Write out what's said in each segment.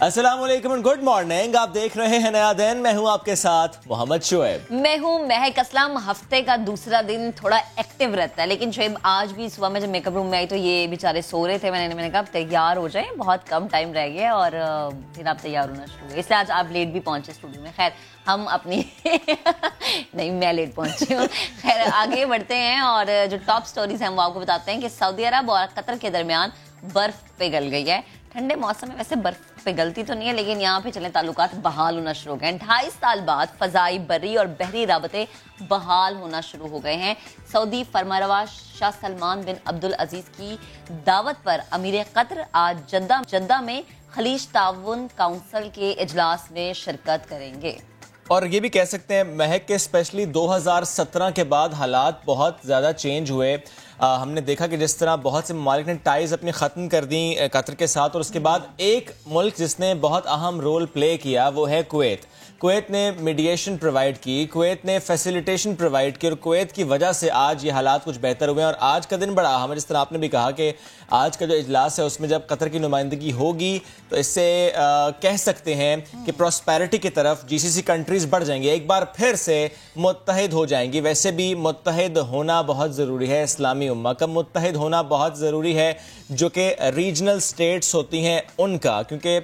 अस्सलाम वालेकुम and good morning. आप देख रहे हैं नया दिन। मैं हूं आपके साथ मोहम्मद शुएब। मैं हूं महक असलम। हफ्ते का दूसरा दिन थोड़ा एक्टिव रहता है, लेकिन शुएब आज भी सुबह में जब मेकअप रूम में आई तो ये बेचारे सो रहे थे। मैंने कहा तैयार हो जाए, बहुत कम टाइम रह गया और फिर आप तैयार होना शुरू हुए, इसलिए आज आप लेट भी पहुंचे स्टूडियो में। खैर हम अपनी नहीं, मैं लेट पहुंची हूँ। खैर आगे बढ़ते हैं और जो टॉप स्टोरीज हैं वो आपको बताते हैं कि सऊदी अरब और कतर के दरमियान बर्फ पिघल गई है। ठंडे मौसम में वैसे बर्फ पिघलती तो नहीं है, लेकिन यहाँ पे चले ताल्लुकात बहाल होना शुरू हो गए हैं। 2.5 साल बाद फजाई, बर्री और बहरी राबते बहाल होना शुरू हो गए हैं। सऊदी फरमारवा शाह सलमान बिन अब्दुल अजीज की दावत पर अमीर कतर आज जद्दा में खलीज ताउन काउंसिल के इजलास में शिरकत करेंगे। और ये भी कह सकते हैं महक के स्पेशली 2017 के बाद हालात बहुत ज़्यादा चेंज हुए। हमने देखा कि जिस तरह बहुत से ममालिक ने टाइज अपनी ख़त्म कर दी कतर के साथ, और उसके बाद एक मुल्क जिसने बहुत अहम रोल प्ले किया वो है कुवैत। कुवैत ने मीडिएशन प्रोवाइड की, कुवैत ने फैसिलिटेशन प्रोवाइड की, और कुवैत की वजह से आज ये हालात कुछ बेहतर हुए हैं। और आज का दिन बड़ा अहम है, जिस तरह आपने भी कहा कि आज का जो इजलास है उसमें जब कतर की नुमाइंदगी होगी तो इससे कह सकते हैं कि प्रॉस्पेरिटी की तरफ जीसीसी कंट्रीज बढ़ जाएंगी, एक बार फिर से मुत्तहिद हो जाएंगी। वैसे भी मुत्तहिद होना बहुत ज़रूरी है, इस्लामी उम्मा का मुत्तहिद होना बहुत ज़रूरी है, जो कि रीजनल स्टेट्स होती हैं उनका, क्योंकि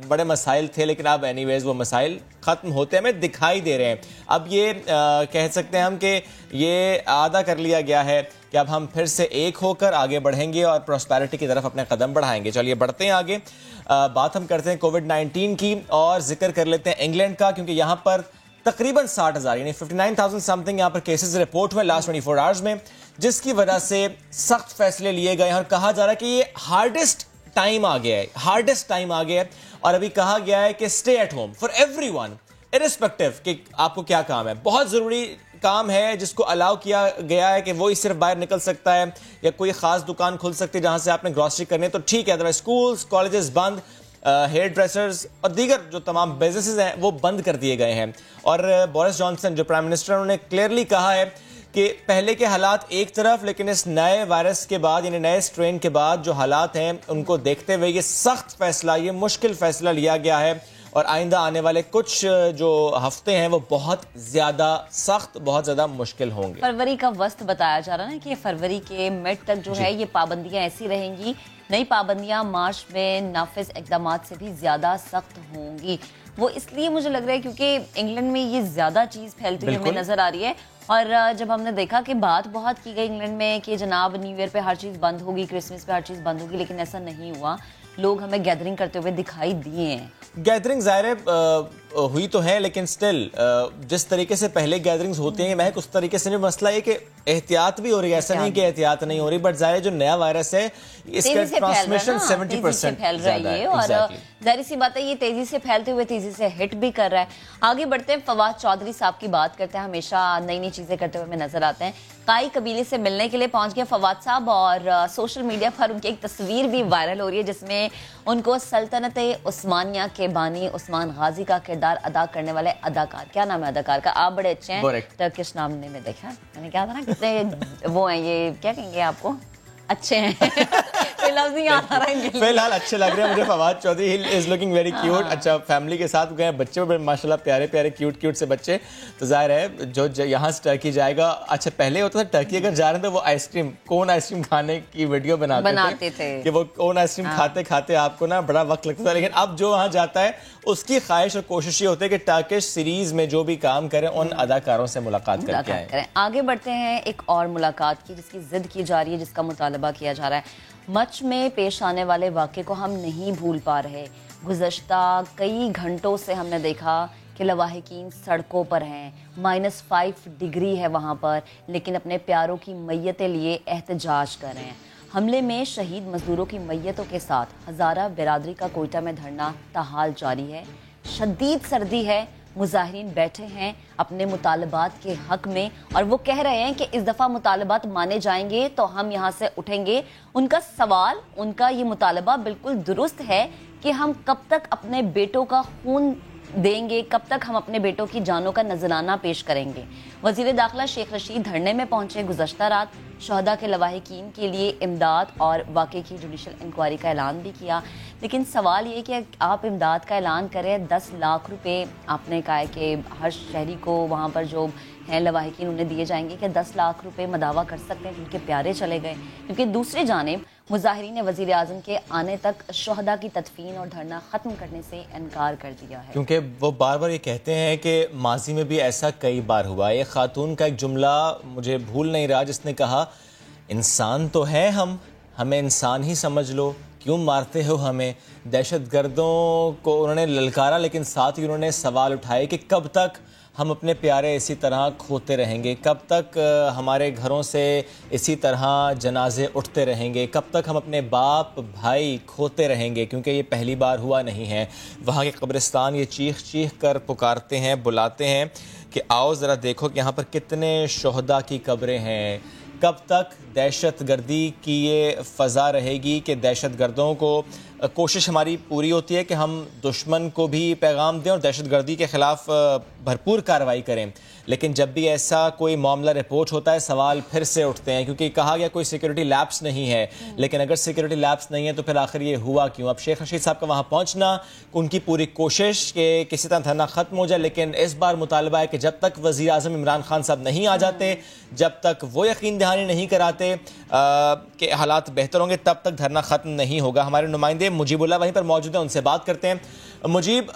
बड़े मसाइल थे, लेकिन अब एनीवेज वो मसाइल ख़त्म होते हमें दिखाई दे रहे हैं। अब ये कह सकते हैं हम कि ये आदा कर लिया गया है कि अब हम फिर से एक होकर आगे बढ़ेंगे और प्रॉस्पेरिटी की तरफ अपने कदम बढ़ाएंगे। चलिए बढ़ते हैं आगे। बात हम करते हैं कोविड-19 की और जिक्र कर लेते हैं इंग्लैंड का, क्योंकि यहाँ पर तकरीबन 60,000 यानी 59,000 समथिंग यहाँ पर केसेस रिपोर्ट हुए लास्ट 24 आवर्स में, जिसकी वजह से सख्त फैसले लिए गए हैं और कहा जा रहा है कि ये हार्डेस्ट टाइम आ गया है। और अभी कहा गया है कि stay at home for everyone, irrespective कि आपको क्या काम है। बहुत ज़रूरी काम है जिसको अलाउ किया गया है कि वो ही सिर्फ बाहर निकल सकता है, या कोई ख़ास दुकान खुल सकती है जहाँ से आपने ग्रॉसरी करनी है तो ठीक है, अदरवाइज स्कूल्स कॉलेजेस बंद, हेयर ड्रेसर्स और दीगर जो तमाम बिजनेसेस हैं वो बंद कर दिए गए हैं। और बोरिस जॉनसन जो प्राइम मिनिस्टर उन्होंने क्लियरली कहा है कि पहले के हालात एक तरफ, लेकिन इस नए वायरस के बाद यानी नए स्ट्रेन के बाद जो हालात हैं उनको देखते हुए ये सख्त फैसला, ये मुश्किल फैसला लिया गया है। और आइंदा आने वाले कुछ जो हफ्ते हैं वो बहुत ज़्यादा सख्त, बहुत ज़्यादा मुश्किल होंगे। फरवरी का वस्त बताया जा रहा है कि फरवरी के मिड तक जो है ये पाबंदियां ऐसी रहेंगी। नई पाबंदियां मार्च में नाफिज इकदाम से भी ज़्यादा सख्त होंगी। वो इसलिए मुझे लग रहा है क्योंकि इंग्लैंड में ये ज़्यादा चीज़ फैलती हुई हमें नज़र आ रही है। और जब हमने देखा कि बात बहुत की गई इंग्लैंड में कि जनाब न्यू ईयर पे हर चीज़ बंद होगी, क्रिसमस पे हर चीज़ बंद होगी, लेकिन ऐसा नहीं हुआ। लोग हमें गैदरिंग करते हुए दिखाई दिए हैं। गैदरिंग ज़ाहिर हुई तो है, लेकिन स्टिल जिस तरीके से पहले गैदरिंग्स होती हैं महक, उस तरीके से नहीं। मसला ये कि एहतियात भी हो रही है, ऐसा नहीं कि एहतियात नहीं हो रही, बट ज़ाहिर जो नया वायरस है इसका ट्रांसमिशन 70% फैल रहा है और जाहिर सी बात है ये तेजी से फैलते हुए तेजी से हिट भी कर रहा है। आगे बढ़ते हैं, फवाद चौधरी साहब की बात करते हैं। हमेशा नई नई चीजें करते हुए हमें नजर आते हैं। काई कबीले से मिलने के लिए पहुंच गए फवाद साहब और सोशल मीडिया पर उनकी एक तस्वीर भी वायरल हो रही है जिसमें उनको सल्तनत उस्मानिया के बानी उस्मान गाजी का किरदार अदा करने वाले अदाकार, क्या नाम है अदाकार का? आप बड़े अच्छे हैं, टर्किश नाम में देखा मैंने, क्या था ना कितने वो हैं, ये क्या कहेंगे आपको, अच्छे हैं। फिलहाल अच्छे लग रहे हैं मुझे Fawad Chaudhry. Is looking very cute. अच्छा, फैमिली के साथ गए, बच्चे बड़े माशाल्लाह प्यारे प्यारे क्यूट से बच्चे। तो जाहिर है जो यहाँ से टर्की जाएगा, अच्छा पहले होता था टर्की अगर जा रहे थे वो आइसक्रीम, कोन आइसक्रीम खाने की वीडियो बनाते थे कि वो कोन आइसक्रीम खाते खाते आपको ना बड़ा वक्त लगता था। लेकिन अब जो वहाँ जाता है उसकी ख्वाहिश और कोशिश ये होती है कि टर्किश सीरीज में जो भी काम करें उन अदाकारों से मुलाकात करके आए। आगे बढ़ते हैं एक और मुलाकात की जिसकी जिद की जा रही है, जिसका मुतालबा किया जा रहा है। मच में पेश आने वाले वाक़े को हम नहीं भूल पा रहे। गुज़श्ता कई घंटों से हमने देखा कि लवाहिकीन सड़कों पर हैं, -5 डिग्री है वहाँ पर, लेकिन अपने प्यारों की मैयतें लिए एहतजाज कर रहे हैं। हमले में शहीद मजदूरों की मैयतों के साथ हज़ारा बिरादरी का कोयटा में धरना ताहाल जारी है। शदीद सर्दी है, मुजाहिरीन बैठे हैं अपने मुतालबात के हक में और वो कह रहे हैं कि इस दफ़ा मुतालबात माने जाएंगे तो हम यहाँ से उठेंगे। उनका सवाल, उनका ये मुतालबा बिल्कुल दुरुस्त है कि हम कब तक अपने बेटों का खून देंगे, कब तक हम अपने बेटों की जानों का नजराना पेश करेंगे। वजीर दाखिला शेख रशीद धरने में पहुंचे। गुज़श्ता रात शहदा के लवाहिकीन के लिए इमदाद और वाक़े की जुडिशल इंक्वायरी का ऐलान भी किया। लेकिन सवाल ये कि आप इमदाद का ऐलान करें, 10 लाख रुपए आपने कहा है कि हर शहरी को वहाँ पर जो हैं लवाहिकीन उन्हें दिए जाएंगे, कि 10 लाख रुपए मदावा कर सकते हैं जिनके प्यारे चले गए। क्योंकि दूसरी जानिब मुजाहिरीन ने वज़ीर आज़म के आने तक शहदा की तदफीन और धरना ख़त्म करने से इनकार कर दिया है, क्योंकि वो बार बार ये कहते हैं कि माजी में भी ऐसा कई बार हुआ। एक खातून का एक जुमला मुझे भूल नहीं रहा जिसने कहा, इंसान तो है हम, हमें इंसान ही समझ लो, क्यों मारते हो हमें। दहशत गर्दों को उन्होंने ललकारा, लेकिन साथ ही उन्होंने सवाल उठाए कि कब तक हम अपने प्यारे इसी तरह खोते रहेंगे, कब तक हमारे घरों से इसी तरह जनाजे उठते रहेंगे, कब तक हम अपने बाप भाई खोते रहेंगे। क्योंकि ये पहली बार हुआ नहीं है। वहाँ के कब्रिस्तान ये चीख चीख कर पुकारते हैं, बुलाते हैं कि आओ ज़रा देखो कि यहाँ पर कितने शोहदा की कब्रें हैं। कब तक दहशत गर्दी की ये फ़ज़ा रहेगी कि दहशत गर्दों को कोशिश हमारी पूरी होती है कि हम दुश्मन को भी पैगाम दें और दहशत गर्दी के ख़िलाफ़ भरपूर कार्रवाई करें। लेकिन जब भी ऐसा कोई मामला रिपोर्ट होता है, सवाल फिर से उठते हैं, क्योंकि कहा गया कोई सिक्योरिटी लैप्स नहीं है। लेकिन अगर सिक्योरिटी लैप्स नहीं है तो फिर आखिर ये हुआ क्यों। अब शेख रशीद साहब का वहाँ पहुँचना, उनकी पूरी कोशिश कि किसी तरह धरना ख़त्म हो जाए, लेकिन इस बार मुतालबा है कि जब तक वज़ीर आज़म इमरान खान साहब नहीं आ जाते, जब तक वो यकीन दहानी नहीं कराते कि हालात बेहतर होंगे, तब तक धरना ख़त्म नहीं होगा। हमारे नुमाइंदे मुजीबुल्लाह वहीं पर मौजूद हैं, उनसे बात करते हैं। मुजीब,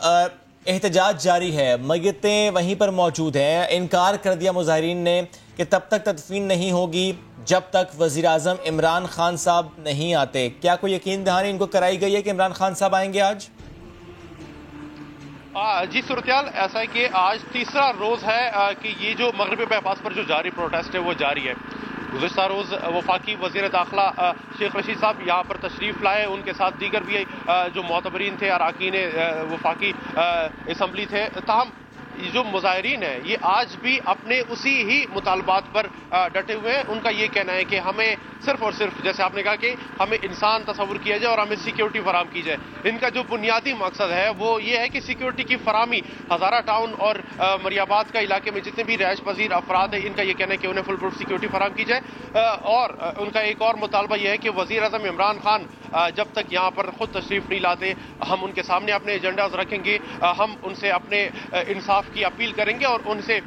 एहतजाज जारी है, मय्यतें वहीं पर मौजूद हैं। इनकार कर दिया मुजाहिरीन ने कि तब तक तदफीन नहीं होगी जब तक वज़ीर आज़म इमरान खान साहब नहीं आते। क्या कोई यकीन दहानी इनको कराई गई है कि इमरान खान साहब आएंगे आज? जी, सूरत-ए-हाल ऐसा है कि आज तीसरा रोज़ है कि ये जो मगरिबी बाईपास पर जो जारी प्रोटेस्ट है वो जारी है। गुज़श्ता रोज़ वफाकी वज़ीर दाखिला शेख रशीद साहब यहाँ पर तशरीफ़ लाए, उनके साथ दीगर भी जो मोतबरीन थे, अरकान वफाकी असम्बली थे। ताहम जो मुजाहिरीन है ये आज भी अपने उसी ही मुतालबात पर डटे हुए हैं। उनका ये कहना है कि हमें सिर्फ और सिर्फ, जैसे आपने कहा, कि हमें इंसान तस्वुर किया जाए और हमें सिक्योरिटी फराम की जाए। इनका जो बुनियादी मकसद है वो ये है कि सिक्योरिटी की फरामी हज़ारा टाउन और मरियाबाद का इलाके में जितने भी रहायश पजीर अफराद है, इनका ये कहना है कि उन्हें फुल प्रूफ सिक्योरिटी फराम की जाए। और उनका एक और मुतालबा यह है कि वज़ीर आज़म इमरान खान जब तक यहाँ पर खुद तशरीफ़ नहीं लाते, हम उनके सामने अपने एजेंडाज रखेंगे, हम उनसे अपने इंसाफ की अपील करेंगे और उनसे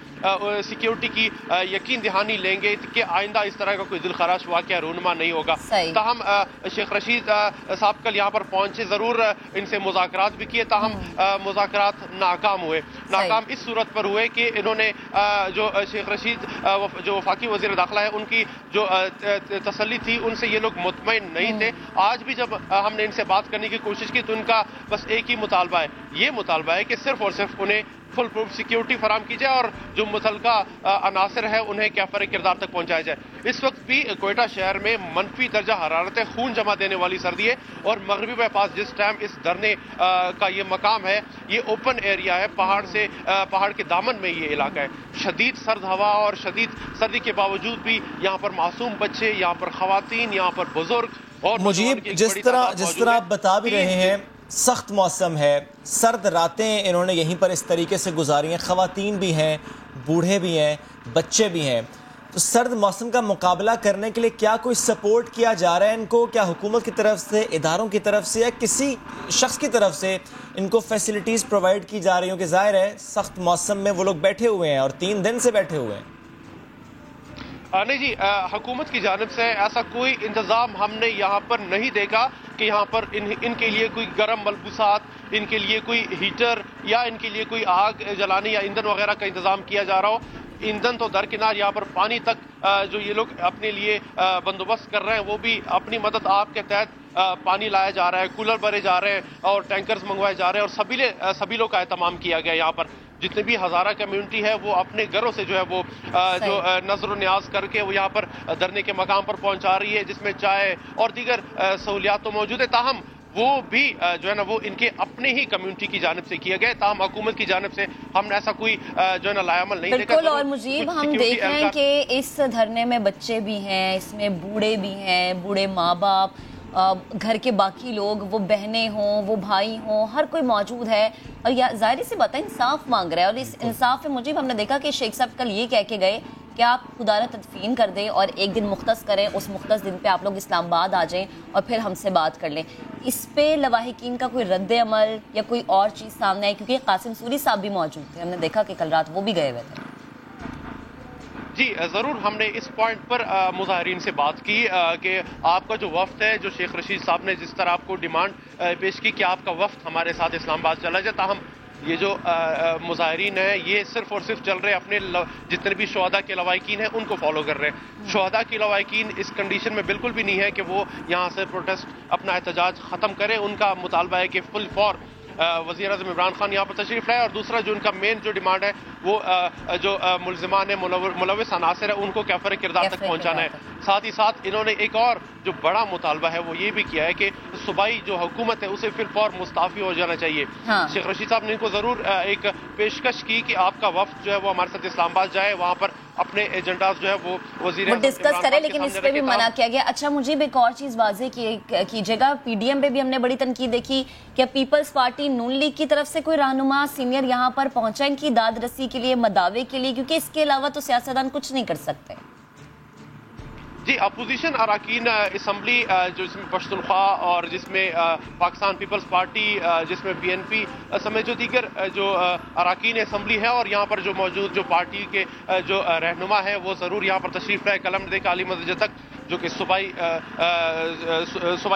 सिक्योरिटी की यकीन दहानी लेंगे कि आइंदा इस तरह का कोई दिलखराश वाक़या रूनमा नहीं होगा। ताहम शेख रशीद साहब कल यहाँ पर पहुंचे, ज़रूर इनसे मुज़ाकरात भी किए, ताहम मुज़ाकरात नाकाम हुए। नाकाम इस सूरत पर हुए कि इन्होंने जो शेख रशीद जो वफाकी वज़ीर दाखिला है, उनकी जो तसल्ली थी, उनसे ये लोग मुतमईन नहीं थे। आज भी जब हमने इनसे बात करने की कोशिश की तो उनका बस एक ही मुतालबा है, ये मुतालबा है कि सिर्फ और सिर्फ उन्हें फुल प्रूफ सिक्योरिटी फराम की जाए और जो मुतलका अनासर है उन्हें कैफर किरदार तक पहुंचाया जाए। इस वक्त भी कोयटा शहर में मनफी दर्जा हरारत है, खून जमा देने वाली सर्दी है और मगरिबी बाईपास जिस टाइम इस धरने का ये मकाम है, ये ओपन एरिया है, पहाड़ के दामन में ये इलाका है। शदीद सर्द हवा और शदीद सर्दी के बावजूद भी यहाँ पर मासूम बच्चे, यहाँ पर खवातीन, यहाँ पर बुजुर्ग और मुजीब, जिस तरह आप बता भी रहे हैं, सख्त मौसम है, सर्द रातें इन्होंने यहीं पर इस तरीके से गुजारी हैं, ख़वातीन भी हैं, बूढ़े भी हैं, बच्चे भी हैं। तो सर्द मौसम का मुकाबला करने के लिए क्या कोई सपोर्ट किया जा रहा है इनको? क्या हुकूमत की तरफ से, इदारों की तरफ से या किसी शख्स की तरफ से इनको फैसिलिटीज़ प्रोवाइड की जा रही हो? कि ज़ाहिर है सख्त मौसम में वो लोग बैठे हुए हैं और 3 दिन से बैठे हुए हैं। नहीं जी, हुकूमत की जानिब से ऐसा कोई इंतज़ाम हमने यहाँ पर नहीं देखा कि यहाँ पर इनके लिए कोई गर्म मलबूसात, इनके लिए कोई हीटर या इनके लिए कोई आग जलाने या ईंधन वगैरह का इंतज़ाम किया जा रहा हो। ईंधन तो दरकिनार, यहाँ पर पानी तक जो ये लोग अपने लिए बंदोबस्त कर रहे हैं, वो भी अपनी मदद आप के तहत पानी लाया जा रहा है, कूलर भरे जा रहे हैं और टैंकर्स मंगवाए जा रहे हैं और सभी लोग का एहतमाम किया गया। यहाँ पर जितने भी हज़ारा कम्युनिटी है वो अपने घरों से जो है वो जो नजर न्याज करके वो यहाँ पर धरने के मकाम पर पहुंचा रही है, जिसमें चाय और दीगर सहूलियात तो मौजूद है। ताहम वो भी जो है ना वो इनके अपने ही कम्युनिटी की जानिब से किया गया। ताहम हुकूमत की जानिब से हमने ऐसा कोई जो है ना लायामल नहीं देखा। बिल्कुल। और मुजीब, हम देख रहे हैं कि इस धरने में बच्चे भी हैं, इसमें बूढ़े भी हैं, बूढ़े माँ बाप घर के बाकी लोग, वो बहनें हों, वो भाई हों, हर कोई मौजूद है और जाहिर सी बात है इंसाफ मांग रहा है। और इस इंसाफ में मुझे हमने देखा कि शेख साहब कल ये कह के गए कि आप खुदारा तदफीन कर दें और एक दिन मुख्तस करें, उस मुख्तस दिन पे आप लोग इस्लामाबाद आ जाएं और फिर हमसे बात कर लें। इस पे लवाहिकीन का कोई रद्द अमल या कोई और चीज़ सामने आई? क्योंकि कासिम सूरी साहब भी मौजूद थे, हमने देखा कि कल रात वो भी गए हुए थे। जी ज़रूर, हमने इस पॉइंट पर मुजाहिरीन से बात की कि आपका जो वफ्द है, जो शेख रशीद साहब ने जिस तरह आपको डिमांड पेश की कि आपका वफ्द हमारे साथ इस्लामाबाद चला जाए, ताहम ये जो मुजाहिरीन है ये सिर्फ और सिर्फ चल रहे अपने जितने भी शहदा के लवाहिकीन हैं उनको फॉलो कर रहे हैं। शहदा के लवाहिकीन इस कंडीशन में बिल्कुल भी नहीं है कि वो यहाँ से प्रोटेस्ट अपना एहतजाज ख़त्म करें। उनका मुतालबा है कि फुल फॉर वज़ीर आज़म इमरान खान यहाँ पर तशरीफ़ लाए और दूसरा जो उनका मेन जो डिमांड है वो जो मुलज़िमान है, मुलविस अनासर है, उनको कैफ़र किरदार तक पहुँचाना है। साथ ही साथ इन्होंने एक और जो बड़ा मुतालबा है वो ये भी किया है कि सूबाई जो हुकूमत है उसे फिर फौर मुस्ताफ़ी हो जाना चाहिए। हाँ। शेख रशीद साहब ने इनको ज़रूर एक पेशकश की कि आपका वफ्द जो है वो हमारे साथ इस्लामाबाद जाए, वहाँ पर अपने एजेंडाज जो है वो वज़ीर डिस्कस करें, लेकिन इस पे भी मना किया गया। अच्छा, मुझे भी एक और चीज़ वाज़ेह कीजिएगा, पीडीएम पे भी हमने बड़ी तनकीद देखी कि पीपल्स पार्टी नून लीग की तरफ से कोई रहनुमा सीनियर यहाँ पर पहुंचा इनकी दाद रसी के लिए, मदावे के लिए, क्योंकि इसके अलावा तो सियासतदान कुछ नहीं कर सकते। जी, अपोजिशन अरकान असम्बली जो इसमें पश्तूनख्वा और जिसमें पाकिस्तान पीपल्स पार्टी, जिसमें बीएनपी समेत जो दीगर जो अरकान असम्बली है और यहाँ पर जो मौजूद जो पार्टी के जो रहनुमा है वो ज़रूर यहाँ पर तशरीफ़ लाए। कलम देखा अली मस्जिद तक जो कि सूबाई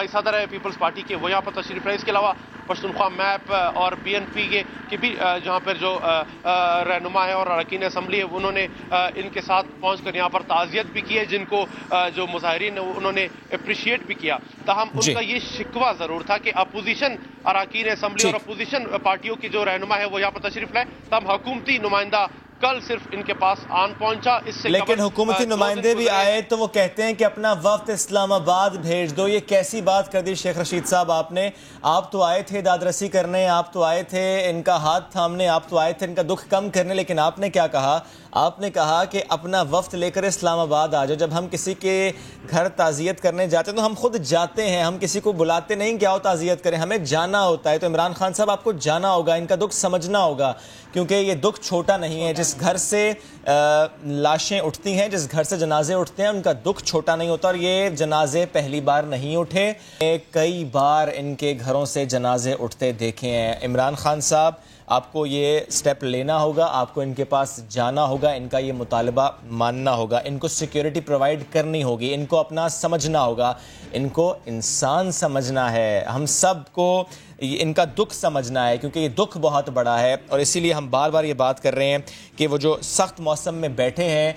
सदर है पीपल्स पार्टी के, वो यहाँ पर तशरीफ़ लाए। इसके अलावा पश्तूनख्वा मैप और बीएनपी के भी जहाँ पर जो रहनुमा है और अरकान असम्बली है उन्होंने इनके साथ पहुँच कर यहाँ पर ताज़ियत भी की है, जिनको जो मुजाहिरीन है उन्होंने अप्रिशिएट भी किया। ताहम उनका ये शिकवा जरूर था कि अपोजिशन अरकान असम्बली और अपोजिशन पार्टियों की जो रहनुमा है वो यहाँ पर तशरीफ लाए, तब हुकूमती नुमाइंदा कल सिर्फ इनके पास आन पहुंचा। इससे लेकिन हुकूमती नुमाइंदे भी आए तो वो कहते हैं कि अपना वफ्द इस्लामाबाद भेज दो। ये कैसी बात कर दी शेख रशीद साहब आपने? आप तो आए थे दादरसी करने, आप तो आए थे इनका हाथ थामने, आप तो आए थे इनका दुख कम करने, लेकिन आपने क्या कहा? आपने कहा कि अपना वफ्द लेकर इस्लामाबाद आ जाओ। जब हम किसी के घर ताज़ियत करने जाते हैं तो हम खुद जाते हैं, हम किसी को बुलाते नहीं कि आओ ताज़ियत करें, हमें जाना होता है। तो इमरान खान साहब आपको जाना होगा, इनका दुख समझना होगा, क्योंकि ये दुख छोटा नहीं है। जिस घर से लाशें उठती हैं, जिस घर से जनाजे उठते हैं, उनका दुख छोटा नहीं होता। और ये जनाजे पहली बार नहीं उठे, कई बार इनके घरों से जनाजे उठते देखे हैं। इमरान खान साहब, आपको ये स्टेप लेना होगा, आपको इनके पास जाना होगा, इनका ये मुतालबा मानना होगा, इनको सिक्योरिटी प्रोवाइड करनी होगी, इनको अपना समझना होगा, इनको इंसान समझना है, हम सब को इनका दुख समझना है, क्योंकि ये दुख बहुत बड़ा है। और इसीलिए हम बार बार ये बात कर रहे हैं कि वो जो सख्त मौसम में बैठे हैं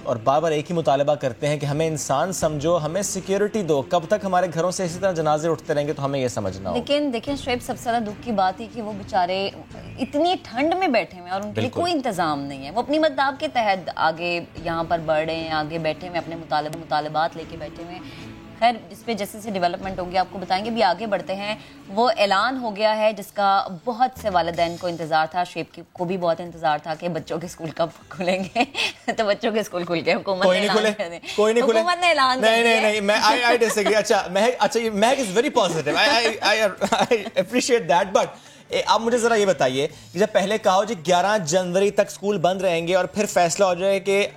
और बार बार एक ही मुतालबा करते हैं कि हमें इंसान समझो, हमें सिक्योरिटी दो। कब तक हमारे घरों से इसी तरह जनाजे उठते रहेंगे? तो हमें ये समझना हो। लेकिन देखिए शुएब, सबसे ज़्यादा दुख की बात है कि वो बेचारे इतनी ठंड में बैठे हुए हैं और उनके लिए कोई इंतज़ाम नहीं है। वो अपनी मदाब के तहत आगे यहाँ पर बढ़ रहे हैं, आगे बैठे हुए अपने मुतालबात लेके बैठे हुए हैं। खैर, इस पर जैसे जैसे डेवलपमेंट होगी आपको बताएंगे। भी आगे बढ़ते हैं, वो ऐलान हो गया है जिसका बहुत से वालिदैन को इंतज़ार था, शेख को भी बहुत इंतज़ार था कि बच्चों के स्कूल कब खुलेंगे। तो बच्चों के स्कूल खुल गए, हुकूमत ने ऐलान कर दिया। कोई नहीं खुले, हुकूमत ने ऐलान नहीं नहीं नहीं, मैं आई डिसएग्री। अच्छा महक is very positive, I appreciate that, but आप मुझे जरा ये बताइए कि जब पहले कहा हो जी 11 जनवरी तक स्कूल बंद रहेंगे और फिर फैसला हो जाए कि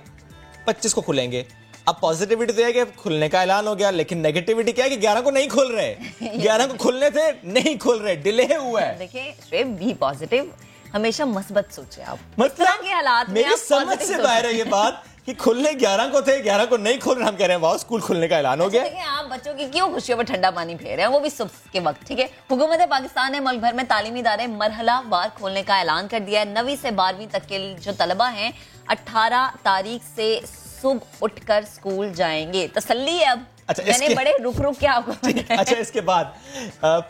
25 को खुलेंगे। अब पॉजिटिविटी तो है कि खुलने का ऐलान हो गया, लेकिन नेगेटिविटी क्या है कि 11 को नहीं खुल रहे। 11 को खुलने थे, नहीं खुल रहे, डिले हुआ है। देखिए शुएब, बी पॉजिटिव, हमेशा मस्बत सोचे आप। मतलब के हालात में मेरी समझ से बाहर है ये बात कि खुलने 11 को थे, 11 को नहीं खुल रहे। हम कह रहे हैं वाह, स्कूल खुलने का ऐलान हो गया। देखिए, आप बच्चों की क्यों खुशियों पर ठंडा पानी फेर रहे हैं, वो भी सुबह के वक्त। ठीक है, हुकूमत पाकिस्तान ने मुल्क भर में तालीमी इदारे मरहला वार खोलने का ऐलान कर दिया है। 9वीं से 12वीं तक के जो तलबा हैं 18 तारीख से सुबह उठकर स्कूल जाएंगे। तसल्ली है अब। अच्छा, मैंने बड़े रुक के आपको अच्छा, इसके बाद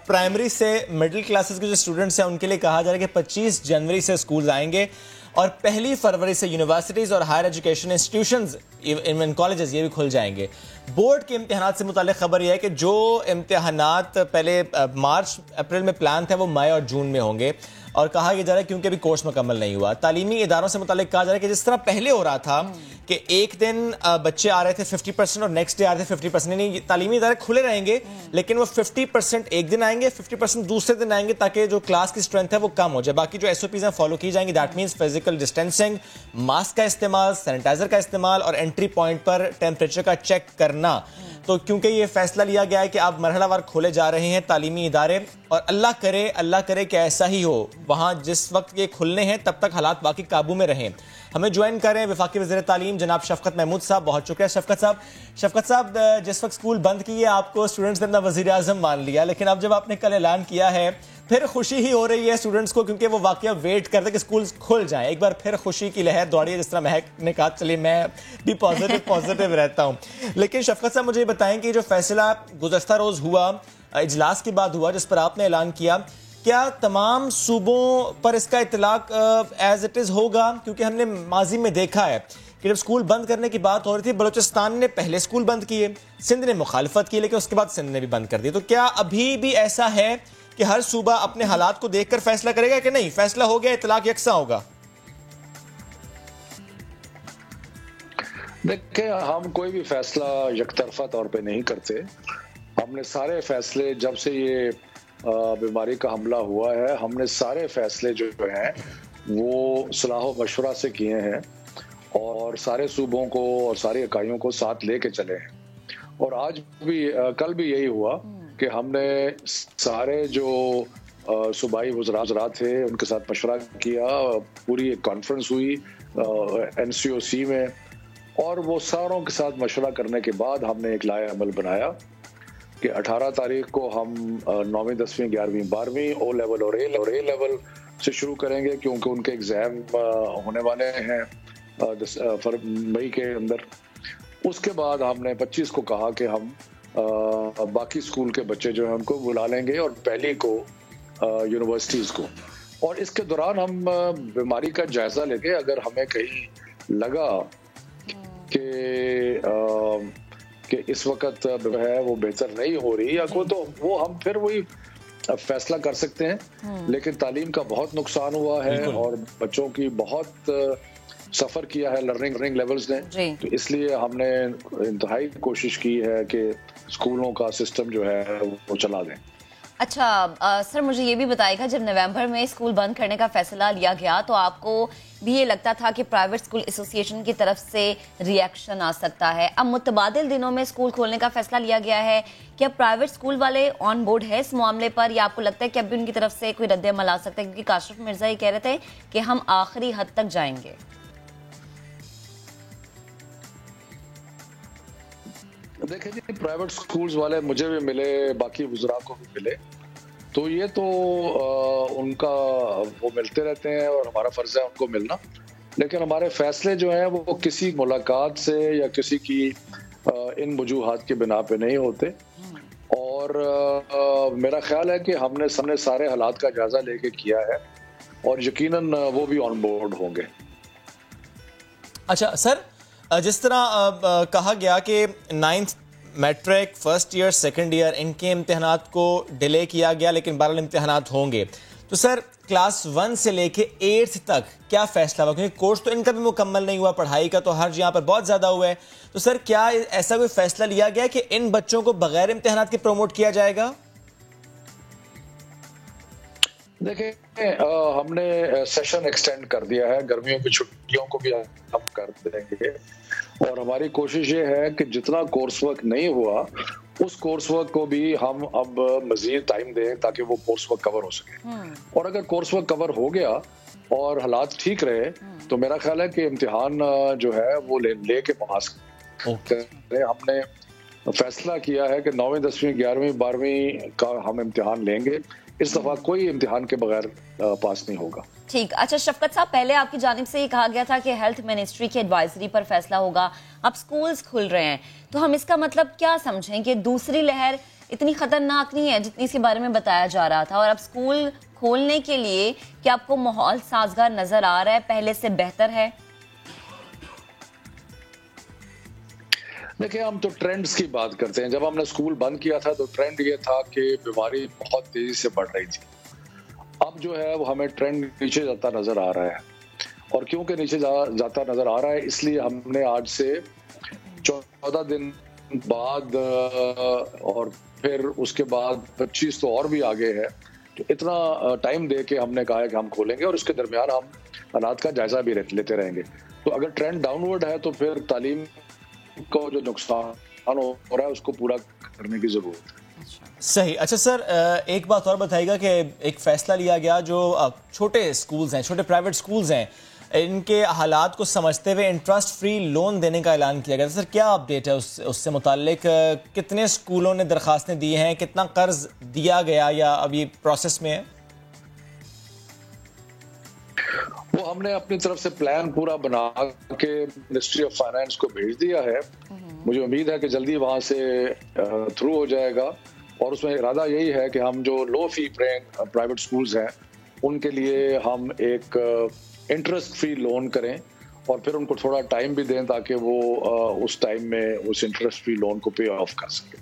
प्राइमरी से मिडिल क्लासेस के जो स्टूडेंट्स हैं उनके लिए कहा जा रहा है कि 25 जनवरी से स्कूल आएंगे और 1 फरवरी से यूनिवर्सिटीज और higher education institutions, even colleges, ये भी खुल जाएंगे। बोर्ड के इम्तिहानात से मुताल्लिक खबर यह है कि जो इम्तिहानात पहले मार्च अप्रैल में प्लान थे वो मई और जून में होंगे। और कहा यह जा रहा है क्योंकि अभी कोर्स मुकम्मल नहीं हुआ। तालीमी इदारों से मुतालिक कहा जा रहा है कि जिस तरह पहले हो रहा था कि एक दिन बच्चे आ रहे थे 50% और नेक्स्ट डे आ रहे थे 50%, यानी तालीमी इदारे खुले रहेंगे लेकिन वो 50% एक दिन आएंगे, 50% दूसरे दिन आएंगे, ताकि जो क्लास की स्ट्रेंथ है वो कम हो जाए। बाकी जो SOPs हैं फॉलो की जाएंगी। That means physical distancing, mask का इस्तेमाल, सैनिटाइजर का इस्तेमाल और एंट्री पॉइंट पर टेम्परेचर का चेक करना। तो क्योंकि ये फैसला लिया गया है कि अब मरहलावार खोले जा रहे हैं तालीमी इदारे, और अल्लाह करे कि ऐसा ही हो, वहाँ जिस वक्त ये खुलने हैं तब तक हालात बाकी काबू में रहें। हमें ज्वाइन कर रहे हैं वफाकी वज़ीर तालीम जनाब शफकत महमूद साहब। बहुत शुक्रिया शफकत साहब, जिस वक्त स्कूल बंद किए आपको स्टूडेंट्स ने अपना वज़ीर आज़म मान लिया, लेकिन अब जब आपने कल ऐलान किया है फिर खुशी ही हो रही है स्टूडेंट्स को, क्योंकि वो वाकई वेट करते कि स्कूल खुल जाएं। एक बार फिर खुशी की लहर दौड़ी है, जिस तरह महक ने कहा। चलिए मैं भी पॉजिटिव रहता हूँ। लेकिन शफकत साहब मुझे बताएं कि जो फैसला गुज़श्ता रोज़ हुआ, इजलास के बाद हुआ, जिस पर आपने ऐलान किया, क्या तमाम सूबों पर इसका इतलाक एज इट इज़ होगा? क्योंकि हमने माजी में देखा है कि जब स्कूल बंद करने की बात हो रही थी, बलूचिस्तान ने पहले स्कूल बंद किए, सिंध ने मुखालफत की, लेकिन उसके बाद सिंध ने भी बंद कर दिए। तो क्या अभी भी ऐसा है कि हर सूबा अपने हालात को देखकर फैसला करेगा कि नहीं, फैसला हो गया, इतलाक यकसा होगा? देखिए, हम कोई भी फैसला यकतरफा तौर पे नहीं करते। हमने सारे फैसले, जब से ये बीमारी का हमला हुआ है, हमने सारे फैसले जो हैं वो सलाह मशवरा से किए हैं और सारे सूबों को और सारी इकाइयों को साथ लेके चले हैं। और आज भी, कल भी यही हुआ कि हमने सारे जो सूबाई वज़रा थे उनके साथ मशवरा किया, पूरी एक कॉन्फ्रेंस हुई NCOC में, और वो सारों के साथ मशवरा करने के बाद हमने एक लाए अमल बनाया कि 18 तारीख को हम 9वीं 10वीं 11वीं 12वीं O लेवल और A लेवल से शुरू करेंगे, क्योंकि उनके एग्ज़ाम होने वाले हैं मई के अंदर। उसके बाद हमने 25 को कहा कि हम बाकी स्कूल के बच्चे जो हैं उनको बुला लेंगे और पहली को यूनिवर्सिटीज़ को। और इसके दौरान हम बीमारी का जायज़ा लेके, अगर हमें कहीं लगा कि इस वक्त है वो बेहतर नहीं हो रही या कोई, तो वो हम फिर वही फैसला कर सकते हैं। लेकिन तालीम का बहुत नुकसान हुआ है और बच्चों की बहुत सफर किया है लर्निंग लेवल्स ने, तो इसलिए हमने इंतहाई कोशिश की है कि स्कूलों का सिस्टम जो है वो चला दें। अच्छा सर, मुझे ये भी बताएगा, जब नवंबर में स्कूल बंद करने का फैसला लिया गया तो आपको भी ये लगता था कि प्राइवेट स्कूल एसोसिएशन की तरफ से रिएक्शन आ सकता है। अब मुतबादिल दिनों में स्कूल खोलने का फैसला लिया गया है, क्या प्राइवेट स्कूल वाले ऑन बोर्ड है इस मामले पर, या आपको लगता है कि अभी उनकी तरफ से कोई रद्द अमल आ सकता है? क्योंकि काशिफ मिर्जा ये कह रहे थे कि हम आखिरी हद तक जाएंगे। देखिए जी, प्राइवेट स्कूल्स वाले मुझे भी मिले, बाकी वज़रा को भी मिले, तो ये तो उनका वो मिलते रहते हैं और हमारा फर्ज है उनको मिलना। लेकिन हमारे फैसले जो हैं वो किसी मुलाकात से या किसी की इन वजूहात के बिना पे नहीं होते। और मेरा ख्याल है कि हमने सारे हालात का जायजा लेके किया है और यकीनन वो भी ऑन बोर्ड होंगे। अच्छा सर, जिस तरह कहा गया कि 9th matric, first year, second year, इनके इम्तिहानात को डिले किया गया, लेकिन बहरहाल इम्तिहानात होंगे। तो सर क्लास 1 से लेके 8th तक क्या फैसला हुआ? क्योंकि कोर्स तो इनका भी मुकम्मल नहीं हुआ, पढ़ाई का तो हर्ज यहाँ पर बहुत ज़्यादा हुआ है। तो सर क्या ऐसा कोई फैसला लिया गया कि इन बच्चों को बगैर इम्तिहानात के प्रमोट किया जाएगा? देखिए, हमने सेशन एक्सटेंड कर दिया है, गर्मियों की छुट्टियों को भी हम कर देंगे। और हमारी कोशिश ये है कि जितना कोर्स वर्क नहीं हुआ उस कोर्स वर्क को भी हम अब मजीद टाइम दें ताकि वो कोर्स वर्क कवर हो सके। और अगर कोर्स वर्क कवर हो गया और हालात ठीक रहे तो मेरा ख्याल है कि इम्तिहान जो है वो ले के पास करें। हमने फैसला किया है कि 9वीं 10वीं 11वीं 12वीं का हम इम्तिहान लेंगे। इस दफा कोई इम्तिहान के बगैर पास नहीं होगा। ठीक। अच्छा शफकत साहब, पहले आपकी जानिब से ये कहा गया था कि हेल्थ मिनिस्ट्री की एडवाइजरी पर फैसला होगा, अब स्कूल्स खुल रहे हैं, तो हम इसका मतलब क्या समझें कि दूसरी लहर इतनी खतरनाक नहीं है जितनी इसके बारे में बताया जा रहा था? और अब स्कूल खोलने के लिए क्या आपको माहौल साजगार नजर आ रहा है, पहले से बेहतर है? देखिए, हम तो ट्रेंड्स की बात करते हैं। जब हमने स्कूल बंद किया था तो ट्रेंड ये था कि बीमारी बहुत तेजी से बढ़ रही थी। अब अब जो है वो हमें ट्रेंड नीचे जाता नजर आ रहा है, और क्योंकि नीचे जाता नजर आ रहा है इसलिए हमने आज से 14 दिन बाद और फिर उसके बाद 25 तो और भी आगे है, तो इतना टाइम दे के हमने कहा है कि हम खोलेंगे और उसके दरमियान हम हालात का जायजा भी लेते रहेंगे। तो अगर ट्रेंड डाउनवर्ड है तो फिर तालीम को जो नुकसान हो रहा है उसको पूरा करने की जरूरत है। सही। अच्छा सर, एक बात और बताइएगा कि एक फैसला लिया गया जो छोटे स्कूल्स हैं, छोटे प्राइवेट स्कूल्स हैं, इनके हालात को समझते हुए इंटरेस्ट फ्री लोन देने का ऐलान किया गया। सर क्या अपडेट है उससे मुताल्लिक? कितने स्कूलों ने दरखास्तें दी हैं, कितना कर्ज दिया गया या अभी प्रोसेस में है? वो हमने अपनी तरफ से प्लान पूरा बना के मिनिस्ट्री ऑफ फाइनेंस को भेज दिया है। मुझे उम्मीद है कि जल्दी वहां से थ्रू हो जाएगा, और उसमें इरादा यही है कि हम जो लो फी पेइंग प्राइवेट स्कूल्स हैं उनके लिए हम एक इंटरेस्ट फ्री लोन करें और फिर उनको थोड़ा टाइम भी दें ताकि वो उस टाइम में उस इंटरेस्ट फ्री लोन को पे ऑफ कर सकें।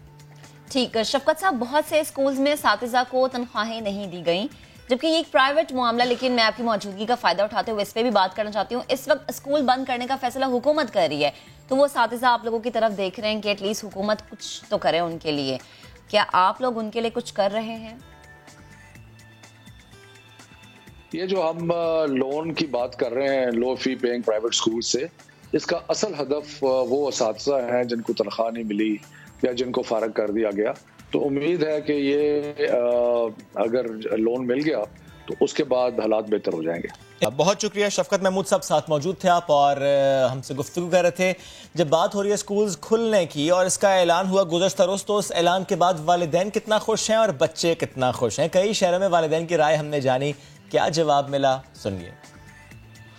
ठीक है शफकत साहब, बहुत से स्कूल्स में असातिज़ा को तनख्वाहें नहीं दी गई, जबकि ये एक प्राइवेट मामला, लेकिन मैं आपकी मौजूदगी का फायदा उठाते हुए इस पर भी बात करना चाहती हूँ। इस वक्त स्कूल बंद करने का फैसला हुकूमत कर रही है, तो वो असातिज़ा आप लोगों की तरफ देख रहे हैं कि एटलीस्ट हुकूमत कुछ तो करे उनके लिए। क्या आप लोग उनके लिए कुछ कर रहे हैं? ये जो हम लोन की बात कर रहे हैं लो फी पेइंग प्राइवेट स्कूल से, इसका असल हदफ वो असातिज़ा हैं जिनको तनख्वाह नहीं मिली या जिनको फारग कर दिया गया। तो उम्मीद है कि ये अगर लोन मिल गया तो उसके बाद हालात बेहतर हो जाएंगे। बहुत शुक्रिया शफकत महमूद साहब, साथ मौजूद थे आप और हमसे गुफ्तगू कर रहे थे। जब बात हो रही है स्कूल्स खुलने की और इसका ऐलान हुआ गुज़श्ता रोज़, तो उस ऐलान के बाद वालिदैन कितना खुश हैं और बच्चे कितना खुश हैं। कई शहरों में वालिदैन की राय हमने जानी, क्या जवाब मिला सुनिए।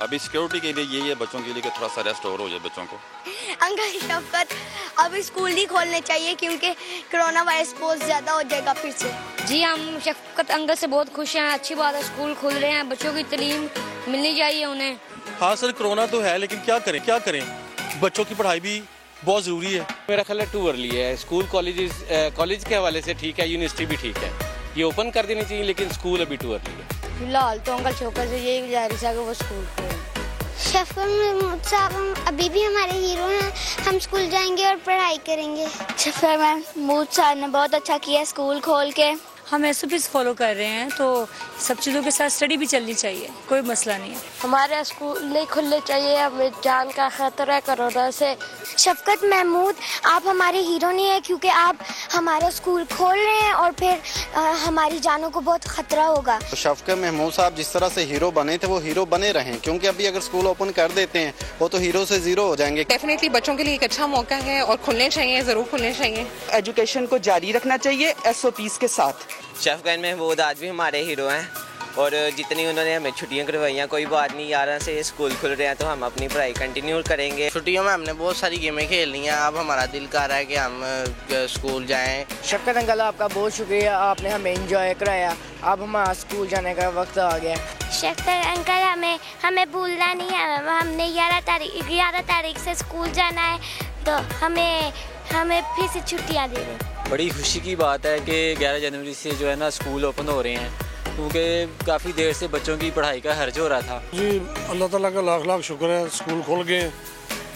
अभी सिक्योरिटी के लिए यही है बच्चों के लिए कि थोड़ा सा रेस्ट और हो जाए बच्चों को। अंकल शफकत, अब स्कूल नहीं खोलने चाहिए क्योंकि कोरोना वायरस बहुत ज्यादा हो जाएगा फिर से। जी हम शफकत अंकल से बहुत खुश हैं, अच्छी बात है, स्कूल खुल रहे हैं, बच्चों की तालीम मिलनी चाहिए उन्हें। हाँ सर, कोरोना तो है लेकिन क्या करें, बच्चों की पढ़ाई भी बहुत जरूरी है। मेरा ख्याल है टू अर्ली है। स्कूल कॉलेज के हवाले से ठीक है, यूनिवर्सिटी भी ठीक है, ये ओपन कर देनी चाहिए, लेकिन स्कूल अभी टू अर्ली है। फिलहाल तो अंकल शफकत से यही गुजारिश है कि वो स्कूल खोलें। शफकत महमूद साहब अभी भी हमारे हीरो हैं, हम स्कूल जाएंगे और पढ़ाई करेंगे। शफकत महमूद साहब ने बहुत अच्छा किया स्कूल खोल के। हम SOPs फॉलो कर रहे हैं, तो सब चीज़ों के साथ स्टडी भी चलनी चाहिए, कोई मसला नहीं है। हमारे स्कूल नहीं खुलने चाहिए, हमें जान का खतरा है कोरोना से। शफकत महमूद आप हमारे हीरो नहीं है क्योंकि आप हमारा स्कूल खोल रहे हैं और फिर हमारी जानों को बहुत खतरा होगा। तो शफकत महमूद साहब जिस तरह से हीरो बने थे वो हीरो बने रहें, क्योंकि अभी अगर स्कूल ओपन कर देते हैं वो तो हीरो से जीरो हो जाएंगे। डेफिनेटली बच्चों के लिए एक अच्छा मौका है और खुलने चाहिए, जरूर खुलने चाहिए। एजुकेशन को जारी रखना चाहिए SOPs के साथ। शफकत महमूद आज भी हमारे हीरो हैं और जितनी उन्होंने हमें छुट्टियां करवाइयाँ, कोई बात नहीं, 11 से स्कूल खुल रहे हैं तो हम अपनी पढ़ाई कंटिन्यू करेंगे। छुट्टियों में हमने बहुत सारी गेमें खेलनी है, अब हमारा दिल कर रहा है कि हम स्कूल जाएं। शफकत अंकल आपका बहुत शुक्रिया, आपने हमें एंजॉय कराया, अब हमारा स्कूल जाने का वक्त आ गया। शफकत अंकल हमें भूलना नहीं है, हमने 11 तारीख से स्कूल जाना है, तो हमें फिर से छुट्टियाँ दे दें। बड़ी खुशी की बात है कि 11 जनवरी से जो है ना स्कूल ओपन हो रहे हैं, क्योंकि काफ़ी देर से बच्चों की पढ़ाई का हर्ज हो रहा था। जी अल्लाह ताला का लाख लाख शुक्र है, स्कूल खुल गए,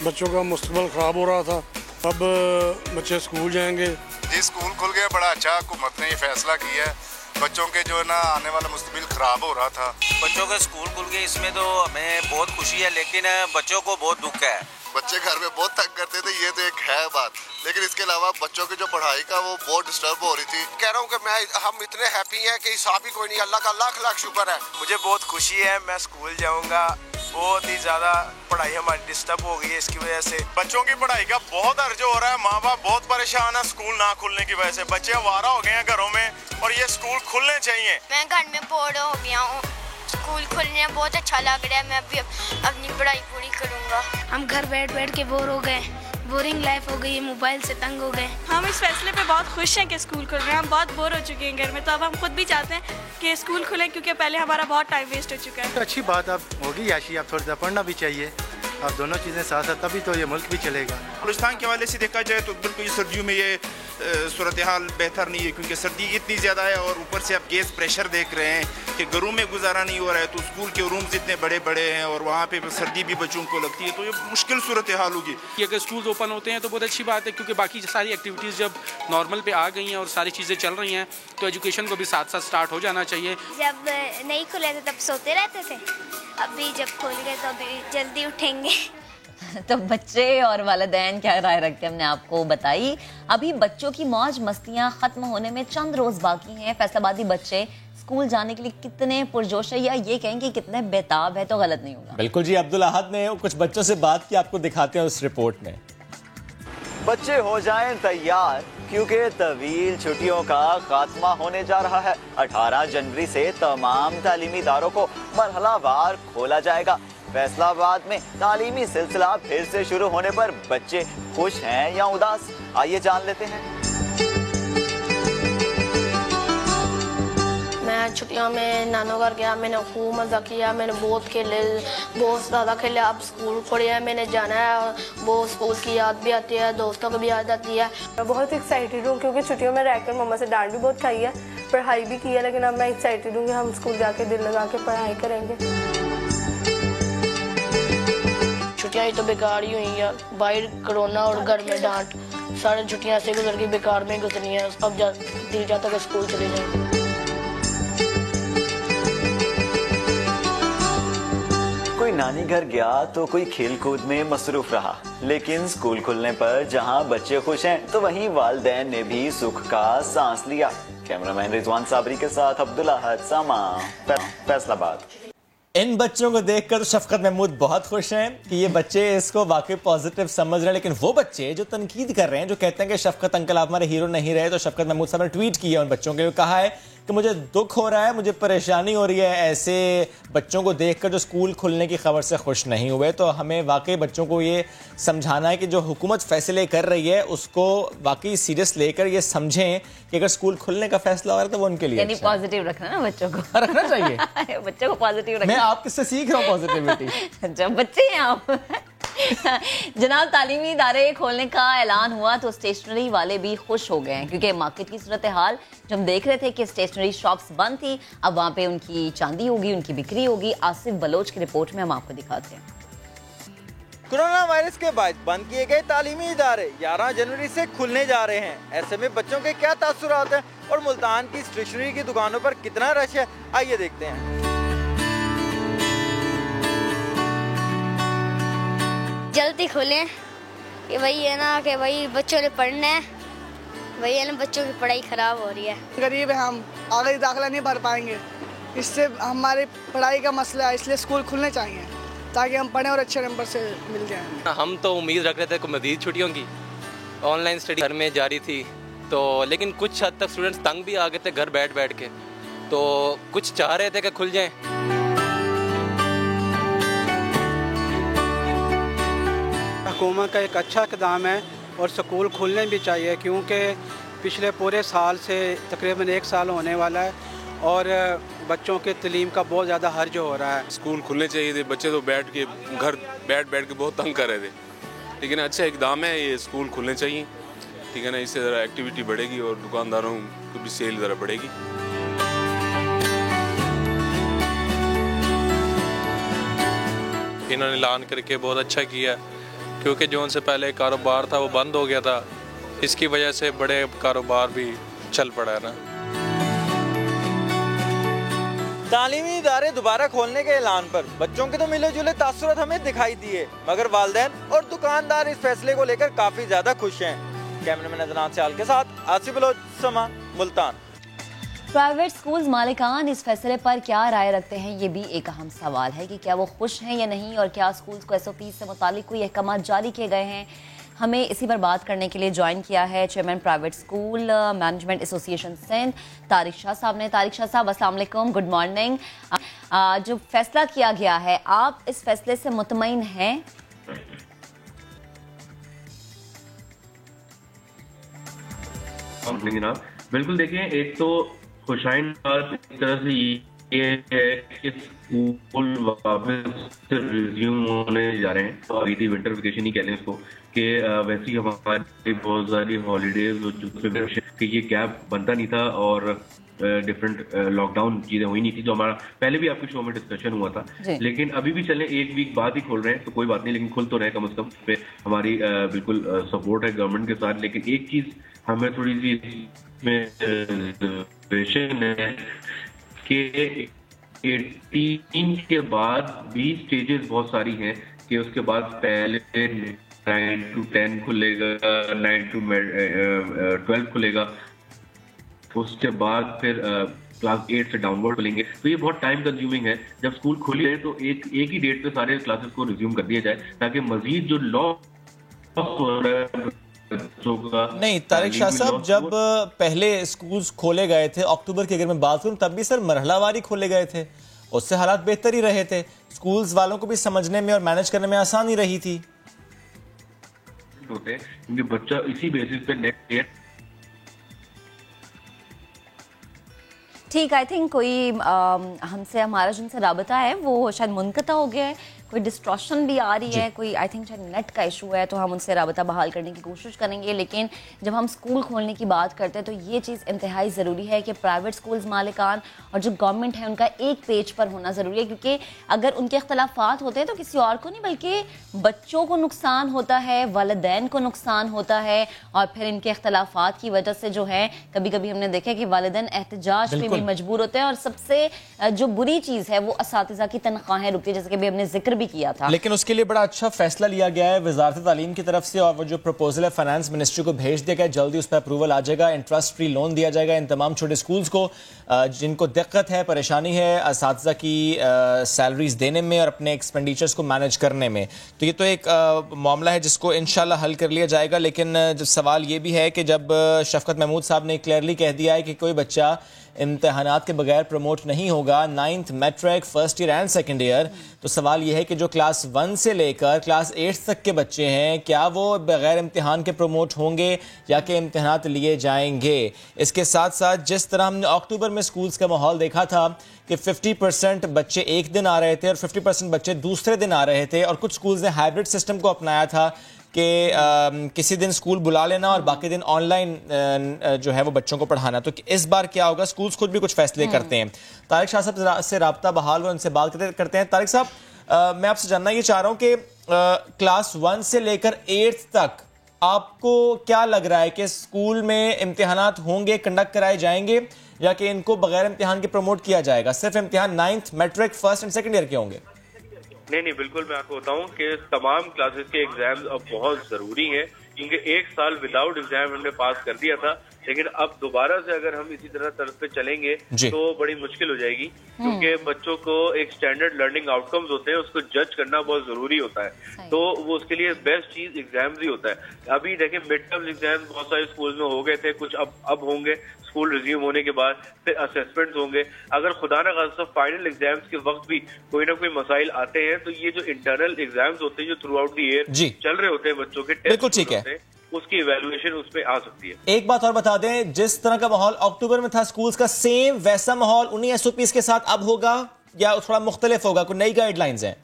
बच्चों का मुस्तकबिल ख़राब हो रहा था, अब बच्चे स्कूल जाएंगे। जी स्कूल खुल गया, बड़ा अच्छा हुकूमत ने ये फैसला किया है, बच्चों के जो है ना आने वाला मुस्तकबिल ख़राब हो रहा था। बच्चों के स्कूल खुल गए, इसमें तो हमें बहुत खुशी है, लेकिन बच्चों को बहुत दुख है। बच्चे घर में बहुत तंग करते थे, ये तो एक है बात, लेकिन इसके अलावा बच्चों की जो पढ़ाई का वो बहुत डिस्टर्ब हो रही थी। कह रहा हूँ कि हम इतने हैप्पी हैं कि हिसाब ही कोई नहीं, अल्लाह का लाख लाख शुक्र है। मुझे बहुत खुशी है, मैं स्कूल जाऊँगा, बहुत ही ज़्यादा पढ़ाई हमारी डिस्टर्ब हो गई है इसकी वजह से। बच्चों की पढ़ाई का बहुत अर्ज हो रहा है, माँ बाप बहुत परेशान है स्कूल ना खुलने की वजह से, बच्चे आवारा हो गए हैं घरों में और ये स्कूल खुलने चाहिए। मैं घर में बोर हो गया हूँ, स्कूल खुलने बहुत अच्छा लग रहा है, मैं अभी अपनी पढ़ाई पूरी करूँगा। हम घर बैठ के बोर हो गए, बोरिंग लाइफ हो गई है, मोबाइल से तंग हो गए। हम इस फैसले पे बहुत खुश हैं कि स्कूल खुल रहे हैं, हम बहुत बोर हो चुके हैं घर में, तो अब हम खुद भी चाहते हैं कि स्कूल खुले, क्योंकि पहले हमारा बहुत टाइम वेस्ट हो चुका है। तो अच्छी बात अब होगी याशी, अब थोड़ा सा पढ़ना भी चाहिए। अब दोनों चीज़ें साथ साथ तभी तो ये मुल्क भी चलेगा। बलूचिस्तान के हवाले से देखा जाए तो बिल्कुल सर्दियों में ये सूरत हाल बेहतर नहीं है, क्योंकि सर्दी इतनी ज़्यादा है और ऊपर से आप गैस प्रेशर देख रहे हैं कि घरों में गुजारा नहीं हो रहा है। तो स्कूल के रूम्स इतने बड़े बड़े हैं और वहाँ पे सर्दी भी बच्चों को लगती है, तो ये मुश्किल सूरत हाल होगी। अगर स्कूल ओपन होते हैं तो बहुत अच्छी बात है, क्योंकि बाकी सारी एक्टिविटीज़ जब नॉर्मल पे आ गई हैं और सारी चीज़ें चल रही हैं तो एजुकेशन को भी साथ साथ स्टार्ट हो जाना चाहिए। जब नहीं खुले थे तब सोते रहते थे, अभी जब खुल गए तो अभी जल्दी उठेंगे। तो बच्चे और वालिदैन क्या राय रखते हैं हमने आपको बताई। अभी बच्चों की मौज मस्तियां खत्म होने में चंद रोज बाकी हैं। फैसलाबादी बच्चे स्कूल जाने के लिए कितने पुरजोश है या ये कहेंगे कितने बेताब है तो गलत नहीं होगा। बिल्कुल जी, अब्दुल अहद ने कुछ बच्चों से बात की, आपको दिखाते हैं उस रिपोर्ट में। बच्चे हो जाएं तैयार क्योंकि तवील छुट्टियों का खात्मा होने जा रहा है। 18 जनवरी से तमाम तालीमी इदारों को मरहलावार खोला जाएगा। फैसलाबाद में तालीमी सिलसिला फिर से शुरू होने पर बच्चे खुश हैं या उदास, आइए जान लेते हैं। मैं छुट्टियों में नानों घर गया, मैंने खूब मज़ा किया, मैंने बहुत खेले, बहुत ज़्यादा खेले। अब स्कूल खुले हैं, मैंने जाना है, बहुत स्कूल की याद भी आती है, दोस्तों को भी याद आती है। मैं बहुत एक्साइटेड हूँ क्योंकि छुट्टियों में रहकर मम्मा से डांट भी बहुत खाई है, पढ़ाई भी की है, लेकिन अब मैं एक्साइटेड हूँ कि हम स्कूल जाके दिल लगा के पढ़ाई करेंगे। छुट्टियाँ तो बेकार ही हुई है, बाहर कोरोना और घर में डांट, सारी छुट्टियाँ ऐसे गुजर गई, बेकार में गुजरी हैं। अब दिल चाहता कि स्कूल चले जाएंगे। कोई नानी घर गया तो कोई खेल कूद में मसरूफ रहा, लेकिन स्कूल खुलने पर जहां बच्चे खुश हैं तो वहीं वालिदैन ने भी सुख का सांस लिया। कैमरामैन रिजवान साबरी के साथ अब्दुल अहद, सामा, फैसलाबाद। इन बच्चों को देखकर तो शफकत महमूद बहुत खुश हैं कि ये बच्चे इसको वाकई पॉजिटिव समझ रहे हैं, लेकिन वो बच्चे जो तनकीद कर रहे हैं, जो कहते हैं कि शफकत अंकल आप हमारे हीरो नहीं रहे, तो शफकत महमूद साहब ने ट्वीट किया उन बच्चों के लिए, कहा है कि मुझे दुख हो रहा है, मुझे परेशानी हो रही है ऐसे बच्चों को देखकर जो स्कूल खुलने की खबर से खुश नहीं हुए। तो हमें वाकई बच्चों को ये समझाना है कि जो हुकूमत फैसले कर रही है उसको वाकई सीरियस लेकर ये समझें कि अगर स्कूल खुलने का फैसला हो रहा है तो वो उनके लिए यानी पॉजिटिव रखना ना बच्चों को, रखना चाहिए। बच्चों को पॉजिटिव रखना। मैं आप किससे सीख रहा हूँ पॉजिटिविटी? जब बच्चे हैं आप। जनाब, तालीमी इदारे खोलने का ऐलान हुआ तो स्टेशनरी वाले भी खुश हो गए हैं, क्योंकि मार्केट की सूरत हाल जो हम देख रहे थे कि स्टेशनरी शॉप्स बंद थी, अब वहाँ पे उनकी चांदी होगी, उनकी बिक्री होगी। आसिफ बलोच की रिपोर्ट में हम आपको दिखाते हैं। कोरोना वायरस के बाद बंद किए गए तालीमी इदारे 11 जनवरी से खुलने जा रहे हैं। ऐसे में बच्चों के क्या तासुरात हैं और मुल्तान की स्टेशनरी की दुकानों पर कितना रश है, आइए देखते हैं। जल्दी खुलें, ये वही है ना कि वही बच्चों ने पढ़ना है, वही है ना, बच्चों की पढ़ाई खराब हो रही है। गरीब है हम, आगे दाखिला नहीं भर पाएंगे, इससे हमारी पढ़ाई का मसला है, इसलिए स्कूल खुलने चाहिए ताकि हम पढ़ें और अच्छे नंबर से मिल जाएं। हम तो उम्मीद रख रहे थे कुछ मज़ीद छुट्टियों की, ऑनलाइन स्टडी घर में जारी थी, तो लेकिन कुछ हद तक स्टूडेंट्स तंग भी आ गए थे घर बैठ बैठ के, तो कुछ चाह रहे थे कि खुल जाएं। हुकूमत का एक अच्छा इक़दाम है और स्कूल खुलने भी चाहिए, क्योंकि पिछले पूरे साल से तकरीबन 1 साल होने वाला है और बच्चों के तलीम का बहुत ज़्यादा हर्ज हो रहा है। स्कूल खुलने चाहिए थे, बच्चे तो बैठ के घर बैठ के बहुत तंग कर रहे थे, लेकिन अच्छा इक़दाम है ये, स्कूल खुलने चाहिए, ठीक है ना। इससे ज़रा एक्टिविटी बढ़ेगी और दुकानदारों को भी सेल ज़रा बढ़ेगी। इन्होंने ऐलान करके बहुत अच्छा किया, क्योंकि जो उनसे पहले कारोबार था वो बंद हो गया था, इसकी वजह से बड़े कारोबार भी चल पड़ा है ना। तालीमी इदारे दोबारा खोलने के ऐलान पर बच्चों के तो मिले जुले तासुरात हमें दिखाई दिए, मगर वालिदैन और दुकानदार इस फैसले को लेकर काफ़ी ज़्यादा खुश हैं। कैमरामैन अदनान सियाल के साथ आसिफ बलोच, समा, मुल्तान। प्राइवेट स्कूल्स मालिकान इस फैसले पर क्या राय रखते हैं, ये भी एक अहम सवाल है कि क्या वो खुश हैं या नहीं, और क्या स्कूल्स को SOP से मुतालिक कोई अहकाम जारी किए गए हैं। हमें इसी पर बात करने के लिए ज्वाइन किया है chairman private school management association Sindh, Tariq Shah साहब ने। तारिक शाह साहब, अस्सलाम वालेकुम, गुड मॉर्निंग। जो फैसला किया गया है, आप इस फैसले से मुतमईन हैं? बिल्कुल, देखिए, एक तो खुशाइन एक तरह से ये ये है कि स्कूल वापस रिज्यूम होने जा रहे हैं और इसी विंटर वेकेशन ही कह लें इसको कि वैसे ही हमारी बहुत सारी हॉलीडेज हो चुकी है कि ये गैप बनता नहीं था और डिफरेंट लॉकडाउन चीजें हुई नहीं थी जो हमारा पहले भी आपके शो में डिस्कशन हुआ था, लेकिन अभी भी चलें एक वीक बाद ही खोल रहे हैं तो कोई बात नहीं, लेकिन खुल तो रहे कम से कम पे हमारी बिल्कुल सपोर्ट है गवर्नमेंट के साथ। लेकिन एक चीज हमें थोड़ी सी इसमें है कि 18 के बाद भी स्टेजेस बहुत सारी हैं कि उसके बाद पहले 9 to 10 खुलेगा, 9 to 12 खुलेगा, उसके बाद फिर क्लास 8 से डाउनवर्ड खुलेंगे। तो ये बहुत टाइम कंज्यूमिंग है। जब स्कूल खुले तो एक ही डेट पे सारे क्लासेस को रिज्यूम कर दिया जाए ताकि मजीद जो नहीं तारिक शाह साहब, जब पहले स्कूल्स खोले गए थे अक्टूबर की अगर मैं बात करूं तब भी सर मरहलावारी खोले गए थे, उससे हालात बेहतर ही रहे थे, स्कूल्स वालों को भी समझने में और मैनेज करने में आसानी रही थी। होते क्योंकि बच्चा इसी बेसिस पे नेक्स्ट ईयर ठीक, आई थिंक कोई हमसे हमारा जिनसे राबता है वो शायद मुनक़ता हो गया है, कोई डिस्ट्रॉशन भी आ रही है, कोई आई थिंक शायद नेट का इशू है, तो हम उनसे राबता बहाल करने की कोशिश करेंगे। लेकिन जब हम स्कूल खोलने की बात करते हैं तो ये चीज़ इंतहाई ज़रूरी है कि प्राइवेट स्कूल्स मालिकान और जो गवर्नमेंट है उनका एक पेज पर होना ज़रूरी है, क्योंकि अगर उनके अख्तलाफात होते हैं तो किसी और को नहीं बल्कि बच्चों को नुकसान होता है, वालिदैन को नुकसान होता है, और फिर इनके अख्तलाफात की वजह से जो है कभी कभी हमने देखा कि वालिदैन एहतजाज पे भी मजबूर होते हैं, और सबसे जो बुरी चीज़ है वो असातिज़ा की तनख्वाहें रुकती है, जैसे कि अभी हमने जिक्र भी किया था। लेकिन उसके लिए बड़ा अच्छा फैसला लिया गया है वजारत तालीम की तरफ से, और वो जो प्रपोजल है फाइनेंस मिनिस्ट्री को भेज दिया गया, जल्दी उस पर अप्रूवल आ जाएगा, इंटरेस्ट फ्री लोन दिया जाएगा इन तमाम छोटे स्कूल्स को जिनको दिक्कत है, परेशानी है असातिज़ा की सैलरीज देने में और अपने एक्सपेंडिचर्स को मैनेज करने में। तो ये तो एक मामला है जिसको इंशाल्लाह हल कर लिया जाएगा। लेकिन जब सवाल ये भी है कि जब शफकत महमूद साहब ने क्लियरली कह दिया है कि कोई बच्चा इम्तहानात के बगैर प्रमोट नहीं होगा, 9th matric, first year and second year, तो सवाल यह है कि जो क्लास 1 से लेकर क्लास 8 तक के बच्चे हैं क्या वो बगैर इम्तिहान के प्रमोट होंगे या कि इम्तहानात लिए जाएंगे। इसके साथ साथ जिस तरह हमने अक्टूबर में स्कूल्स का माहौल देखा था कि 50% बच्चे एक दिन आ रहे थे और 50% बच्चे दूसरे दिन आ रहे थे, और कुछ स्कूल्स ने हाइब्रिड सिस्टम को अपनाया था कि किसी दिन स्कूल बुला लेना और बाकी दिन ऑनलाइन जो है वो बच्चों को पढ़ाना। तो इस बार क्या होगा, स्कूल्स खुद भी कुछ फैसले करते हैं। तारिक शाह साहब से राब्ता बहाल हुआ, उनसे बात करते हैं। तारिक साहब, मैं आपसे जानना ये चाह रहा हूँ कि क्लास 1 से लेकर 8th तक आपको क्या लग रहा है कि स्कूल में इम्तिहानात होंगे, कंडक्ट कराए जाएंगे, या कि इनको बगैर इम्तिहान के प्रमोट किया जाएगा, सिर्फ इम्तिहान 9th matric, first and second year के होंगे? नहीं, बिल्कुल मैं आपको बताऊं कि तमाम क्लासेस के एग्जाम्स अब बहुत जरूरी हैं, क्योंकि एक साल विदाउट एग्जाम हमने पास कर दिया था, लेकिन अब दोबारा से अगर हम इसी तरह तर्ज पे चलेंगे तो बड़ी मुश्किल हो जाएगी, क्योंकि बच्चों को एक स्टैंडर्ड लर्निंग आउटकम्स होते हैं, उसको जज करना बहुत जरूरी होता है, तो वो उसके लिए बेस्ट चीज एग्जाम्स ही होता है। अभी देखें मिड टर्म एग्जाम्स बहुत सारे स्कूल में हो गए थे, कुछ अब होंगे स्कूल रिज्यूम होने के बाद, फिर असेसमेंट्स होंगे। अगर खुदा न खास्ता फाइनल एग्जाम्स के वक्त भी कोई ना कोई मसाइल आते हैं तो ये जो इंटरनल एग्जाम्स होते हैं जो थ्रू आउट द ईयर चल रहे होते हैं बच्चों के, बिल्कुल ठीक है, उसकी इवैल्यूएशन उसमें आ सकती है। एक बात और बता दें, जिस तरह का माहौल अक्टूबर में था स्कूल्स का, सेम वैसा माहौल उन्हीं एसओपीज के साथ अब होगा या थोड़ा मुख्तलिफ होगा? कोई नई गाइडलाइंस है?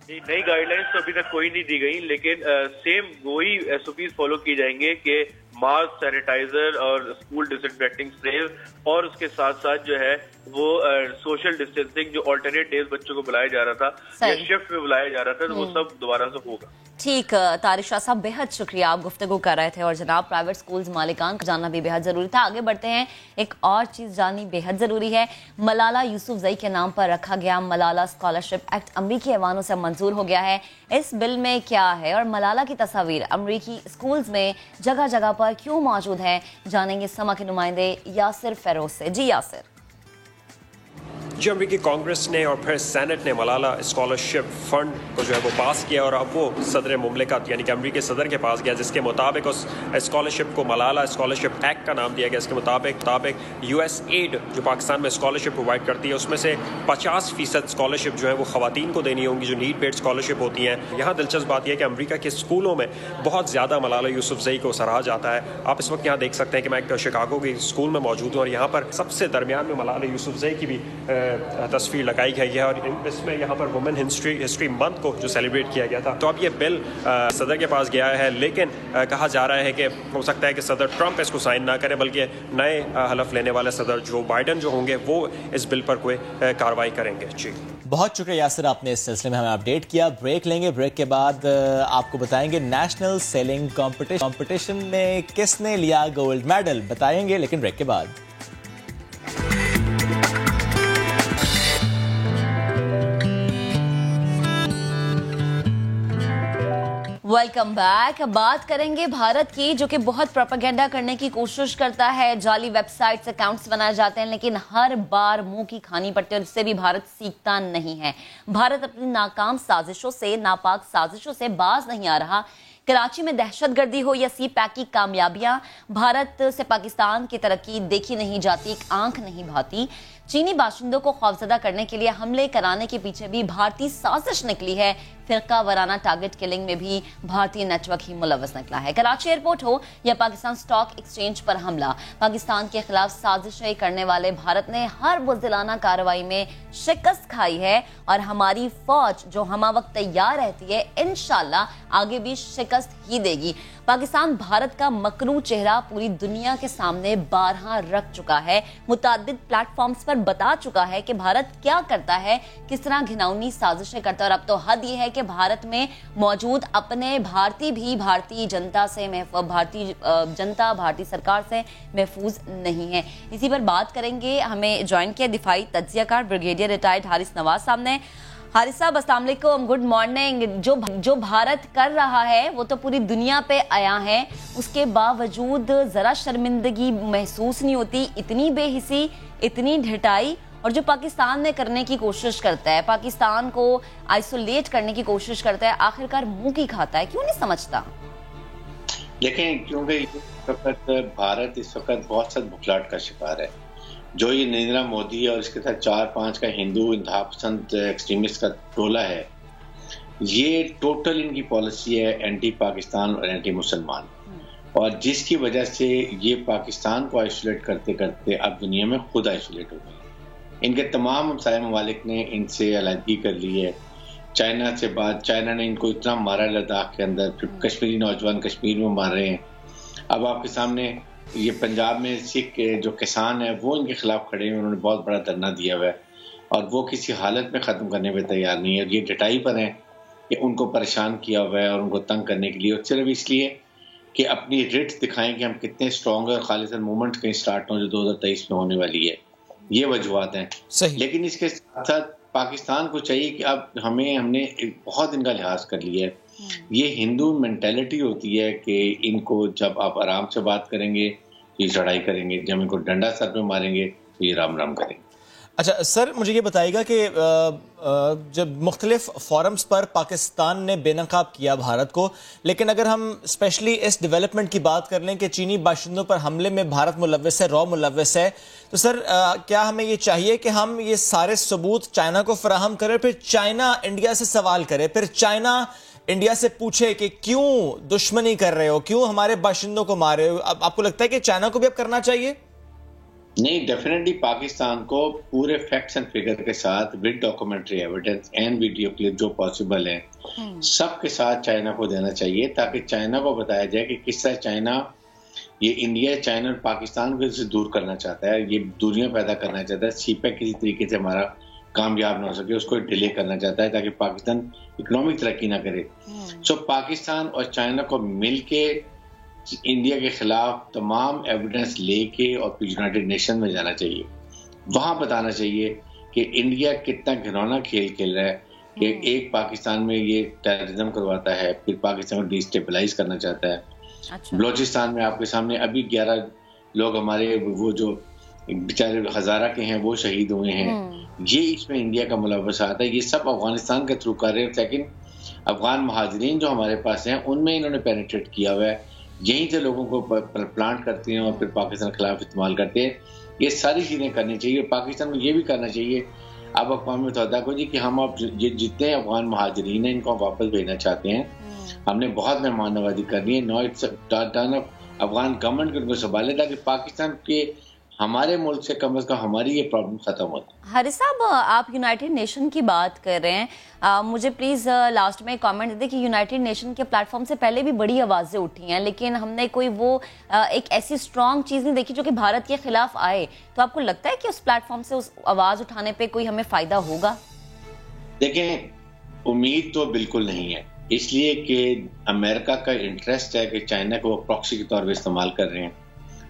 नई गाइडलाइंस तो अभी तक कोई नहीं दी गई, लेकिन सेम वही एसओपीज फॉलो किए जाएंगे कि मास्क, सैनिटाइजर और स्कूल डिसइंफेक्टिंग स्प्रे, और उसके साथ साथ जो है वो सोशल डिस्टेंसिंग जो ऑल्टरनेट डेज बच्चों को बुलाया जा रहा था या शिफ्ट में बुलाया जा रहा था, तो वो सब दोबारा से होगा। ठीक, तारिक शाह साहब बेहद शुक्रिया, आप गुफ्तगू कर रहे थे, और जनाब प्राइवेट स्कूल्स मालिकान का जानना भी बेहद ज़रूरी था। आगे बढ़ते हैं, एक और चीज़ जाननी बेहद ज़रूरी है। मलाला यूसुफजई के नाम पर रखा गया मलाला स्कॉलरशिप एक्ट अमरीकी ऐवानों से मंजूर हो गया है। इस बिल में क्या है और मलाला की तस्वीर अमरीकी स्कूल्स में जगह जगह पर क्यों मौजूद है, जानेंगे समा के नुमाइंदे यासिर फेरोज से। जी यासिर। जो अमरीकी कांग्रेस ने और फिर सेनेट ने मलाला स्कॉलरशिप फंड को जो है वो पास किया, और अब वो सदर मुमलिकत यानी कि अमरीकी सदर के पास गया, जिसके मुताबिक उस स्कॉलरशिप को मलाला स्कॉलरशिप एक्ट का नाम दिया गया। इसके मुताबिक यूएसएड जो पाकिस्तान में स्कॉलरशिप प्रोवाइड करती है उसमें से 50% स्कॉलरशिप जो है वो खवातीन को देनी होंगी, जो नीड बेस्ड स्कॉलरशिप होती हैं। यहाँ दिलचस्प बात यह है कि अमरीका के स्कूलों में बहुत ज़्यादा मलाला यूसुफजई को सराहा जाता है। आप इस वक्त यहाँ देख सकते हैं कि मैं एक शिकागो के स्कूल में मौजूद हूँ, और यहाँ पर सबसे दरमियान में मलाला यूसुफजई की भी तस्वीर लगाई गई है और इसमें यहाँ पर वुमेन हिस्ट्री मंथ को जो सेलिब्रेट किया गया था। तो अब ये बिल सदर के पास गया है, लेकिन कहा जा रहा है कि हो सकता है कि सदर ट्रंप इसको साइन ना करें, बल्कि नए हलफ लेने वाले सदर जो बाइडन जो होंगे वो इस बिल पर कोई कार्रवाई करेंगे। जी बहुत शुक्रिया यासिर, आपने इस सिलसिले में हमें अपडेट किया। ब्रेक लेंगे, ब्रेक के बाद आपको बताएंगे नेशनल सेलिंग कंपटीशन में किसने लिया गोल्ड मेडल, बताएंगे लेकिन ब्रेक के बाद। Welcome back. बात करेंगे भारत की, जो कि बहुत प्रोपेगेंडा करने की कोशिश करता है। जाली वेबसाइट्स, अकाउंट्स बनाए जाते हैं, लेकिन हर बार मुंह की खानी पड़ती है और इससे भी भारत सीखता नहीं है। भारत अपनी नाकाम साजिशों से, नापाक साजिशों से बाज नहीं आ रहा। कराची में दहशतगर्दी हो या सी पैक की कामयाबियां, भारत से पाकिस्तान की तरक्की देखी नहीं जाती, एक आंख नहीं भाती। चीनी बाशिंदों को खौफजदा करने के लिए हमले कराने के पीछे भी भारतीय साजिश निकली है। फिरका वराना टारगेट किलिंग में भी भारतीय नेटवर्क ही मुलव्वस निकला है। कराची एयरपोर्ट हो या पाकिस्तान स्टॉक एक्सचेंज पर हमला, पाकिस्तान के खिलाफ साजिशें करने वाले भारत ने हर बुज़दिलाना कार्रवाई में शिकस्त खाई है और हमारी फौज जो हमा वक्त तैयार रहती है, इंशाल्लाह आगे भी शिकस्त ही देगी। पाकिस्तान भारत का मकरू चेहरा पूरी दुनिया के सामने बारहा रख चुका है, मुतादिद प्लेटफॉर्म्स पर बता चुका है कि भारत क्या करता है, किस तरह घिनौनी साजिशें करता है। और अब तो हद ये है कि भारत में मौजूद अपने भारतीय भी भारतीय जनता से भारतीय सरकार से महफूज नहीं है। इसी पर बात करेंगे। हमें ज्वाइन किया दिफाई तज्जियाकार ब्रिगेडियर रिटायर्ड हारिस नवाज साहब ने। हारिस साहब अस्सलाम वालेकुम, गुड मॉर्निंग। जो भारत कर रहा है वो तो पूरी दुनिया पे आया है, उसके बावजूद जरा शर्मिंदगी महसूस नहीं होती? इतनी बेहिसी, इतनी ढिठाई, और जो पाकिस्तान में करने की कोशिश करता है, पाकिस्तान को आइसोलेट करने की कोशिश करता है, आखिरकार मुंह की खाता है, क्यों नहीं समझता? देखें, क्योंकि भारत इस वक्त बहुत सख्त बुखलाहट का शिकार है। जो ये नरेंद्र मोदी और इसके साथ 4-5 का हिंदू इंतहा पसंद एक्सट्रीमिस्ट का टोला है, ये टोटल इनकी पॉलिसी है एंटी पाकिस्तान और एंटी मुसलमान, और जिसकी वजह से ये पाकिस्तान को आइसोलेट करते करते अब दुनिया में खुद आइसोलेट हो गए। इनके तमाम हमसाया ममालिक ने इनसे अलहदगी कर ली है। चाइना से बात, चाइना ने इनको इतना मारा लद्दाख के अंदर, फिर कश्मीरी नौजवान कश्मीर में मार रहे हैं। अब आपके सामने ये पंजाब में सिख जो किसान है वो इनके खिलाफ खड़े हैं, उन्होंने बहुत बड़ा धरना दिया हुआ है और वो किसी हालत में ख़त्म करने पे तैयार नहीं है। ये डटाई पर हैं कि उनको परेशान किया हुआ है और उनको तंग करने के लिए, और सिर्फ इसलिए कि अपनी रिट दिखाएं कि हम कितने स्ट्रॉन्ग है और खालिसन मूवमेंट कहीं स्टार्ट हो जो 2023 में होने वाली है। ये वजूहत हैं। लेकिन इसके साथ साथ पाकिस्तान को चाहिए कि अब हमने बहुत इनका लिहाज कर लिया है। ये हिंदू मेंटेलिटी होती है कि इनको जब आप आराम से बात करेंगे तो ये चढ़ाई करेंगे, जब इनको डंडा सर पे मारेंगे तो ये राम राम करेंगे। अच्छा सर, मुझे ये बताइएगा कि जब मुख्तलिफ फोरम्स पर पाकिस्तान ने बेनकाब किया भारत को, लेकिन अगर हम स्पेशली इस डेवलपमेंट की बात कर लें कि चीनी बाशिंदों पर हमले में भारत मुलव्वस है, रॉ मुलव्वस है, तो सर क्या हमें ये चाहिए कि हम ये सारे सबूत चाइना को फराहम करें, फिर चाइना इंडिया से सवाल करे, फिर चाइना इंडिया से पूछे कि क्यों दुश्मनी कर रहे हो, क्यों हमारे बाशिंदों को मार रहे हो? अब आपको लगता है कि चाइना को भी अब करना चाहिए? नहीं, डेफिनेटली पाकिस्तान को पूरे फैक्ट्स एंड फिगर के साथ with documentary evidence and video clip जो पॉसिबल है सब के साथ चाइना को देना चाहिए, ताकि चाइना को बताया जाए कि किस तरह चाइना ये इंडिया, चाइना और पाकिस्तान को इससे दूर करना चाहता है, ये दूरियां पैदा करना चाहता है, सीपैक किसी तरीके से हमारा कामयाब ना हो सके उसको डिले करना चाहता है ताकि पाकिस्तान इकोनॉमिक तरक्की ना करे। सो पाकिस्तान और चाइना को मिलके इंडिया के खिलाफ तमाम एविडेंस लेके और यूनाइटेड नेशन में जाना चाहिए, वहां बताना चाहिए कि इंडिया कितना घिनौना खेल खेल रहा है कि एक पाकिस्तान में ये टेररिज्म करवाता है, फिर पाकिस्तान को डिस्टेबलाइज करना चाहता है। अच्छा। बलोचिस्तान में आपके सामने अभी 11 लोग हमारे वो जो बेचारे हजारा के हैं वो शहीद हुए हैं, ये इसमें इंडिया का मुलव्वस आता है। ये सब अफगानिस्तान के थ्रू कर रहे हैं। सेकंड, अफगान महाजरीन जो हमारे पास हैं उनमें इन्होंने पेनिट्रेट किया हुआ है, यहीं से लोगों को प्लांट करते हैं और फिर पाकिस्तान के खिलाफ इस्तेमाल करते हैं। ये सारी चीज़ें करनी चाहिए। पाकिस्तान को ये भी करना चाहिए अब अक़वाम मुत्तहिदा को जी कि हम अब जितने अफगान महाजरीन हैं इनको वापस भेजना चाहते हैं, हमने बहुत मेहमान नवाजी करनी है। No it's turn of Afghan government को उनको संभाले ताकि पाकिस्तान के हमारे मुल्क से कम से कम हमारी ये प्रॉब्लम खत्म होती। हारिस साहब, आप यूनाइटेड नेशन की बात कर रहे हैं, मुझे प्लीज़ लास्ट में कमेंट दे दें कि यूनाइटेड नेशन के प्लेटफॉर्म से पहले भी बड़ी आवाज़ें उठी हैं, लेकिन हमने कोई वो एक ऐसी स्ट्रॉन्ग चीज़ नहीं देखी जो कि भारत के खिलाफ आए। तो आपको लगता है कि उस प्लेटफॉर्म से उस आवाज़ उठाने पर कोई हमें फ़ायदा होगा? देखें, उम्मीद तो बिल्कुल नहीं है, इसलिए कि अमेरिका का इंटरेस्ट है कि चाइना को वो प्रॉक्सी के तौर पर इस्तेमाल कर रहे हैं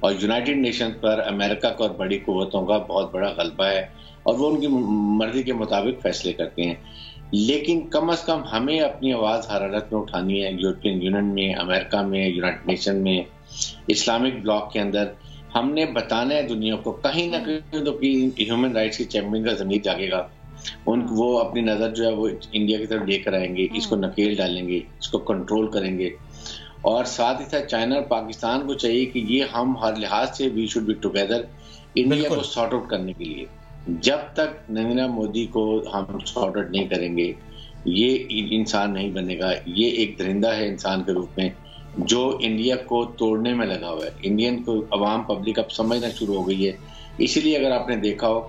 और यूनाइटेड नेशन पर अमेरिका का और बड़ी कुव्वतों का बहुत बड़ा गलबा है और वो उनकी मर्जी के मुताबिक फैसले करते हैं। लेकिन कम से कम हमें अपनी आवाज़ हर हालत में उठानी है। यूरोपियन यूनियन में, अमेरिका में, यूनाइटेड नेशन में, इस्लामिक ब्लॉक के अंदर हमने बताना है दुनिया को, कहीं ना कहीं तो ह्यूमन राइट्स की चैंपियन का ज़मीर जागेगा। वो अपनी नज़र जो है वो इंडिया की तरफ लेकर आएंगे, इसको नकेल डालेंगे, इसको कंट्रोल करेंगे। और साथ ही साथ चाइना और पाकिस्तान को चाहिए कि ये हम हर लिहाज से we should be together India को सॉर्ट आउट करने के लिए। जब तक नरेंद्र मोदी को हम सॉर्ट आउट नहीं करेंगे, ये इंसान नहीं बनेगा। ये एक दरिंदा है इंसान के रूप में जो इंडिया को तोड़ने में लगा हुआ है। इंडियन को अवाम पब्लिक अब समझना शुरू हो गई है। इसीलिए अगर आपने देखा हो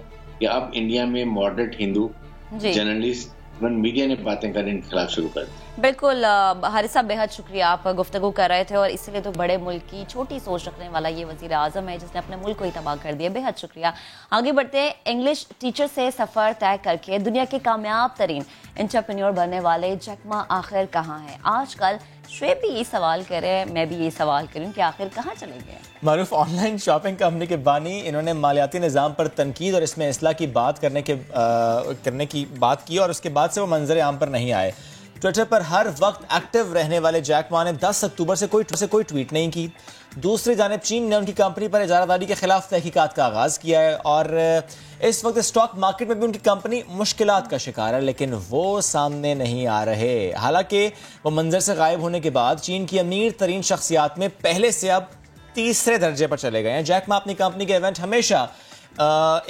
कि अब इंडिया में मॉडरेट हिंदू जर्नलिस्ट, मीडिया ने बातें करने के खिलाफ शुरू कर दी। बिल्कुल हारिस साहब, बेहद शुक्रिया, आप गुफ्तगू कर रहे थे और इसलिए तो बड़े मुल्क की छोटी सोच रखने वाला ये वजीर आजम है जिसने अपने मुल्क को ही तबाह कर दिया। बेहद शुक्रिया। आगे बढ़ते हैं। इंग्लिश टीचर से सफ़र तय करके दुनिया के कामयाब तरीन एंटरप्रेन्योर बनने वाले जैक मा आखिर कहाँ है? आजकल श्वेब भी ये सवाल कर रहे हैं, मैं भी ये सवाल करूँ कि आखिर कहाँ चले गए? मारूफ ऑनलाइन शॉपिंग कंपनी के बानी, इन्होंने मालियाती निज़ाम पर तनकीद और इसमें इस्लाह की बात करने की बात की और उसके बाद से वो मंजर आम पर नहीं आए। ट्विटर पर हर वक्त एक्टिव रहने वाले जैक मा ने 10 अक्टूबर से कोई ट्वीट नहीं की। दूसरी जानिब चीन ने उनकी कंपनी पर इजारादारी के खिलाफ तहकीकात का आगाज़ किया है और इस वक्त स्टॉक मार्केट में भी उनकी कंपनी मुश्किलात का शिकार है, लेकिन वो सामने नहीं आ रहे। हालांकि वो मंजर से गायब होने के बाद चीन की अमीर तरीन शख्सियात में पहले से अब तीसरे दर्जे पर चले गए हैं। जैक मा अपनी कंपनी के इवेंट हमेशा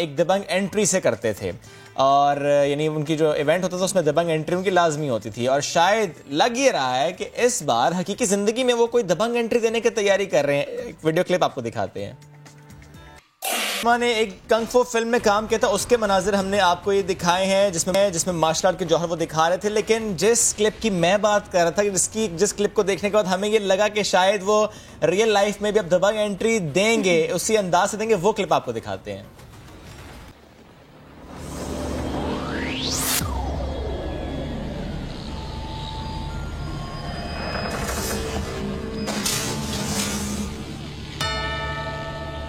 एक दबंग एंट्री से करते थे और यानी उनकी जो इवेंट होता था उसमें दबंग एंट्री उनकी लाजमी होती थी और शायद लग ये रहा है कि इस बार हकीकी जिंदगी में वो कोई दबंग एंट्री देने की तैयारी कर रहे हैं। एक वीडियो क्लिप आपको दिखाते हैं। ने एक कंग फू फिल्म में काम किया था, उसके मनाजिर हमने आपको ये दिखाए हैं जिसमें मार्शल आर्ट के जौहर वो दिखा रहे थे। लेकिन जिस क्लिप की मैं बात कर रहा था, जिस क्लिप को देखने के बाद हमें ये लगा कि शायद वो रियल लाइफ में भी अब दबंग एंट्री देंगे, उसी अंदाज से देंगे, वो क्लिप आपको दिखाते हैं।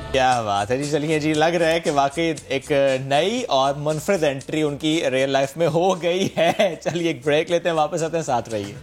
क्या बात है जी। चलिए जी, लग रहा है कि वाकई एक नई और मुनफरिद एंट्री उनकी रियल लाइफ में हो गई है। चलिए एक ब्रेक लेते हैं, वापस आते हैं, साथ रहिए।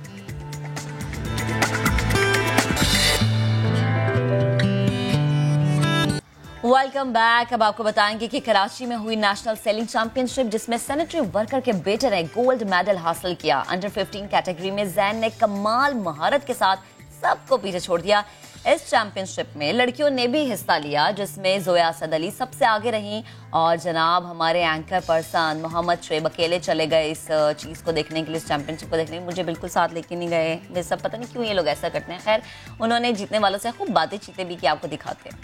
Welcome back. अब आपको बताएंगे कि कराची में हुई नेशनल सेलिंग चैंपियनशिप जिसमें सैनिटरी वर्कर के बेटे ने गोल्ड मेडल हासिल किया। अंडर 15 कैटेगरी में जैन ने कमाल महारत के साथ सबको पीछे छोड़ दिया। इस चैंपियनशिप में लड़कियों ने भी हिस्सा लिया जिसमें जोया असद अली सबसे आगे रहीं और जनाब हमारे एंकर पर्सन मोहम्मद शुएब अकेले चले गए इस चीज़ को देखने के लिए, इस चैंपियनशिप को देखने के लिए। मुझे बिल्कुल साथ लेके नहीं गए, मुझे सब पता नहीं क्यों ये लोग ऐसा करते हैं। खैर, उन्होंने जीतने वालों से खूब बातें चीतें भी की, आपको दिखाते हैं।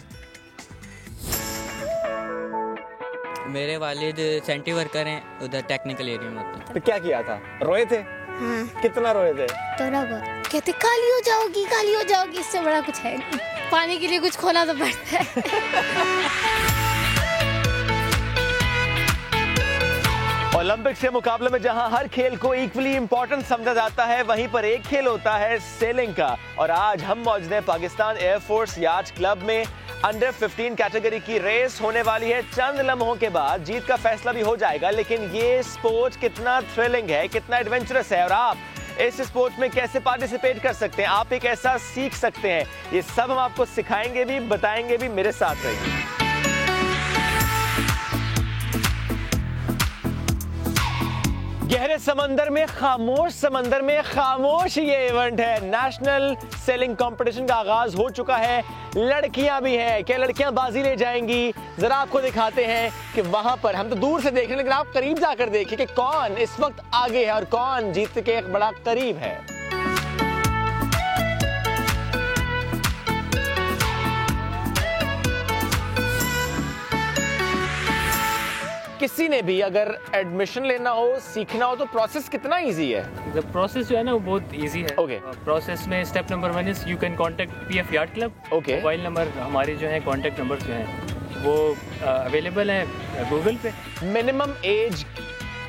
मेरे वालिद सेंट्री वर्कर हैं, उधर टेक्निकल एरिया में होते हैं। तो क्या किया था? रोए थे? हाँ। कितना रोए थे? थोड़ा बहुत। कहते काली हो जाओगी, इससे बड़ा कुछ है नहीं। पानी के लिए कुछ खोना तो पड़ता है। ओलंपिक्स के मुकाबले में जहां हर खेल को इक्वली इंपॉर्टेंट समझा जाता है, वहीं पर एक खेल होता है सेलिंग का। और आज हम मौजूद हैं पाकिस्तान एयरफोर्स याच क्लब में। अंडर 15 कैटेगरी की रेस होने वाली है। चंद लम्हों के बाद जीत का फैसला भी हो जाएगा। लेकिन ये स्पोर्ट कितना थ्रिलिंग है, कितना एडवेंचरस है और आप इस स्पोर्ट में कैसे पार्टिसिपेट कर सकते हैं, आप एक ऐसा सीख सकते हैं, ये सब हम आपको सिखाएंगे भी, बताएंगे भी। मेरे साथ रहिए। गहरे समंदर में खामोश ये इवेंट है। नेशनल सेलिंग कंपटीशन का आगाज हो चुका है। लड़कियां भी हैं, क्या लड़कियां बाजी ले जाएंगी? जरा आपको दिखाते हैं कि वहां पर हम तो दूर से देख रहे हैं, लेकिन आप करीब जाकर देखिए कि कौन इस वक्त आगे है और कौन जीत के एक बड़ा करीब है। किसी ने भी अगर एडमिशन लेना हो, सीखना हो, तो प्रोसेस कितना इजी है? प्रोसेस जो है ना वो बहुत इजी है। ओके। प्रोसेस में step number 1 is you can contact PF yard club. Okay. Mobile number हमारे जो है, कॉन्टेक्ट नंबर जो हैं वो अवेलेबल है गूगल पे। मिनिमम एज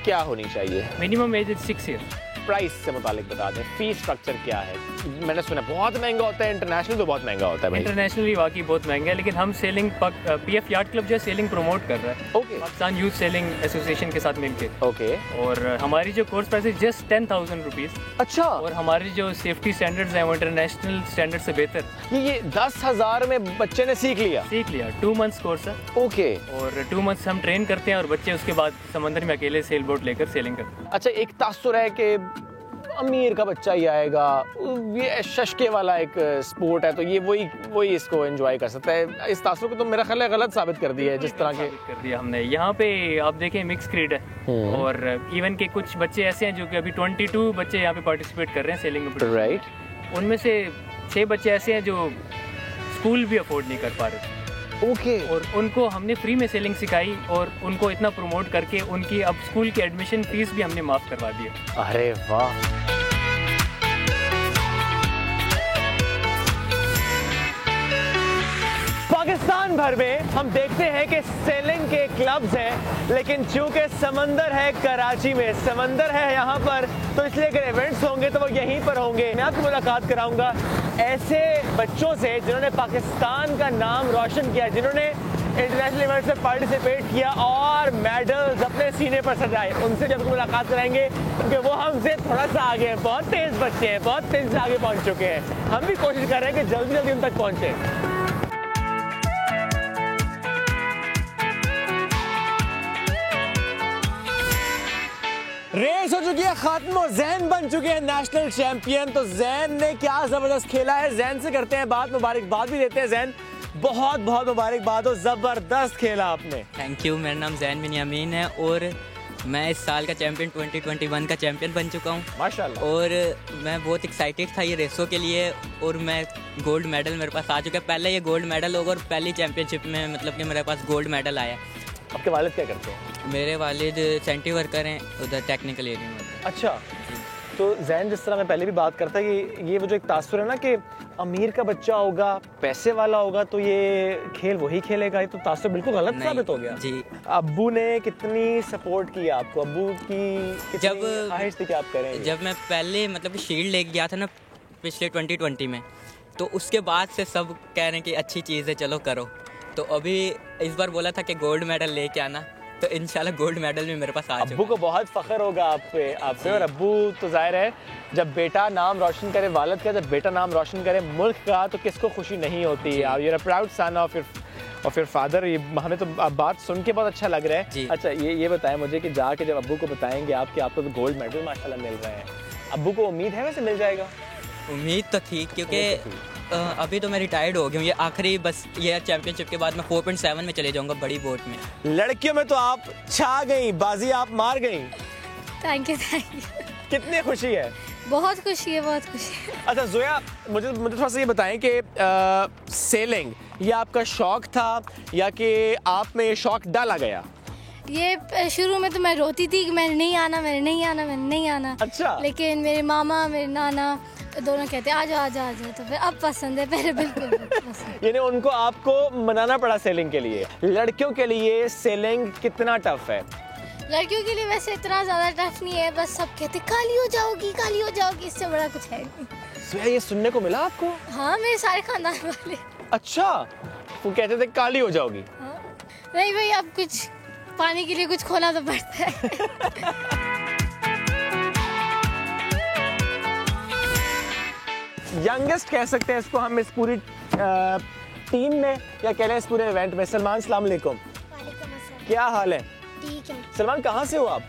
क्या होनी चाहिए? Minimum age is 6 year. Price से मुतालिक बता दें, फीस स्ट्रक्चर क्या है? मैंने सुना बहुत महंगा होता है, इंटरनेशनल तो बहुत महंगा होता है भाई। इंटरनेशनली वाकई बहुत महंगा है, लेकिन हम सेलिंग पीएफ यार्ड क्लब जो है सेलिंग प्रमोट कर रहा है। Okay. Pakistan youth sailing association के साथ मिलकर। ओके। और हमारी जो कोर्स प्राइस है जस्ट 10,000 रुपीज़। अच्छा। और हमारी जो सेफ्टी स्टैंडर्ड्स हैं वो इंटरनेशनल स्टैंडर्ड से बेहतर। ये 10,000 में बच्चे ने सीख लिया? 2 मंथ्स कोर्स है। ओके। और 2 मंथ्स हम ट्रेन करते हैं और बच्चे उसके बाद समंदर में अकेले सेल बोट लेकर सेलिंग करते हैं। अच्छा, एक तासुर है कि अमीर का बच्चा ही आएगा, ये शशके वाला एक स्पोर्ट है, तो ये वही इसको एंजॉय कर सकता है। इस तासुर को तो मेरा ख्याल है गलत साबित कर दिया है, जिस तरह के कर दिया हमने। यहाँ पे आप देखें मिक्स क्रीड है, और इवन के कुछ बच्चे ऐसे हैं जो कि अभी 22 बच्चे यहाँ पे पार्टिसिपेट कर रहे हैं सेलिंग में। राइट। उनमें से 6 बच्चे ऐसे हैं जो स्कूल भी अफोर्ड नहीं कर पा रहे। ओके। और उनको हमने फ्री में सेलिंग सिखाई और उनको इतना प्रमोट करके उनकी अब स्कूल की एडमिशन फीस भी हमने माफ़ करवा दी है। अरे वाह। पाकिस्तान भर में हम देखते हैं कि सेलिंग के क्लब्स हैं, लेकिन चूंकि समंदर है कराची में, समंदर है यहाँ पर, तो इसलिए अगर इवेंट्स होंगे तो वो यहीं पर होंगे। मैं आपको मुलाकात कराऊंगा ऐसे बच्चों से जिन्होंने पाकिस्तान का नाम रोशन किया, जिन्होंने इंटरनेशनल इवेंट्स में पार्टिसिपेट किया और मेडल्स अपने सीने पर सजाए। उनसे जब मुलाकात कराएंगे क्योंकि वो हमसे थोड़ा सा आगे हैं, बहुत तेज़ बच्चे हैं, बहुत तेज़ी से आगे पहुँच चुके हैं। हम भी कोशिश कर रहे हैं कि जल्दी जल्दी उन तक पहुँचे। रेस हो चुकी है खत्म और जैन बन चुके हैं नेशनल चैंपियन। तो जैन ने क्या जबरदस्त खेला है, जैन से करते हैं बात, मुबारकबाद भी देते हैं। जैन, बहुत बहुत मुबारकबाद हो, जबरदस्त खेला आपने। Thank you. मेरा नाम जैन बिन यामीन है और मैं इस साल का चैंपियन 2021 का चैंपियन बन चुका हूँ माशाल्लाह। और मैं बहुत एक्साइटेड था ये रेसों के लिए, और मैं गोल्ड मेडल मेरे पास आ चुका है। पहले ये गोल्ड मेडल होगा और पहली चैंपियनशिप में मतलब कि मेरे पास गोल्ड मेडल आया। आपके वालिद क्या करते हैं? मेरे वालिद सेंट्री वर्कर हैं उधर टेक्निकल एरिया में। अच्छा। तो जैन, जिस तरह मैं पहले भी बात करता कि ये वो जो एक तासुर है ना कि अमीर का बच्चा होगा, पैसे वाला होगा तो ये खेल वही खेलेगा, ये तो तासुर बिल्कुल गलत साबित हो गया। जी। अब्बू ने कितनी सपोर्ट किया आपको? अब्बू की जब ख्वाहिश थी कि आप करें? जब मैं पहले मतलब शील्ड लेके गया था ना पिछले 2020 में, तो उसके बाद से सब कह रहे हैं कि अच्छी चीज़ है, चलो करो। तो अभी इस बार बोला था कि गोल्ड मेडल लेके आना, तो इंशाल्लाह गोल्ड मेडल भी मेरे पास आ चुका। अब्बू को बहुत फख्र होगा आप पे। और अब्बू तो जाहिर है जब बेटा नाम रोशन करे वालिद का, जब बेटा नाम रोशन करे मुल्क का, तो किसको खुशी नहीं होती है। You are a proud son of your father. ये हमें तो बात सुन के बहुत अच्छा लग रहा है। अच्छा, ये बताएं मुझे कि जाके जब अब्बू को बताएंगे आप कि आपको तो गोल्ड मेडल माशाल्लाह मिल रहे हैं, अब्बू को उम्मीद है वैसे मिल जाएगा? उम्मीद तो थी, क्योंकि अभी तो मैं रिटायर्ड हो गया हूँ। ये आखिरी बस ये चैंपियनशिप के बाद मैं 4.7 में चले जाऊंगा बड़ी बोट में। लड़कियों में तो आप छा गई, बाजी आप मार गई। Thank you. कितनी खुशी है? बहुत खुशी है, बहुत खुशी है। अच्छा जोया, मुझे थोड़ा सा ये बताएं कि सेलिंग ये आपका शौक था या कि आप में ये शौक डाला गया? ये शुरू में तो मैं रोती थी कि मैंने नहीं आना। अच्छा। लेकिन मेरे मामा मेरे नाना दोनों कहते आ जाओ, तो फिर अब पसंद है, पहले बिल्कुल पसंद। यानी उनको आपको मनाना पड़ा सेलिंग के लिए। लड़कियों के लिए सेलिंग कितना टफ है? लड़कियों के लिए वैसे इतना ज़्यादा टफ नहीं है, बस सब कहते काली हो जाओगी, इससे बड़ा कुछ है नहीं। ये सुनने को मिला आपको? हाँ, मेरे सारे खानदान वाले। अच्छा, वो कहते थे काली हो जाओगी? हाँ। नहीं भाई, अब कुछ पानी के लिए कुछ खोना तो पड़ता है। यंगेस्ट कह सकते हैं इसको हम इस पूरी टीम में, या कह रहे हैं इस पूरे इवेंट में। सलमान, अस्सलाम वालेकुम। क्या हाल है? ठीक है। सलमान, कहाँ से हो आप?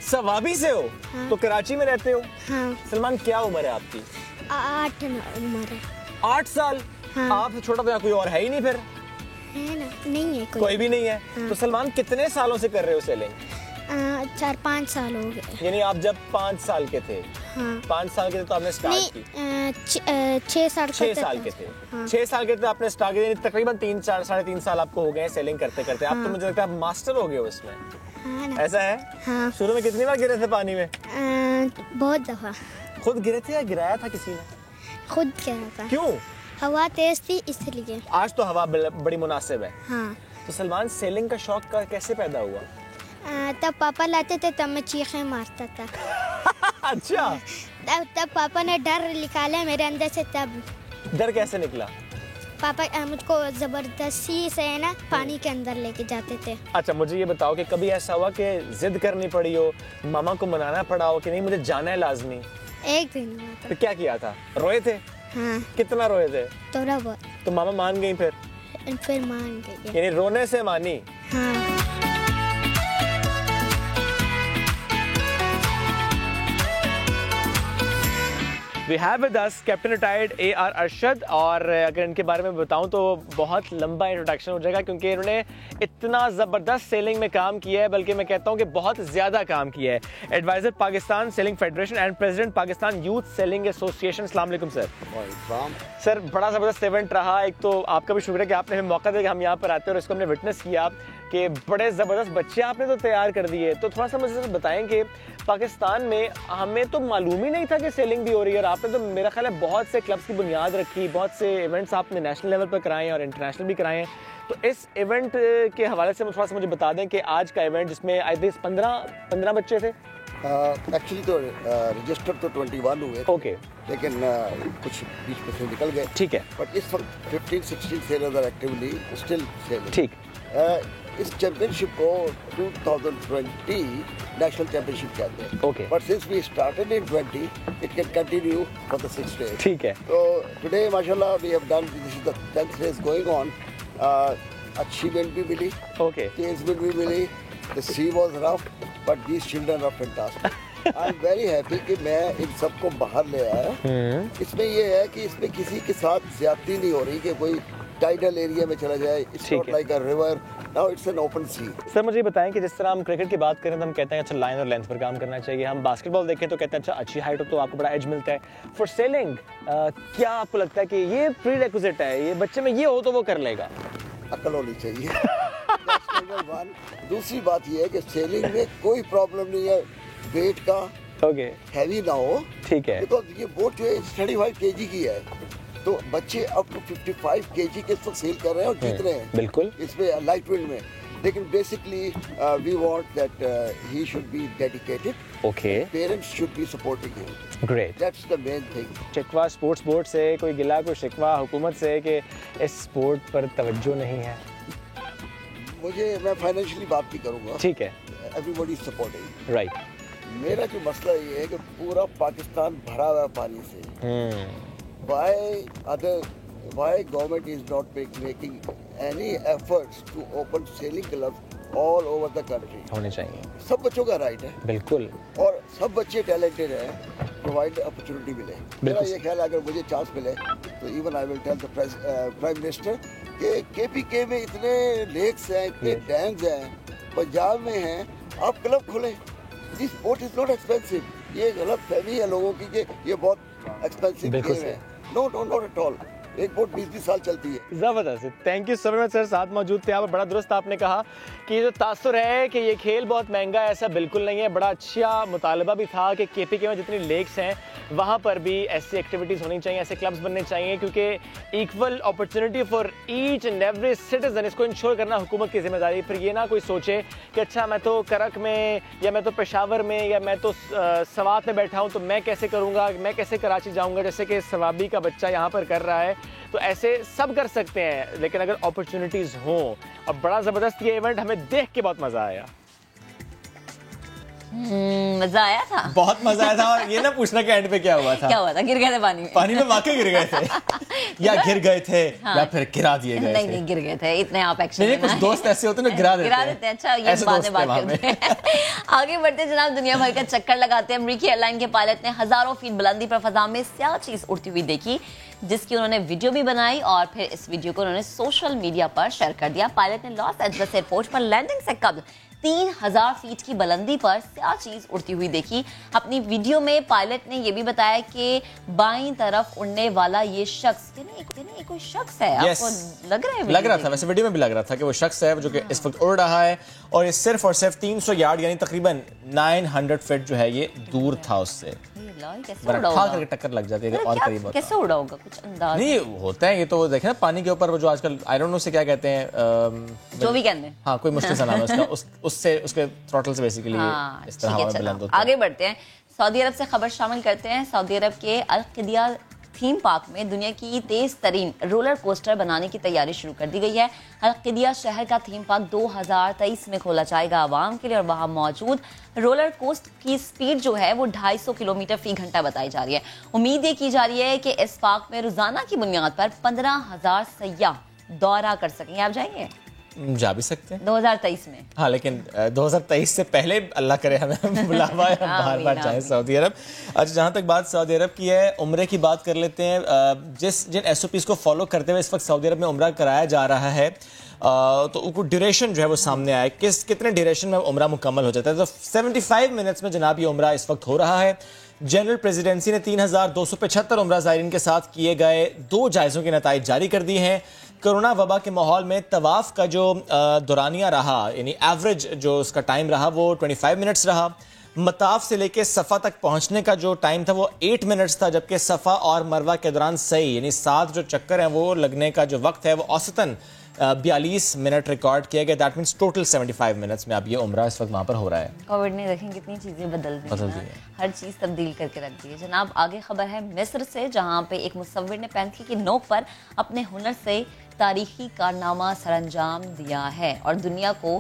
सवाबी से हो? हाँ। तो कराची में रहते हो? हाँ। सलमान, क्या उम्र है आपकी? 8 उम्र है। 8 साल? हाँ। आप छोटा तो कोई और है ही नहीं फिर? है ना? नहीं है कोई भी नहीं है। हाँ। तो सलमान, कितने सालों से कर रहे हो सेलिंग? 4-5 साल हो गए। यानी आप जब 5 साल के थे? हाँ। 5 साल के थे तो आपने स्टार्ट की? 6 साल के थे। 6 साल के थे आपने स्टार्ट किया, तकरीबन 3-3.5 साल आपको हो गए सेलिंग करते करते। आप तो मुझे लगता है मास्टर हो गए उसमें। हाँ, ऐसा है? हाँ। शुरू में कितनी बार गिरे थे पानी में? बहुत दफा। खुद गिरे थे या गिराया था किसी ने? खुद गिरा था। क्यों? हवा तेज थी इसलिए। आज तो हवा बड़ी मुनासिब है। हाँ। तो सलमान, सेलिंग का शौक कैसे पैदा हुआ? तब पापा लाते थे तब मैं चीखें मारता था। अच्छा। तब पापा ने डर निकाला मेरे अंदर से। तब डर कैसे निकला? पापा मुझको जबरदस्ती से है ना पानी के अंदर लेके जाते थे। अच्छा, मुझे ये बताओ कि कभी ऐसा हुआ कि जिद करनी पड़ी हो, मामा को मनाना पड़ा हो कि नहीं मुझे जाना है लाजमी? एक दिन हुआ था। तो क्या किया था? रोए थे? हाँ। कितना रोए थे? थोड़ा बहुत। तो मामा मान गई फिर मान गई। यानी रोने से मानी? हाँ। We have with us captain retired A.R. Arshad, और अगर इनके बारे में बताऊं तो बहुत लंबा इंट्रोडक्शन हो जाएगा क्योंकि इन्होंने इतना ज़बरदस्त सेलिंग में काम किया है, बल्कि मैं कहता हूं कि बहुत ज़्यादा काम किया है। Adviser Pakistan sailing federation and president Pakistan youth sailing association. अस्सलाम वालेकुम सर। सर, बड़ा ज़बरदस्त इवेंट रहा। एक तो आपका भी शुक्रिया कि आपने हमें मौका दिया कि हम यहाँ पर आते हैं और इसको हमने विटनेस किया कि बड़े ज़बरदस्त बच्चे आपने तो तैयार कर दिए। तो थोड़ा सा मुझे बताएं कि पाकिस्तान में हमें तो मालूम ही नहीं था कि सेलिंग भी हो रही है, और आपने तो मेरा ख्याल है बहुत से क्लब्स की बुनियाद रखी, बहुत से इवेंट्स आपने नेशनल लेवल पर कराए हैं और इंटरनेशनल भी कराए हैं। तो इस इवेंट के हवाले से थोड़ा सा मुझे बता दें कि आज का इवेंट जिसमें आई थिंक 15 बच्चे थे। एक्चुअली तो रजिस्टर तो 21 हुए। ओके। लेकिन कुछ बीच में से निकल गए। ठीक है। बट इस वक्त 15-16 sailors are actively still sailing. ठीक। इस चैंपियनशिप को 2020 नेशनल चैंपियनशिप कहते हैं। Okay. But since we started in 20 it can continue for the 6 days। ठीक है। तो टुडे माशाल्लाह we have done, this is the 10th race going on. अच्छी विंड भी मिली, ओके, तेज विंड भी मिली, the sea was rough, but these children are fantastic. I am very happy कि मैं इन सबको बाहर ले आया। इसमें ये है कि इसमें किसी के साथ ज्यादती नहीं हो रही कि कोई टाइडल एरिया में चला जाए। It's not like a river, now it's an open sea. Sir, मुझे बताएं कि जिस तरह हम क्रिकेट की बात करें तो हम कहते हैं अच्छा लाइन और लेंथ पर काम करना चाहिए। हम बास्केटबॉल देखें तो कहते हैं अच्छा अच्छी हाइट हो तो आपको बड़ा एज मिलता है। फॉर सेलिंग क्या आपको लगता है कि ये प्री रिक्विजिट है, ये बच्चे में ये हो तो वो कर लेगा? अकल होनी चाहिए। दूसरी बात ये है कि सेलिंग में कोई प्रॉब्लम नहीं है वेट का। ओके। हैवी ना हो। ठीक है। बिकॉज ये बोट जो है 35 kg की है, तो बच्चे अप टू 55 kg के तो सेल कर रहे हैं और जीत रहे हैं। बिल्कुल। इसमें लाइट वेट में, लेकिन basically we want that he should be dedicated. Okay. Parents should be supporting him. Great. That's the main thing. शिकवा स्पोर्ट्स बोर्ड से कोई गिला, कोई शिकवा हुकूमत से कि इस स्पोर्ट पर तवज्जो नहीं है? मैं फाइनेंशियली बात भी करूंगा। ठीक है। Everybody is supporting. राइट। मेरा जो मसला ये है कि पूरा पाकिस्तान भरा हुआ है पानी से। Why government is not making any efforts to open sailing clubs all over the country? होने चाहिए। सब बच्चों का राइट है। बिल्कुल। और सब बच्चे टैलेंटेड हैं, प्रोवाइड अपॉर्चुनिटी मिले। मेरा ये ख्याल है अगर मुझे चांस मिले तो even I will tell the prime minister कि KPK में इतने लेक्स हैं, इतने डैम्स हैं, पंजाब में हैं, आप क्लब खोलें। This sport is not expensive. ये गलत फहमी है लोगों की कि ये बहुत एक्सपेंसिव गेम है। No not at all. एक बोट 20-20 साल चलती है। जबरदस्त। Thank you so much sir, साथ मौजूद थे आप। बड़ा दुरुस्त आपने कहा कि जो तासुर है कि ये खेल बहुत महंगा है, ऐसा बिल्कुल नहीं है। बड़ा अच्छा मुतालबा भी था कि KPK में जितनी लेक्स हैं वहाँ पर भी ऐसी एक्टिविटीज़ होनी चाहिए, ऐसे क्लब्स बनने चाहिए, क्योंकि equal opportunity for each and every citizen, इसको इंश्योर करना हुकूमत की जिम्मेदारी। फिर ये ना कोई सोचे कि अच्छा मैं तो करक में या मैं तो पेशावर में या मैं तो सवात में बैठा हूँ तो मैं कैसे करूँगा, मैं कैसे कराची जाऊँगा, जैसे कि सवाबी का बच्चा यहाँ पर कर रहा है। तो ऐसे सब कर सकते हैं, लेकिन अगर अपॉर्चुनिटीज़ हों। और बड़ा ज़बरदस्त ये इवेंट हमें देख के बहुत मज़ा आया। मजा आया था, बहुत मजा आया था। और ये ना पूछना कि एंड पे क्या हुआ था? क्या हुआ था? गिर गए थे पानी में वाकई गिर गए थे या गिर गए थे हाँ। या फिर गिरा दिए गए थे? नहीं गिर गए थे, इतने आप एक्शन नहीं, कुछ दोस्त ऐसे होते हैं ना गिरा देते हैं। अच्छा, ये बात करते हैं। आगे बढ़ते जनाब, दुनिया भर का चक्कर लगाते हैं। अमेरिकी एयरलाइन के पायलट ने हजारों फीट बुलंदी पर फजा में स्याह चीज उड़ती हुई देखी, जिसकी उन्होंने वीडियो भी बनाई और फिर इस वीडियो को उन्होंने सोशल मीडिया पर शेयर कर दिया। पायलट ने लॉस एंजल्स एयरपोर्ट पर लैंडिंग से कबल 3000 फीट की बुलंदी पर क्या चीज उड़ती हुई देखी। अपनी वीडियो में पायलट ने यह भी बताया कि बाईं तरफ उड़ने वाला ये शख्स कोई शख्स है। yes. आपको लग रहा है? लग रहा था, वैसे वीडियो में भी लग रहा था कि वो शख्स है जो कि इस वक्त उड़ रहा है और ये सिर्फ और सिर्फ 300 यार्ड यानी तकरीबन 900 फीट जो है ये दूर था उससे। करके टक्कर लग जाती है और करीब होता। कैसे उड़ा होगा, कुछ अंदाज नहीं होता है ये तो देखे ना पानी के ऊपर वो जो आजकल आई डोंट नो से क्या कहते हैं, जो भी कहते हैं, हाँ कोई मुश्किल सा नाम है उसका, उससे उसके थ्रॉटल से बेसिकली इस तरह हवा में बुलंद होता है। आगे बढ़ते हैं, सऊदी अरब से खबर शामिल करते हैं। सऊदी अरब के अल-क़िदिया थीम पार्क में दुनिया की तेज तरीन रोलर कोस्टर बनाने की तैयारी शुरू कर दी गई है। अल-क़िदिया शहर का थीम पार्क 2023 में खोला जाएगा आवाम के लिए और वहां मौजूद रोलर कोस्ट की स्पीड जो है वो 250 किलोमीटर फी घंटा बताई जा रही है। उम्मीद ये की जा रही है कि इस पार्क में रोजाना की बुनियाद पर 15,000 सयाह दौरा कर सकेंगे। आप जाएंगे? जा भी सकते हैं 2023 में। हाँ लेकिन 2023 से पहले अल्लाह करे हमें बुलावा है, हम बार-बार जाएं सऊदी अरब। अच्छा जहाँ तक बात सऊदी अरब की है, उम्रे की बात कर लेते हैं। जिन SOPs को फॉलो करते हुए इस वक्त सऊदी अरब में उम्रा कराया जा रहा है तो ड्यूरेशन जो है वो सामने आया, कितने ड्यूरेशन में उम्रा मुकम्मल हो जाता है। तो 75 मिनट्स में जनाब ये उम्रा इस वक्त हो रहा है। जनरल प्रेसिडेंसी ने 3275 उम्रा ज़ायरीन के साथ किए गए 2 जायज़ों के नताइज जारी कर दिए हैं। कोरोना वबा के माहौल में तवाफ का जो दौरानिया रहा यानी एवरेज जो उसका टाइम रहा वो 25 मिनट्स रहा। मताफ से लेके सफ़ा तक पहुंचने का जो टाइम था वो 8 मिनट्स था, जबकि सफ़ा और मरवा के दौरान सही यानी 7 जो चक्कर हैं वो लगने का जो वक्त है वो औसतन 42 मिनट रिकॉर्ड किया गया। दैट मीन्स टोटल 75 मिनट्स में अब ये उम्रा इस वक्त वहाँ पर हो रहा है। कोविड ने देखें कितनी चीज़ें बदल दी है, हर चीज़ तब्दील करके रख दी है। जनाब आगे खबर है मिस्र से, जहाँ पे एक मुसव्विर ने पैंथी की नोक पर अपने हुनर से तारीखी कारनामा सरअंजाम दिया है और दुनिया को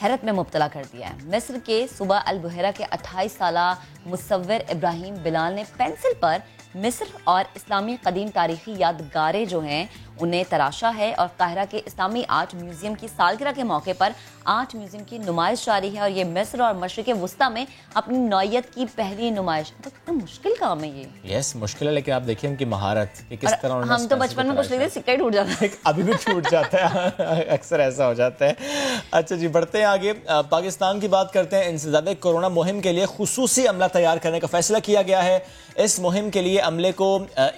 हैरत में मुब्तला कर दिया है। मिस्र के सूबा अल बुहैरा के 28 साला मुसव्विर इब्राहिम बिलाल ने पेंसिल पर मिस्र और इस्लामी कदीम तारीखी यादगारें जो हैं उन्हें तराशा है और काहिरा के इस्लामी आर्ट म्यूजियम की सालगिरह के मौके पर आर्ट म्यूजियम की नुमाइश जारी है और ये मिस्र और मशरिक वुस्ता में अपनी नौयत की पहली नुमाइश। तो कितना मुश्किल काम है ये। यस मुश्किल है, लेकिन आप देखिए उनकी महारत किस तरह। हम तो बचपन में कुछ लेते सिक्का ही टूट जाता है, अभी भी टूट जाता है अक्सर ऐसा हो जाता है। अच्छा जी बढ़ते हैं आगे, पाकिस्तान की बात करते हैं। इंसदाद कोरोना मुहिम के लिए खुसूसी अमला तैयार करने का फैसला किया गया है। इस मुहिम के लिए अमले को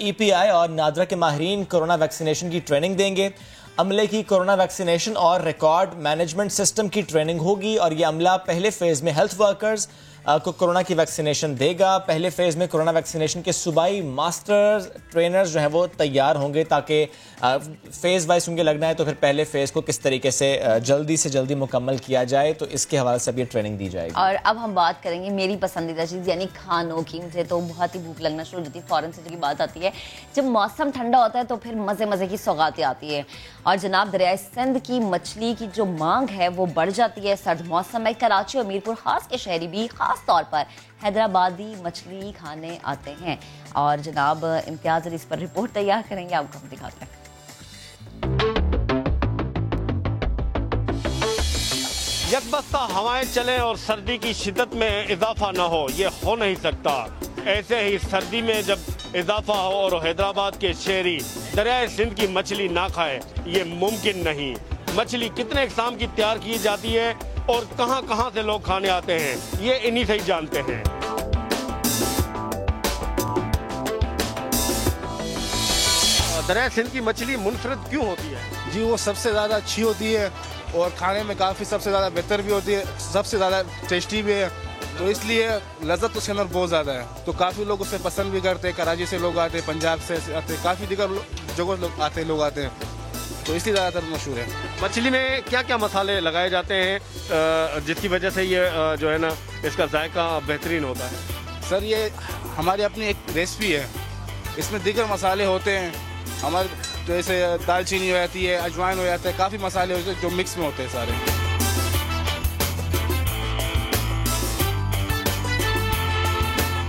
EPI और नादरा के माहिरीन कोरोना वैक्सीनेशन की ट्रेनिंग देंगे। अमले की कोरोना वैक्सीनेशन और रिकॉर्ड मैनेजमेंट सिस्टम की ट्रेनिंग होगी और ये अमला पहले फेज में हेल्थ वर्कर्स को कोरोना की वैक्सीनेशन देगा। पहले फेज में कोरोना वैक्सीनेशन के सूबाई मास्टर्स ट्रेनर्स जो हैं वो तैयार होंगे ताकि फेज वाइज उनके लगना है तो फिर पहले फेज को किस तरीके से जल्दी मुकम्मल किया जाए, तो इसके हवाले से अब ये ट्रेनिंग दी जाएगी। और अब हम बात करेंगे मेरी पसंदीदा चीज़ यानी खानों की। मुझे तो बहुत ही भूख लगना शुरू हो जाती है फ़ौरन से जब बात आती है। जब मौसम ठंडा होता है तो फिर मज़े की सौगातें आती है और जनाब दरियाए सिंध की मछली की जो मांग है वो बढ़ जाती है सर्द मौसम में। कराची और मीरपुर खास के शहरी भी खास तौर पर हैदराबादी मछली खाने आते हैं और जनाब इम्तियाज अली इस पर रिपोर्ट तैयार करेंगे, आपको हम दिखाते हैं। यकबस्ता हवाएं चलें और सर्दी की शिद्दत में इजाफा न हो, ये हो नहीं सकता। ऐसे ही सर्दी में जब इजाफा हो और हैदराबाद के शहरी दरियाए सिंध की मछली ना खाए, ये मुमकिन नहीं। मछली कितने इकसाम की तैयार की जाती है और कहां से लोग खाने आते हैं, ये इन्हीं से ही जानते हैं। दरिया सिंध की मछली मुनफरद क्यों होती है? जी वो सबसे ज़्यादा अच्छी होती है और खाने में काफ़ी सबसे ज़्यादा बेहतर भी होती है, सबसे ज़्यादा टेस्टी भी है, तो इसलिए लज़्ज़त उसके अंदर बहुत ज़्यादा है। तो काफ़ी लोग उसे पसंद भी करते हैं। कराची से लोग आते हैं, पंजाब से आते हैं, काफ़ी दीगर जगहों से लोग आते हैं, तो इसलिए ज़्यादातर मशहूर है। मछली में क्या क्या मसाले लगाए जाते हैं जिसकी वजह से ये जो है ना इसका जायका बेहतरीन होता है? सर ये हमारी अपनी एक रेसिपी है, इसमें दीगर मसाले होते हैं हमारे, जैसे दालचीनी हो जाती है, अजवाइन हो जाता है, काफ़ी मसाले होते हैं जो मिक्स में होते हैं सारे।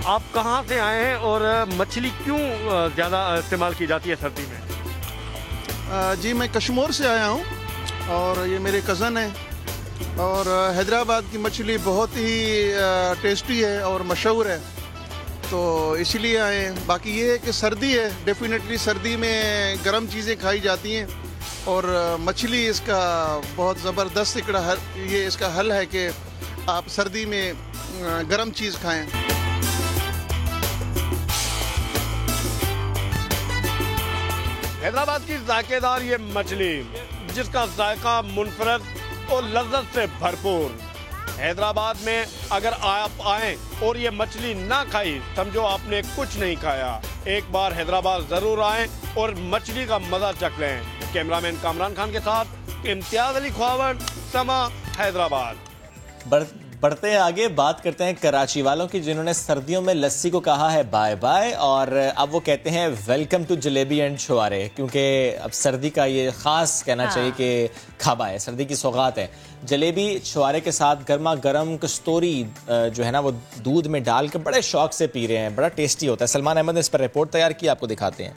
आप कहाँ से आए हैं और मछली क्यों ज़्यादा इस्तेमाल की जाती है सर्दी में? जी मैं कश्मीर से आया हूँ और ये मेरे कज़न हैं और हैदराबाद की मछली बहुत ही टेस्टी है और मशहूर है, तो इसीलिए आए हैं। बाकी ये है कि सर्दी है, डेफिनेटली सर्दी में गर्म चीज़ें खाई जाती हैं और मछली इसका बहुत ज़बरदस्त ये इसका हल है कि आप सर्दी में गर्म चीज़ खाएं। हैदराबाद की जायकेदार ये मछली जिसका जायका मुनफरद और लज्जत से भरपूर। हैदराबाद में अगर आप आए और ये मछली ना खाई समझो आपने कुछ नहीं खाया। एक बार हैदराबाद जरूर आए और मछली का मजा चख लें। कैमरामैन कामरान खान के साथ इम्तियाज अली ख्वावर, समा, हैदराबाद। बढ़ते हैं आगे, बात करते हैं कराची वालों की जिन्होंने सर्दियों में लस्सी को कहा है बाय बाय और अब वो कहते हैं वेलकम टू जलेबी एंड छुआरे, क्योंकि अब सर्दी का ये खास कहना चाहिए कि खाबा है, सर्दी की सौगात है। जलेबी छुआरे के साथ गर्मा गर्म कस्तूरी जो है ना वो दूध में डाल के बड़े शौक से पी रहे हैं, बड़ा टेस्टी होता है। सलमान अहमद ने इस पर रिपोर्ट तैयार की, आपको दिखाते हैं।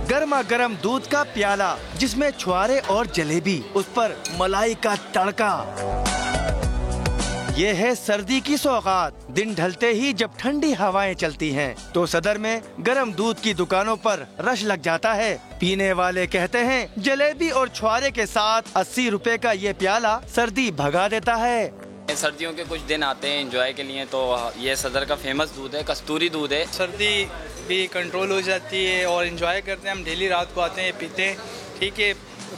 गर्मा गर्म दूध का प्याला जिसमें छुआरे और जलेबी, उस पर मलाई का तड़का। ये है सर्दी की सौगात। दिन ढलते ही जब ठंडी हवाएं चलती हैं, तो सदर में गर्म दूध की दुकानों पर रश लग जाता है। पीने वाले कहते हैं जलेबी और छुआरे के साथ 80 रुपए का ये प्याला सर्दी भगा देता है। सर्दियों के कुछ दिन आते हैं एंजॉय के लिए, तो ये सदर का फेमस दूध है, कस्तूरी दूध है। सर्दी भी कंट्रोल हो जाती है और एंजॉय करते हैं। हम डेली रात को आते हैं, पीते हैं, ठीक है,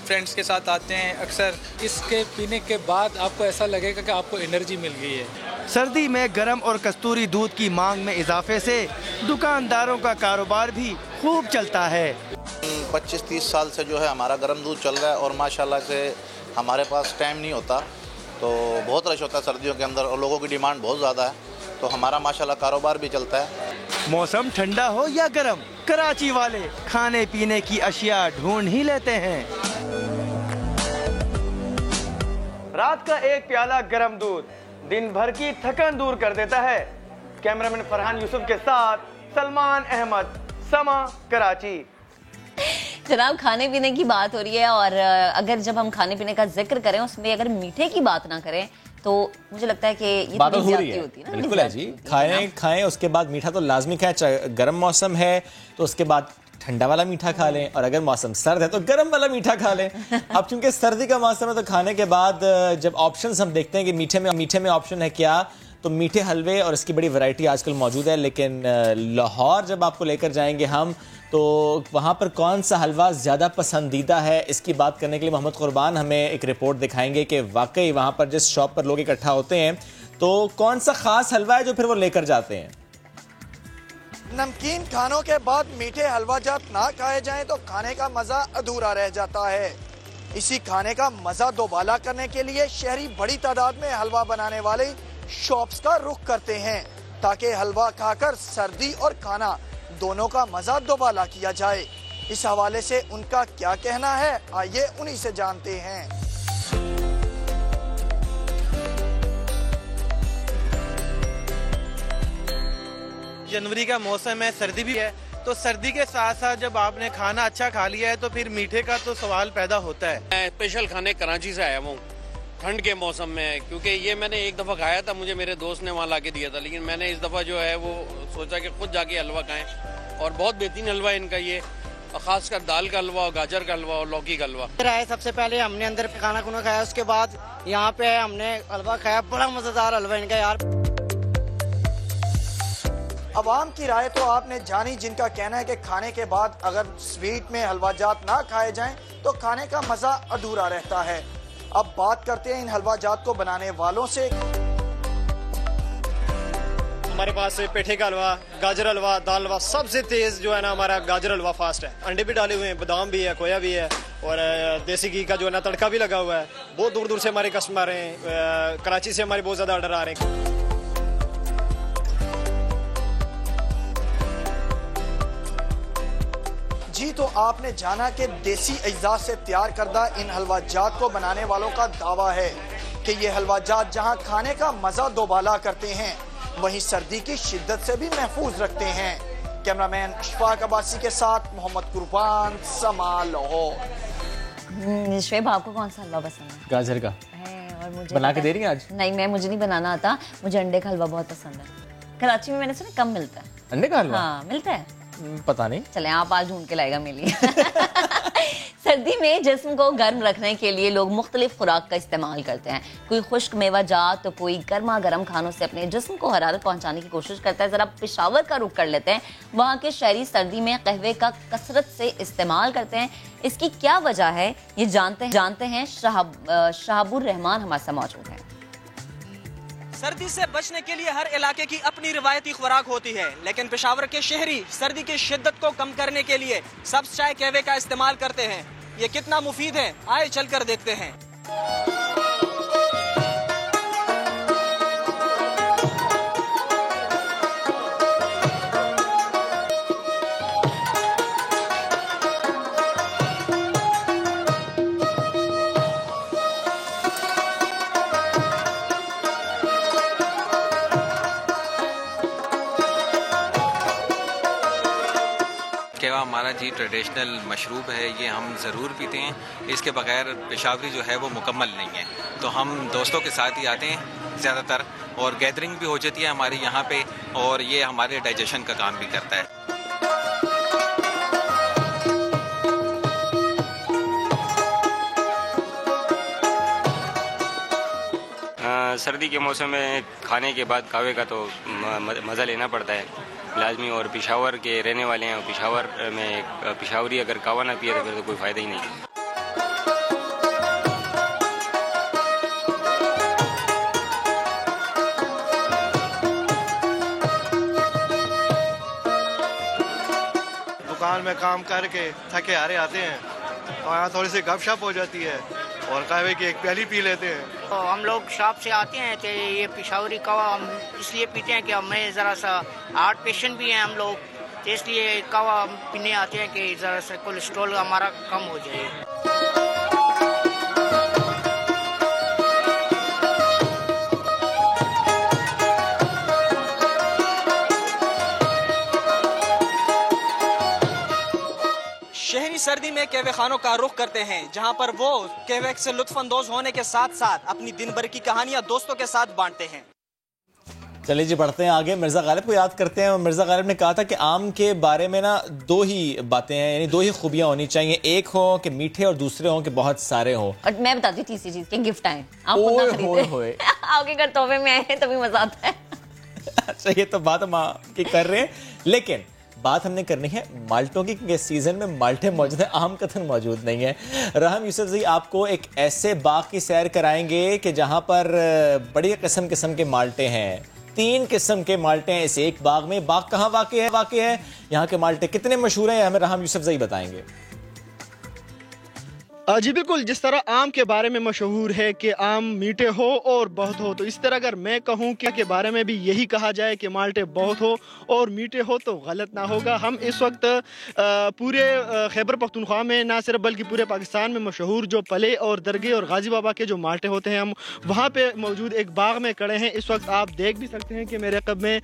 फ्रेंड्स के साथ आते हैं अक्सर। इसके पीने के बाद आपको ऐसा लगेगा कि आपको एनर्जी मिल गई है। सर्दी में गर्म और कस्तूरी दूध की मांग में इजाफे से दुकानदारों का कारोबार भी खूब चलता है। 25-30 साल से जो है हमारा गर्म दूध चल रहा है और माशाल्लाह से हमारे पास टाइम नहीं होता, तो बहुत रश होता है सर्दियों के अंदर और लोगों की डिमांड बहुत ज़्यादा है, तो हमारा माशाल्लाह कारोबार भी चलता है। मौसम ठंडा हो या गर्म, कराची वाले खाने पीने की अशिया ढूंढ ही लेते हैं। रात का एक प्याला गर्म दूध दिन भर की थकन दूर कर देता है। कैमरामैन फरहान यूसुफ के साथ सलमान अहमद, समा, कराची। जनाब, खाने पीने की बात हो रही है और अगर जब हम खाने पीने का जिक्र करें उसमें अगर मीठे की बात ना करें तो मुझे लगता है कि ये बात हो रही है। बिल्कुल है जी, खाएं उसके बाद मीठा तो लाजमी खाएं। चाहे गर्म मौसम है तो उसके बाद ठंडा वाला मीठा खा लें और अगर मौसम सर्द है तो गर्म वाला मीठा खा लें। अब चूंकि सर्दी का मौसम है तो खाने के बाद जब ऑप्शंस हम देखते हैं कि मीठे में ऑप्शन है क्या, तो मीठे हलवे और इसकी बड़ी वैरायटी आजकल मौजूद है। लेकिन लाहौर जब आपको लेकर जाएंगे हम, तो वहाँ पर कौन सा हलवा ज़्यादा पसंदीदा है, इसकी बात करने के लिए मोहम्मद कुर्बान हमें एक रिपोर्ट दिखाएंगे कि वाकई वहाँ पर जिस शॉप पर लोग इकट्ठा होते हैं तो कौन सा खास हलवा है जो फिर वो लेकर जाते हैं। नमकीन खानों के बाद मीठे हलवा जात ना खाए जाएं तो खाने का मजा अधूरा रह जाता है। इसी खाने का मजा दोबाला करने के लिए शहरी बड़ी तादाद में हलवा बनाने वाले शॉप्स का रुख करते हैं ताकि हलवा खाकर सर्दी और खाना दोनों का मजा दोबाला किया जाए। इस हवाले से उनका क्या कहना है, आइए उन्हीं से जानते हैं। जनवरी का मौसम है, सर्दी भी है, तो सर्दी के साथ साथ जब आपने खाना अच्छा खा लिया है तो फिर मीठे का तो सवाल पैदा होता है। मैं स्पेशल खाने कराची से आया हूँ ठंड के मौसम में, क्योंकि ये मैंने एक दफ़ा खाया था, मुझे मेरे दोस्त ने वहाँ ला के दिया था, लेकिन मैंने इस दफ़ा जो है वो सोचा कि खुद जाके हलवा खाएं और बहुत बेहतरीन हलवा है इनका ये, खासकर दाल का हलवा और गाजर का हलवा और लौकी का हलवा। सबसे पहले हमने अंदर खाना खुना खाया, उसके बाद यहाँ पे हमने हलवा खाया, बड़ा मजेदार हलवा इनका यार। अवाम की राय तो आपने जानी, जिनका कहना है कि खाने के बाद अगर स्वीट में हलवा जात ना खाए जाएं तो खाने का मजा अधूरा रहता है। अब बात करते हैं इन हलवा जात को बनाने वालों से। हमारे पास पेठे का हलवा, गाजर हलवा, दाल हलवा, सबसे तेज जो है ना हमारा गाजर हलवा फास्ट है। अंडे भी डाले हुए हैं, बादाम भी है, खोया भी है और देसी घी का जो है ना तड़का भी लगा हुआ है। बहुत दूर दूर से हमारे कस्टमर हैं, कराची से हमारे बहुत ज्यादा ऑर्डर आ रहे हैं। जी, तो आपने जाना कि देसी अज्जा से तैयार करदा इन हलवा जात को बनाने वालों का दावा है कि ये हलवा जात जहां खाने का मजा दोबाला करते हैं वहीं सर्दी की शिद्दत से भी महफूज रखते हैं। कैमरामैन अशफाक अब्बासी के साथ मोहम्मद कुर्बान, समा, लाहौर। शुएब, आपको कौन सा हलवा पसंद है? गाजर का है। और मुझे बना के दे रही है आज? नहीं, मुझे नहीं बनाना आता, मुझे अंडे का हलवा बहुत पसंद है। कराची में मैंने सुना कम मिलता है। अंडे का हलवा? हाँ, मिलता है? पता नहीं, चले आप आज ढूंढ के लाएगा मेरे लिए। सर्दी में जिस्म को गर्म रखने के लिए लोग मुख्तलिफ खुराक का इस्तेमाल करते हैं। कोई खुश्क मेवा जात तो कोई गर्मा गर्म खानों से अपने जिस्म को हरारत पहुंचाने की कोशिश करता है। जरा पेशावर का रुख कर लेते हैं। वहाँ के शहरी सर्दी में कहवे का कसरत से इस्तेमाल करते हैं। इसकी क्या वजह है ये जानते हैं शहाबुर रहमान हमारे साथ मौजूद है। सर्दी से बचने के लिए हर इलाके की अपनी रिवायती खुराक होती है, लेकिन पेशावर के शहरी सर्दी की शिद्दत को कम करने के लिए सब्ज चाय कहवे का इस्तेमाल करते हैं। ये कितना मुफीद है, आए चलकर देखते हैं। कहवा हमारा जी ट्रेडिशनल मशरूब है, ये हम ज़रूर पीते हैं। इसके बगैर पेशावरी जो है वो मुकम्मल नहीं है। तो हम दोस्तों के साथ ही आते हैं ज़्यादातर, और गैदरिंग भी हो जाती है हमारे यहाँ पे, और ये हमारे डाइजेशन का काम भी करता है। सर्दी के मौसम में खाने के बाद कहवे का तो मज़ा लेना पड़ता है लाजमी, और पेशावर के रहने वाले हैं, पेशावर में पेशावरी अगर कहवा ना पिए तो फिर तो कोई फ़ायदा ही नहीं। दुकान में काम करके थके हारे आते हैं और यहाँ थोड़ी सी गपशप हो जाती है और कहवे की एक प्याली पी लेते हैं। तो हम लोग शॉप से आते हैं तो ये पेशावरी कहवा हम इसलिए पीते हैं कि हमें ज़रा सा हार्ट पेशेंट भी हैं हम लोग, तो इसलिए कहवा पीने आते हैं कि ज़रा सा कोलेस्ट्रॉल हमारा कम हो जाए। शहरी सर्दी में कहवे खानों का रुख करते हैं, जहां पर वो कहवे से लुत्फानंदोज होने के साथ साथ अपनी दिन भर की कहानियां दोस्तों के साथ बांटते हैं। चलिए जी, बढ़ते हैं आगे। मिर्जा गालिब को याद करते हैं। और मिर्जा गालिब ने कहा था कि आम के बारे में ना दो ही बातें हैं, यानी दो ही खूबियां होनी चाहिए, एक हो कि मीठे और दूसरे हो कि बहुत सारे हो। और मैं बताती हूँ तीसरी चीज के गिफ्ट आए, आप खुद ना खरीदें। आगे कर तोहफे में आए तभी मजा आता है। अच्छा, ये तो बात हम की कर रहे हैं, लेकिन बात हमने करनी है माल्टों की, क्योंकि सीजन में माल्टे मौजूद है, आम कतन मौजूद नहीं है। रहम यूसुफ जी आपको एक ऐसे बाग की सैर कराएंगे कि जहां पर बड़ी किस्म किस्म के माल्टे हैं। 3 किस्म के माल्टे हैं इस एक बाग में। बाग कहाँ वाक़ई है, यहाँ के माल्टे कितने मशहूर हैं, हमें रहम यूसुफ जी बताएंगे। जी बिल्कुल, जिस तरह आम के बारे में मशहूर है कि आम मीठे हो और बहुत हो, तो इस तरह अगर मैं कहूँ कि के बारे में भी यही कहा जाए कि माल्टे बहुत हो और मीठे हो तो गलत ना होगा। हम इस वक्त पूरे खैबर पख्तूनख्वा में ना सिर्फ बल्कि पूरे पाकिस्तान में मशहूर जो पले और दरगे और गाजी बाबा के जो माल्टे होते हैं, हम वहाँ पे मौजूद एक बाग में खड़े हैं। इस वक्त आप देख भी सकते हैं कि मेरे कब में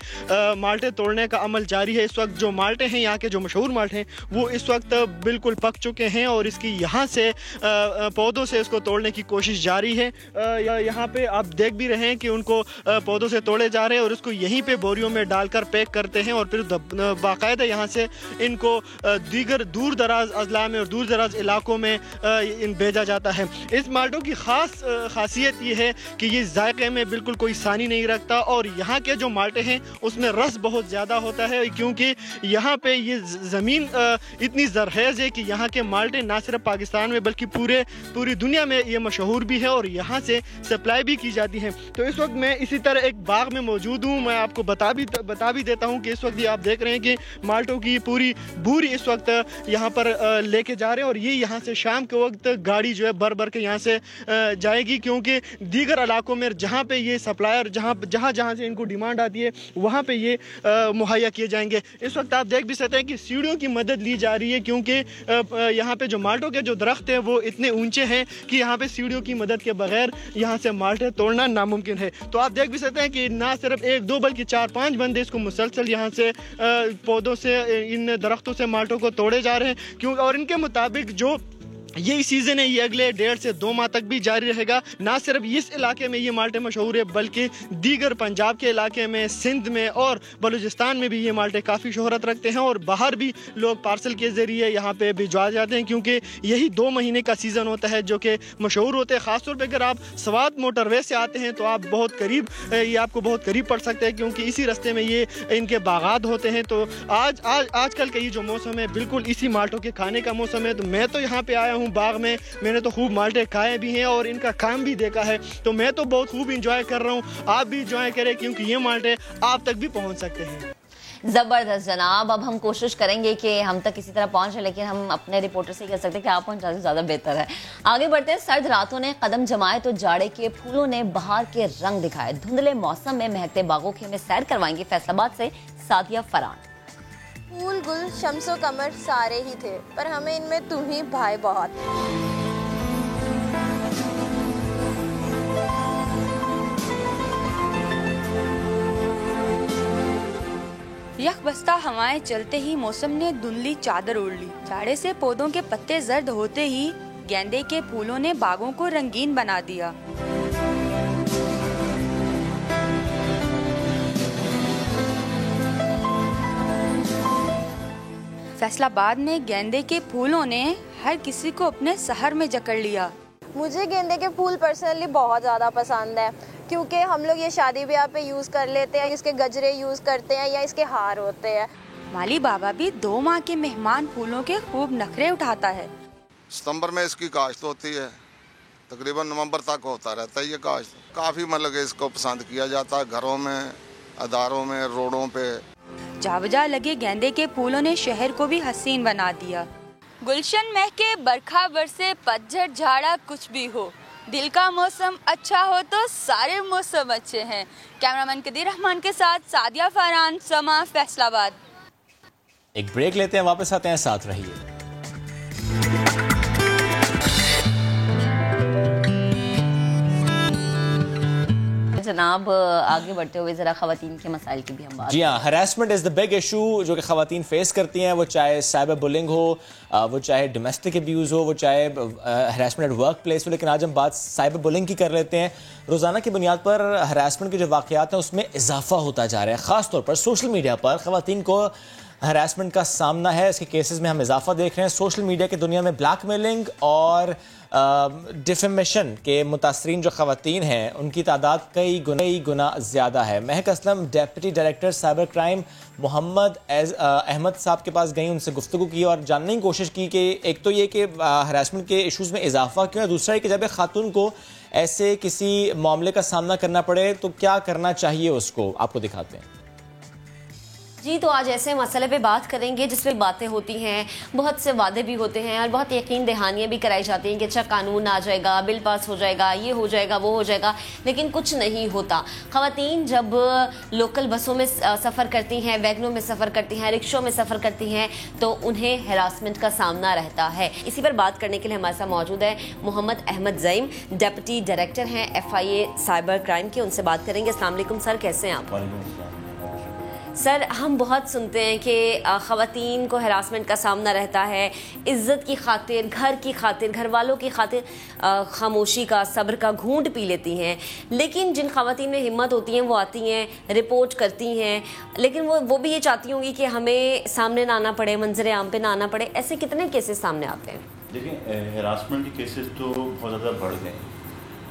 माल्टे तोड़ने का अमल जारी है। इस वक्त जो माल्टे हैं, यहाँ के जो मशहूर माल्टे हैं, वो इस वक्त बिल्कुल पक चुके हैं और इसकी यहाँ से पौधों से इसको तोड़ने की कोशिश जारी है। यहाँ पे आप देख भी रहे हैं कि उनको पौधों से तोड़े जा रहे हैं और उसको यहीं पे बोरियों में डालकर पैक करते हैं और फिर बाकायदा यहाँ से इनको दीगर दूर दराज अजला में और दूर दराज इलाकों में भेजा जाता है। इस माल्टों की खासियत ये है कि ये जायके में बिल्कुल कोई सानी नहीं रखता और यहाँ के जो माल्टे हैं उसमें रस बहुत ज़्यादा होता है, क्योंकि यहाँ पे ये ज़मीन इतनी ज़रखेज़ है कि यहाँ के माल्टे ना सिर्फ पाकिस्तान में बल्कि पूरी दुनिया में ये मशहूर भी है और यहाँ से सप्लाई भी की जाती है। तो इस वक्त मैं इसी तरह एक बाग में मौजूद हूँ। मैं आपको बता भी देता हूँ कि इस वक्त ये आप देख रहे हैं कि माल्टों की पूरी बूरी इस वक्त यहाँ पर लेके जा रहे हैं और ये यहाँ से शाम के वक्त गाड़ी जो है भर के यहाँ से जाएगी, क्योंकि दीगर इलाकों में जहाँ पे ये सप्लायर जहाँ से इनको डिमांड आती है वहाँ पे ये मुहैया किए जाएंगे। इस वक्त आप देख भी सकते हैं कि सीढ़ियों की मदद ली जा रही है, क्योंकि यहाँ पे जो माल्टों के जो दरख्त है वो इतने ऊंचे हैं कि यहाँ पे सीढ़ियों की मदद के बगैर यहाँ से माल्टे तोड़ना नामुमकिन है। तो आप देख भी सकते हैं कि ना सिर्फ 1-2 बल्कि 4-5 बंदे इसको मुसलसल यहाँ से पौधों से इन दरख्तों से माल्टों को तोड़े जा रहे हैं, क्यों और इनके मुताबिक जो यही सीज़न है, ये अगले 1.5 से 2 माह तक भी जारी रहेगा। ना सिर्फ इस इलाके में ये माल्टे मशहूर है बल्कि दीगर पंजाब के इलाके में, सिंध में और बलूचिस्तान में भी ये माल्टे काफ़ी शोहरत रखते हैं और बाहर भी लोग पार्सल के ज़रिए यहाँ पे भिजवा जाते हैं, क्योंकि यही 2 महीने का सीज़न होता है जो कि मशहूर होते हैं। ख़ासतौर पर अगर आप स्वात मोटरवे से आते हैं तो आप बहुत करीब, ये आपको बहुत करीब पड़ सकते हैं, क्योंकि इसी रास्ते में ये इनके बागात होते हैं। तो आजकल का ये जो मौसम है बिल्कुल इसी माल्टों के खाने का मौसम है। तो मैं तो यहाँ पे आया हूँ बाग में, मैंने तो खूब माल्टे खाए भी हैं और इनका काम भी देखा है, तो मैं तो बहुत खूब इंजॉय कर रहा हूँ। आप भी इंजॉय करें क्योंकि ये माल्टे आप तक भी पहुँच सकते हैं। जबरदस्त जनाब, अब हम कोशिश करेंगे कि हम तक किसी तरह पहुंचे, लेकिन हम अपने रिपोर्टर से कह सकते हैं कि आप पहुंचा तो ज्यादा बेहतर है। आगे बढ़ते हैं। सर्द रातों ने कदम जमाए तो जाड़े के फूलों ने बहार के रंग दिखाए। धुंधले मौसम में महकते बागों के हमें सैर करवाएंगे फैसलाबाद से सादिया फरहान। फूल गुल शम्सो कमर सारे ही थे, पर हमें इनमें तुम ही भाई बहुत। यकबस्ता हवाएं चलते ही मौसम ने धुंधली चादर ओढ़ ली। जाड़े से पौधों के पत्ते जर्द होते ही गेंदे के फूलों ने बागों को रंगीन बना दिया। फैसलाबाद में गेंदे के फूलों ने हर किसी को अपने शहर में जकड़ लिया। मुझे गेंदे के फूल पर्सनली बहुत ज़्यादा पसंद है, क्योंकि हम लोग ये शादी ब्याह पे यूज़ कर लेते हैं, इसके गजरे यूज़ करते हैं या इसके हार होते हैं। माली बाबा भी 2 माह के मेहमान फूलों के खूब नखरे उठाता है। सितंबर में इसकी काश्त होती है, तकरीबन नवंबर तक होता रहता है ये काश्त। काफ़ी मतलब इसको पसंद किया जाता है घरों में, अदारों में, रोडों पे। जावजा लगे गेंदे के फूलों ने शहर को भी हसीन बना दिया। गुलशन महके, बरखा बरसे, पतझड़ झाड़ा, कुछ भी हो, दिल का मौसम अच्छा हो तो सारे मौसम अच्छे हैं। कैमरामैन कदीर रहमान के साथ सादिया फरहान, समा, फैसलाबाद। एक ब्रेक लेते हैं, वापस आते हैं, साथ रहिए। जनाब, आगे बढ़ते हुए जरा खवातीन के मसाइल की भी हम बात। जी हाँ, harassment is the big issue जो कि खवातीन फेस करती हैं, वो चाहे साइबर बुलिंग हो, वो चाहे डोमेस्टिक अब्यूज़ हो, वो चाहे हरासमेंट एट वर्क प्लेस हो। लेकिन आज हम बात साइबर बुलिंग की कर लेते हैं। रोज़ाना की बुनियाद पर हरासमेंट के जो वाक़यात हैं उसमें इजाफा होता जा रहा है। ख़ास तौर पर सोशल मीडिया पर खवातीन को हरासमेंट का सामना है। इसके केसेस में हम इजाफा देख रहे हैं। सोशल मीडिया की दुनिया में ब्लैकमेलिंग और डिफेमेशन के मुतासरीन जो खवातीन हैं उनकी तादाद कई गुना ज़्यादा है। Mahak Aslam deputy director cyber crime Mohammad Ahmad साहब के पास गई, उनसे गुफ्तगू की और जानने की कोशिश की कि एक तो ये कि हरासमेंट के इशूज़ में इजाफा क्यों है, दूसरा है कि जब एक खातून को ऐसे किसी मामले का सामना करना पड़े तो क्या करना चाहिए उसको। आपको दिखाते हैं। जी, तो आज ऐसे मसले पे बात करेंगे जिसमें बातें होती हैं, बहुत से वादे भी होते हैं और बहुत यकीन दहानियाँ भी कराई जाती हैं कि अच्छा कानून आ जाएगा, बिल पास हो जाएगा, ये हो जाएगा, वो हो जाएगा, लेकिन कुछ नहीं होता। ख़वातीन जब लोकल बसों में सफ़र करती हैं, वैगनों में सफ़र करती हैं, रिक्शों में सफ़र करती हैं तो उन्हें हरासमेंट का सामना रहता है। इसी पर बात करने के लिए हमारे साथ मौजूद है मोहम्मद अहमद ज़ईम, डेप्यूटी डायरेक्टर हैं FIA साइबर क्राइम के। उनसे बात करेंगे। अस्सलाम वालेकुम सर, कैसे हैं आप? सर, हम बहुत सुनते हैं कि ख़वातीन को हरासमेंट का सामना रहता है, इज़्ज़त की खातिर, घर की खातिर, घर वालों की खातिर खामोशी का, सब्र का घूंट पी लेती हैं। लेकिन जिन ख़वातीन में हिम्मत होती हैं वो आती हैं, रिपोर्ट करती हैं, लेकिन वो भी ये चाहती होंगी कि हमें सामने ना आना पड़े, मंजर आम पे ना आना पड़े। ऐसे कितने केसेस सामने आते हैं? देखिए, हरासमेंट के केसेस तो बहुत ज़्यादा बढ़ गए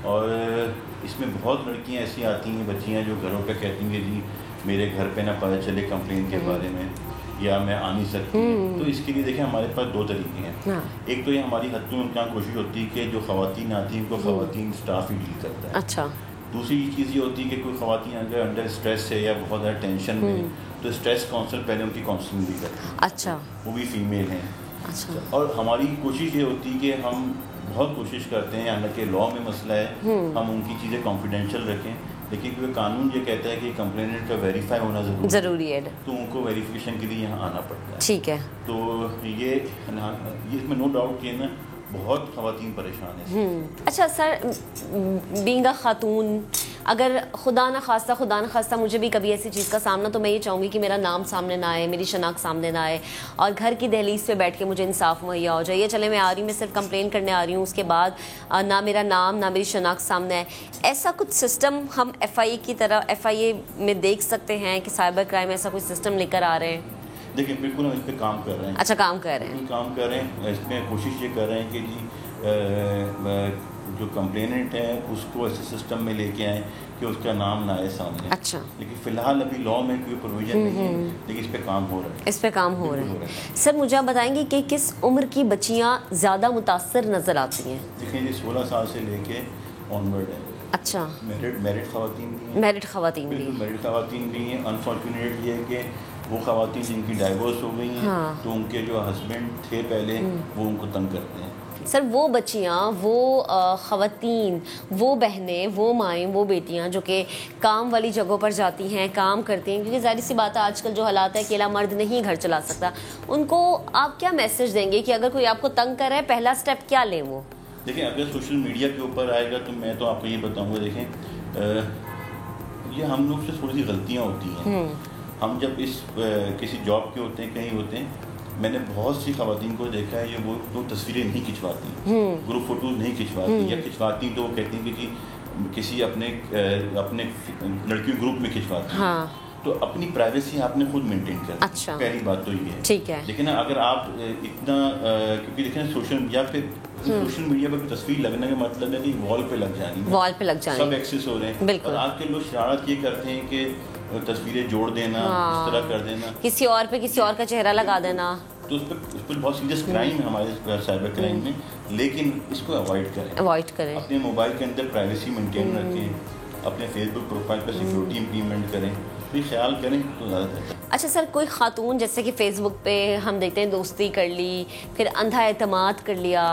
और इसमें बहुत लड़कियाँ ऐसी आती हैं, बच्चियाँ जो घरों पर कहती हैं जी मेरे घर पे ना पता चले कंप्लेन के बारे में या मैं आ नहीं सकती। तो इसके लिए देखिए हमारे पास 2 तरीके हैं। एक तो ये हमारी हद तक कोशिश होती है कि जो ख़वातीन आती हैं उनको ख़वातीन स्टाफ ही डील करता है। अच्छा। दूसरी चीज़ ये होती है कि कोई ख़वातीन अगर अंडर स्ट्रेस है या बहुत ज़्यादा टेंशन में, तो स्ट्रेस काउंसलर पहले उनकी काउंसलिंग भी करते हैं। अच्छा। वो भी फीमेल हैं। अच्छा। और हमारी कोशिश ये होती है कि हम बहुत कोशिश करते हैं, हालांकि लॉ में मसला है, हम उनकी चीज़ें कॉन्फिडेंशियल रखें, लेकिन क्योंकि कानून ये कहता है कि कंप्लेनेंट का वेरीफाई होना ज़रूरी है, तो उनको वेरिफिकेशन के लिए यहाँ आना पड़ता है। ठीक है। तो ये इसमें नो डाउट कि ना बहुत ख़वातीन परेशान है। अच्छा सर, बीइंग अ खातून, अगर खुदा न खास्ता मुझे भी कभी ऐसी चीज़ का सामना, तो मैं ये चाहूँगी कि मेरा नाम सामने ना आए, मेरी शनाख्त सामने ना आए, और घर की दहलीज पे बैठ के मुझे इंसाफ मुहैया हो जाए। ये चले मैं आ रही हूँ, मैं सिर्फ कंप्लेन करने आ रही हूँ, उसके बाद ना मेरा नाम ना मेरी शनाख्त सामने आए। ऐसा कुछ सिस्टम हम FIA की तरह FIA में देख सकते हैं कि साइबर क्राइम ऐसा कोई सिस्टम लेकर आ रहे हैं? देखिए बिल्कुल हम इस पर काम कर रहे हैं। अच्छा, काम कर रहे हैं। काम कर रहे हैं, इसमें कोशिश ये कर रहे हैं कि जी जो कंप्लेनेंट है उसको ऐसे सिस्टम में लेके आए कि उसका नाम ना आए सामने। अच्छा। लेकिन फिलहाल अभी लॉ में कोई प्रोविजन नहीं है, लेकिन इस पे काम हो रहा है। इस पे काम हो रहा है। सर मुझे आप बताएंगे कि किस उम्र की बच्चियाँ ज़्यादा मुतासर नज़र आती हैं? देखिए जी 16 साल से लेके ऑनवर्ड है। अच्छा। मैरिड खवातीन भी हैं। मैरिड खवातीन भी। मैरिड खवातीन भी हैं। अनफॉर्चुनेट ये है कि वो खवातीन जिनकी डाइवोर्स हो गई हैं, हाँ। तो उनके जो हस्बैंड थे पहले वो उनको तंग करते हैं। सर वो बच्चियाँ, वो ख़वातीन, वो बहनें, वो माएँ, वो बेटियाँ जो कि काम वाली जगहों पर जाती हैं, काम करती हैं, क्योंकि ज़ाहिर सी बात है आजकल जो हालात है अकेला मर्द नहीं घर चला सकता, उनको आप क्या मैसेज देंगे कि अगर कोई आपको तंग कर रहा है पहला स्टेप क्या लें वो? देखिए अगर सोशल मीडिया के ऊपर आएगा तो मैं तो आपको ये बताऊँगा, देखें ये हम लोग से थोड़ी सी गलतियाँ होती हैं। हम जब किसी जॉब के होते हैं, कहीं होते हैं, मैंने बहुत सी खवातीन को देखा है ये वो तस्वीरें नहीं खिंचवाती, ग्रुप फोटो नहीं खिंचवाती, या खिंचवाती तो वो कहती हैं कि किसी अपने लड़कियों ग्रुप में खिंचवाती। हाँ। तो अपनी प्राइवेसी आपने खुद मेंटेन करनी। अच्छा। पहली बात तो ये है। ठीक है। लेकिन अगर आप इतना क्योंकि देखें सोशल मीडिया पर तस्वीर लगने का मतलब है कि वॉल पे लग जानी, वॉल पे लग जानी, सब एक्सेस हो रहे हैं। और आज के लोग शरारत ये करते हैं कि तस्वीरें जोड़ देना, इस तरह कर देना, किसी और पे किसी और का चेहरा लगा देना, तो उस पर बहुत सीरियस क्राइम है हमारे साइबर क्राइम में। लेकिन इसको अवॉइड करें। अपने मोबाइल के अंदर प्राइवेसी मेंटेन रखें, अपने फेसबुक प्रोफाइल पर सिक्योरिटी इम्प्लीमेंट करें, तो ख्याल करें तो ज़्यादा बेहतर। अच्छा सर, कोई खातून जैसे कि फेसबुक पे हम देखते हैं दोस्ती कर ली, फिर अंधा एतमाद कर लिया,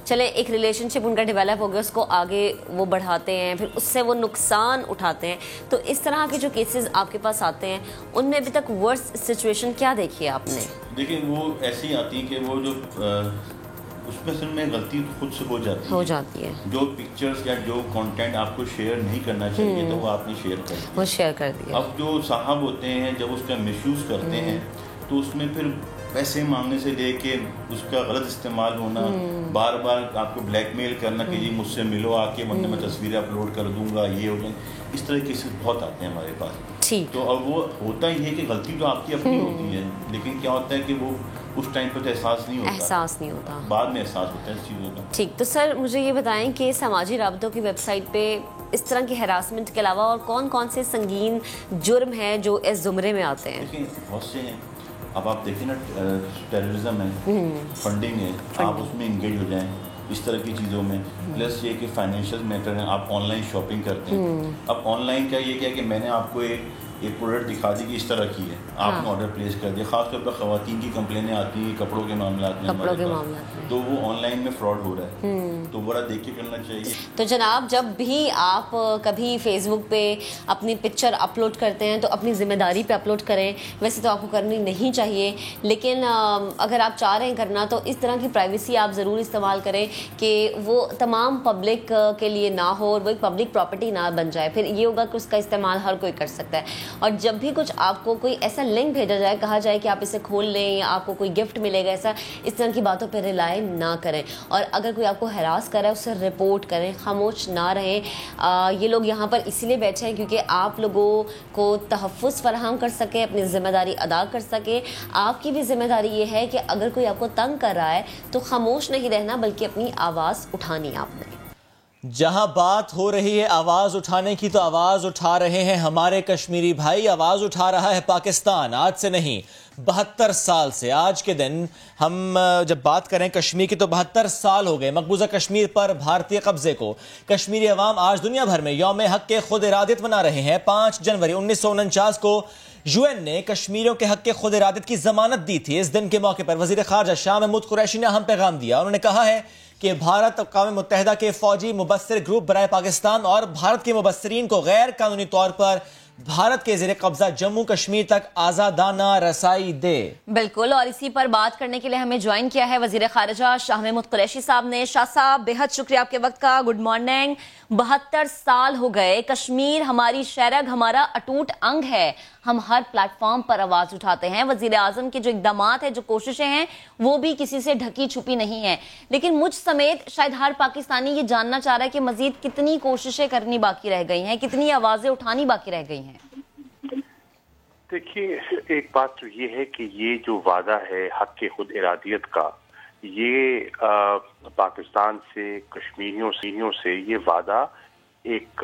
चले एक रिलेशनशिप उनका डेवलप हो गया, उसको आगे वो बढ़ाते हैं, फिर उससे वो नुकसान उठाते हैं, तो इस तरह के जो केसेस आपके पास आते हैं उनमें अभी तक वर्स्ट सिचुएशन क्या देखी है आपने? देखिए वो ऐसी आती है कि वो जो उसमें असल में गलती खुद से हो जाती है। जो पिक्चर्स या जो कंटेंट आपको शेयर नहीं करना चाहिए तो वो आपने शेयर कर दिया। अब जो साहब होते हैं जब उसका मिसयूज़ करते हैं तो उसमें फिर पैसे मांगने से लेके उसका गलत इस्तेमाल होना, बार बार आपको ब्लैकमेल करना कि जी मुझसे मिलो आके, वरना मैं तस्वीरें अपलोड कर दूंगा, ये हो जाए, इस तरह के केसेस बहुत आते हैं हमारे पास। ठीक। तो अब वो होता ही है कि गलती तो आपकी अपनी होती है, लेकिन क्या होता है कि वो उस टाइम पर तो एहसास नहीं होता, बाद में एहसास होता है इस चीज़ों का। ठीक, तो सर मुझे ये बताएं कि समाजी राबतों की वेबसाइट पे इस तरह की हैरासमेंट के अलावा और कौन कौन से संगीन जुर्म हैं जो इस जुमरे में आते हैं? देखिए बहुत से हैं। अब आप देखिए ना, टेररिज्म है, फंडिंग है, आप उसमें इंगेज हो जाएं इस तरह की चीज़ों में। प्लस ये कि फाइनेंशियल मैटर है, आप ऑनलाइन शॉपिंग करते हैं। अब ऑनलाइन का ये क्या है कि मैंने आपको एक प्रोडक्ट दिखा दी कि इस तरह की है, आपने ऑर्डर प्लेस कर दिया। खासतौर पर ख़वातीन की कंप्लेनें आती हैं कपड़ों के मामला में, तो वो ऑनलाइन में फ्रॉड हो रहा है, तो बड़ा देख के करना चाहिए। तो जनाब जब भी आप कभी फेसबुक पे अपनी पिक्चर अपलोड करते हैं तो अपनी जिम्मेदारी पे अपलोड करें। वैसे तो आपको करनी नहीं चाहिए, लेकिन अगर आप चाह रहे हैं करना तो इस तरह की प्राइवेसी आप ज़रूर इस्तेमाल करें कि वो तमाम पब्लिक के लिए ना हो और वो एक पब्लिक प्रॉपर्टी ना बन जाए। फिर ये होगा कि उसका इस्तेमाल हर कोई कर सकता है। और जब भी कुछ आपको कोई ऐसा लिंक भेजा जाए, कहा जाए कि आप इसे खोल लें या आपको कोई गिफ्ट मिलेगा, ऐसा इस तरह की बातों पर रिलाय ना करें। और अगर कोई आपको हरास कर रहा है उससे रिपोर्ट करें, खामोश ना रहें। ये लोग यहाँ पर इसीलिए बैठे हैं क्योंकि आप लोगों को तहफ़्फ़ुज़ फराहम कर सकें, अपनी ज़िम्मेदारी अदा कर सकें। आपकी भी ज़िम्मेदारी ये है कि अगर कोई आपको तंग कर रहा है तो खामोश नहीं रहना, बल्कि अपनी आवाज़ उठानी आपने। जहां बात हो रही है आवाज उठाने की, तो आवाज उठा रहे हैं हमारे कश्मीरी भाई, आवाज उठा रहा है पाकिस्तान। आज से नहीं, 72 साल से। आज के दिन हम जब बात करें कश्मीर की तो 72 साल हो गए मकबूजा कश्मीर पर भारतीय कब्जे को। कश्मीरी अवाम आज दुनिया भर में यौम हक के खुद इरादत मना रहे हैं। 5 जनवरी 1949 को यूएन ने कश्मीरियों के हक के खुद इरादत की जमानत दी थी। इस दिन के मौके पर वजीर खारजा शाह महमूद कुरैशी ने अहम पैगाम दिया। उन्होंने कहा है कि भारत अक़वाम मुत्तहिदा के फौजी मुबस्सिर ग्रुप बराए पाकिस्तान और भारत के मुबस्सिरीन को गैर कानूनी तौर पर भारत के ज़ेरे कब्जा जम्मू कश्मीर तक आज़ादाना रसाई दे। बिल्कुल, और इसी पर बात करने के लिए हमें ज्वाइन किया है वजीर खारिजा शाह महमूद कुरैशी साहब ने। शाह साहब, बेहद शुक्रिया आपके वक्त का। Good morning. 72 साल हो गए, कश्मीर हमारी शरग, हमारा अटूट अंग है। हम हर प्लेटफॉर्म पर आवाज उठाते हैं। वजीर आजम के जो इकदामात है, जो कोशिशें हैं, वो भी किसी से ढकी छुपी नहीं है। लेकिन मुझ समेत शायद हर पाकिस्तानी ये जानना चाह रहा है कि मजीद कितनी कोशिशें करनी बाकी रह गई हैं, कितनी आवाजें उठानी बाकी रह गई हैं। देखिए, एक बात तो ये है कि ये जो वादा है हक के खुद इरादियत का, ये पाकिस्तान से कश्मीरियों से ये वादा एक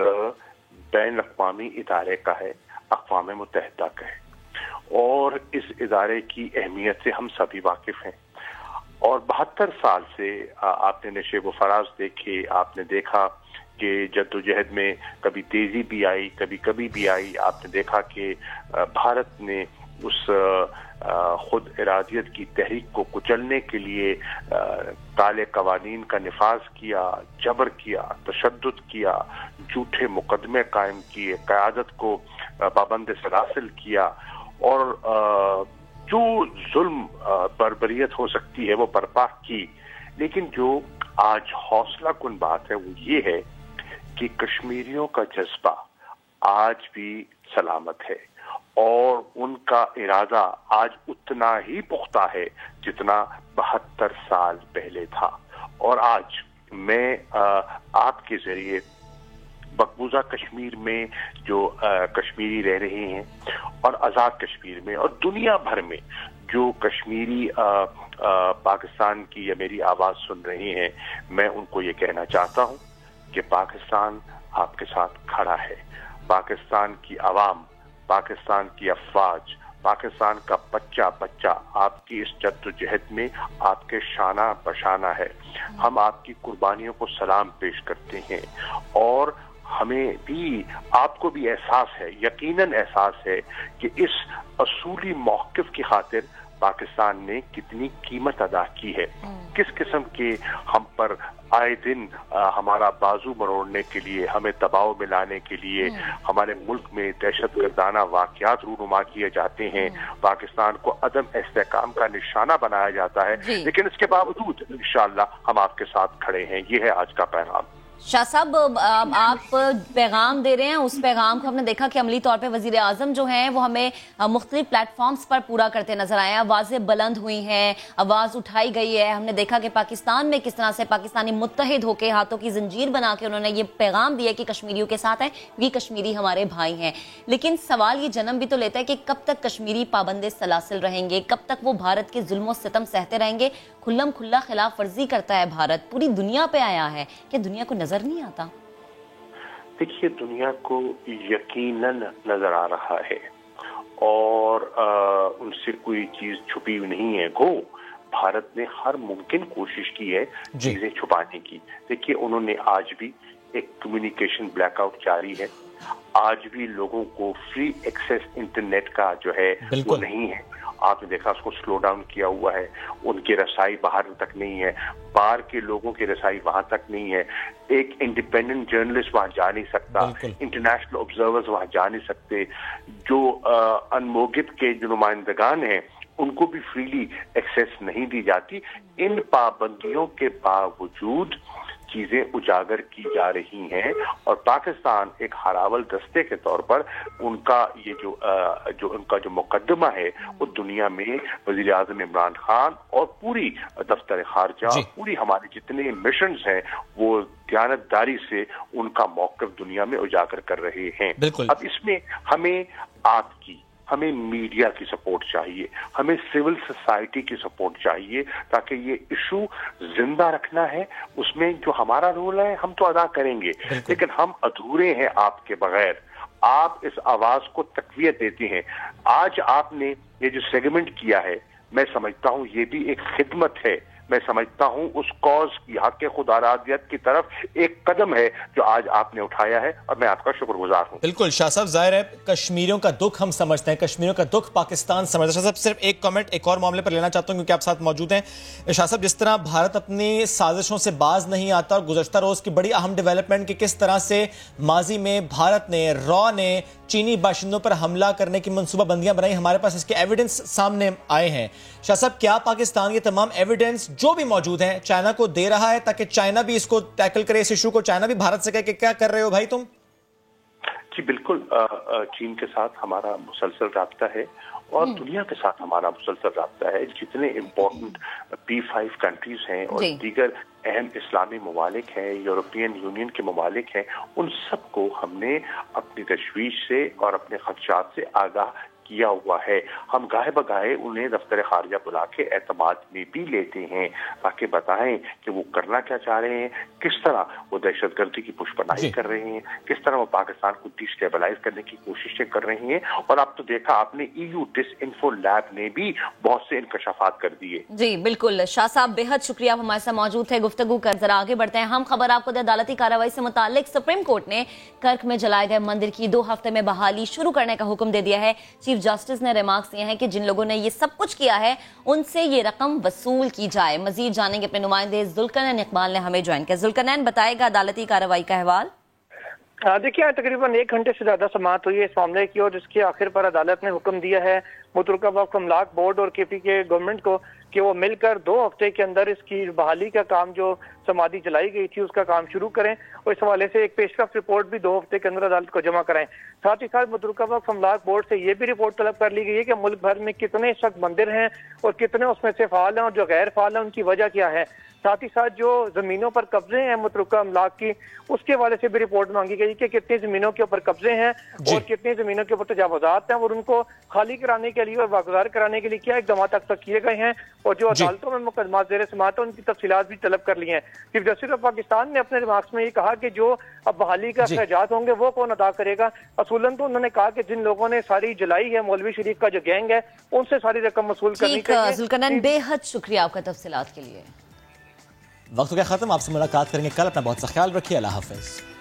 बैन अक़वामी इदारे का है, अक़वाम मुत्तहिदा का है, और इस इदारे की अहमियत से हम सभी वाकिफ हैं। और 72 साल से आपने नशेब व फराज देखे, आपने देखा कि जद्दोजहद में कभी तेजी भी आई, कभी कभी भी आई। आपने देखा कि भारत ने उस खुद इरादियत की तहरीक को कुचलने के लिए काले कवानीन का निफाज किया, जबर किया, तशद्दुद किया, झूठे मुकदमे कायम किए, क़यादत को पाबंद सलासिल किया, और जो जुल्म बर्बरियत हो सकती है वो बर्पा की। लेकिन जो आज हौसला कुन बात है वो ये है कि कश्मीरियों का जज्बा आज भी सलामत है, और उनका इरादा आज उतना ही पुख्ता है जितना 72 साल पहले था। और आज मैं आपके जरिए मकबूजा कश्मीर में जो कश्मीरी रह रहे हैं और आज़ाद कश्मीर में और दुनिया भर में जो कश्मीरी पाकिस्तान की या मेरी आवाज़ सुन रहे हैं, मैं उनको ये कहना चाहता हूँ कि पाकिस्तान आपके साथ खड़ा है। पाकिस्तान की आवाम, पाकिस्तान की अफवाज, पाकिस्तान का बच्चा बच्चा आपकी इस जद्दोजहद में आपके शाना बशाना है। हम आपकी कुर्बानियों को सलाम पेश करते हैं, और हमें भी, आपको भी एहसास है, यकीनन एहसास है कि इस असूली मौक़िफ़ की खातिर पाकिस्तान ने कितनी कीमत अदा की है, किस किस्म के हम पर आए दिन हमारा बाजू मरोड़ने के लिए, हमें दबाव में लाने के लिए हमारे मुल्क में दहशतगर्दाना वाक़यात रूनुमा किए जाते हैं, पाकिस्तान को अदम इस्तेहकाम का निशाना बनाया जाता है। लेकिन इसके बावजूद इंशाअल्लाह हम आपके साथ खड़े हैं। ये है आज का पैगाम। शाह साहब, आप पैगाम दे रहे हैं, उस पैगाम को हमने देखा कि अमली तौर पे वजीर आजम जो हैं वो हमें मुख्तलिफ प्लेटफॉर्म्स पर पूरा करते नजर आए। आवाज़ें बुलंद हुई हैं, आवाज़ उठाई गई है। हमने देखा कि पाकिस्तान में किस तरह से पाकिस्तानी मुत्तहिद होकर हाथों की जंजीर बना के उन्होंने ये पैगाम दिया कि कश्मीरियों के साथ है, ये कश्मीरी हमारे भाई हैं। लेकिन सवाल ये जन्म भी तो लेता है कि कब तक कश्मीरी पाबंदे सलासिल रहेंगे, कब तक वो भारत के जुल्म सितम सहते रहेंगे। खुल्लम खुल्ला खिलाफ वर्जी करता है भारत, पूरी दुनिया पे आया है, क्या दुनिया को नजर नहीं आता? देखिए, दुनिया को यकीनन नजर आ रहा है, और उनसे कोई चीज छुपी नहीं है। गो भारत ने हर मुमकिन कोशिश की है चीजें छुपाने की। देखिए, उन्होंने आज भी एक कम्युनिकेशन ब्लैकआउट जारी है, आज भी लोगों को फ्री एक्सेस इंटरनेट का जो है वो नहीं है। आपने देखा उसको स्लो डाउन किया हुआ है, उनकी रसाई बाहर तक नहीं है, बाहर के लोगों की रसाई वहां तक नहीं है। एक इंडिपेंडेंट जर्नलिस्ट वहां जा नहीं सकता, इंटरनेशनल ऑब्जर्वर्स वहां जा नहीं सकते, जो अनमोगित के जो नुमाइंदगान हैं उनको भी फ्रीली एक्सेस नहीं दी जाती। इन पाबंदियों के बावजूद चीजें उजागर की जा रही हैं, और पाकिस्तान एक हरावल दस्ते के तौर पर उनका ये जो उनका जो मुकदमा है वो दुनिया में वजीर आज़म इमरान खान और पूरी दफ्तर खारजा, पूरी हमारे जितने मिशंस हैं वो दयानतदारी से उनका मौक़िफ़ दुनिया में उजागर कर रहे हैं। अब इसमें हमें आपकी, हमें मीडिया की सपोर्ट चाहिए, हमें सिविल सोसाइटी की सपोर्ट चाहिए, ताकि ये इशू जिंदा रखना है। उसमें जो हमारा रोल है हम तो अदा करेंगे, लेकिन हम अधूरे हैं आपके बगैर। आप इस आवाज को तक़वियत देते हैं। आज आपने ये जो सेगमेंट किया है, मैं समझता हूँ ये भी एक खिदमत है मैं समझता हूँ उस कॉज की हक खुद आराधियत की तरफ एक कदम है जो आज आपने उठाया है और मैं आपका शुक्रगुजार हूँ। बिल्कुल शाह साहब, जाहिर है कश्मीरियों का दुख हम समझते हैं, कश्मीरियों का दुख पाकिस्तान समझता है। शाह साहब सिर्फ एक कमेंट एक और मामले पर लेना चाहता हूं क्योंकि आप साथ मौजूद हैं। शाह साहब, जिस तरह भारत अपनी साजिशों से बाज नहीं आता और गुज़श्ता रोज की बड़ी अहम डेवलपमेंट की किस तरह से माजी में भारत ने रॉ ने चीनी बाशिंदों पर हमला करने की मनसूबाबंदियां बनाई, हमारे पास इसके एविडेंस सामने आए हैं। शाह साहब, क्या पाकिस्तान ये तमाम एविडेंस जो भी मौजूद हैं चाइना को दे रहा है ताकि चाइना भी इसको टैकल करे, इस इशू को? चाइना भी भारत से कहे कि क्या कर रहे हो भाई तुम? जी बिल्कुल, चीन के साथ हमारा मुसलसल राब्ता है और दुनिया के साथ हमारा मुसलसल राब्ता है। जितने इम्पोर्टेंट P5 कंट्रीज हैं और दीगर अहम इस्लामी ममालिक हैं, यूरोपियन यूनियन के ममालिक हैं, उन सबको हमने अपनी तशवीश से और अपने खदशात से आगाह किया हुआ है। हम गाहे बगाहे उन्हें दफ्तर खारजा बुला के एतमाद में भी लेते हैं ताकि बताएं कि वो करना क्या चाह रहे हैं, किस तरह वो दहशतगर्दी की पुष्पनाही कर रहे हैं, किस तरह वो पाकिस्तान को डिस्टेबलाइज करने की कोशिशें कर रहे हैं। और अब तो देखा आपने EU डिसइंफो लैब ने भी बहुत से इंकशाफात कर दिए। जी बिल्कुल शाह साहब, बेहद शुक्रिया आप हमारे साथ मौजूद थे। गुफ्तगू कर जरा आगे बढ़ते हैं। हम खबर आपको दे अदालती कार्रवाई से मुताल्लिक सुप्रीम कोर्ट ने कर्क में जलाए गए मंदिर की 2 हफ्ते में बहाली शुरू करने का हुक्म दे दिया है। चीफ जस्टिस ने रिमार्क्स दिए हैं कि जिन लोगों ने ये सब कुछ किया है उनसे ये रकम वसूल की जाए। मजीद जानेंगे अपने नुमाइंदे जुल्करनैन इकबाल ने हमें ज्वाइन किया। जुल्करनैन, बताएगा अदालती कार्रवाई का अहवाल। देखिए, तकरीबन 1 घंटे से ज्यादा समाअत हुई है इस मामले की और जिसके आखिर पर अदालत ने हुक्म दिया है मुतल्लिका वक्फ अमलाक बोर्ड और KP के गवर्नमेंट को कि वो मिलकर 2 हफ्ते के अंदर इसकी बहाली का काम जो समाधि जलाई गई थी उसका काम शुरू करें और इस हवाले से एक पेशरफ रिपोर्ट भी 2 हफ्ते के अंदर अदालत को जमा कराएं। साथ ही साथ मुतल्लिका वक्फ अमलाक बोर्ड से ये भी रिपोर्ट तलब कर ली गई है कि मुल्क भर में कितने इस वक्त मंदिर हैं और कितने उसमें से फाल हैं और जो गैर फाल हैं उनकी वजह क्या है। साथ ही साथ जो जमीनों पर कब्जे हैं मुतल्लिका अमलाक की उसके हवाले से भी रिपोर्ट मांगी गई कि कितनी जमीनों के ऊपर कब्जे हैं और कितनी जमीनों के ऊपर तजावुजात हैं और उनको खाली कराने के लिए और वागुजार कराने के लिए क्या इक़दाम तक किए गए हैं और जो अदालतों में मुकदमा ज़ेर समाअत उनकी तफसीलात भी तलब कर ली हैं। चीफ जस्टिस ऑफ पाकिस्तान ने अपने रिमार्क्स में ये कहा कि जो अब बहाली का अखराजात होंगे वो कौन अदा करेगा। असूलन तो उन्होंने कहा कि जिन लोगों ने सारी जलाई है मौलवी शरीफ का जो गैंग है उनसे सारी रकम वसूल करनी चाहिए। जुल्करनैन, बेहद शुक्रिया आपका तफसीलात के लिए। वक्त हो गया खत्म, आपसे मुलाकात करेंगे कल। अपना बहुत सा ख्याल रखिए। अल्लाह हाफिज।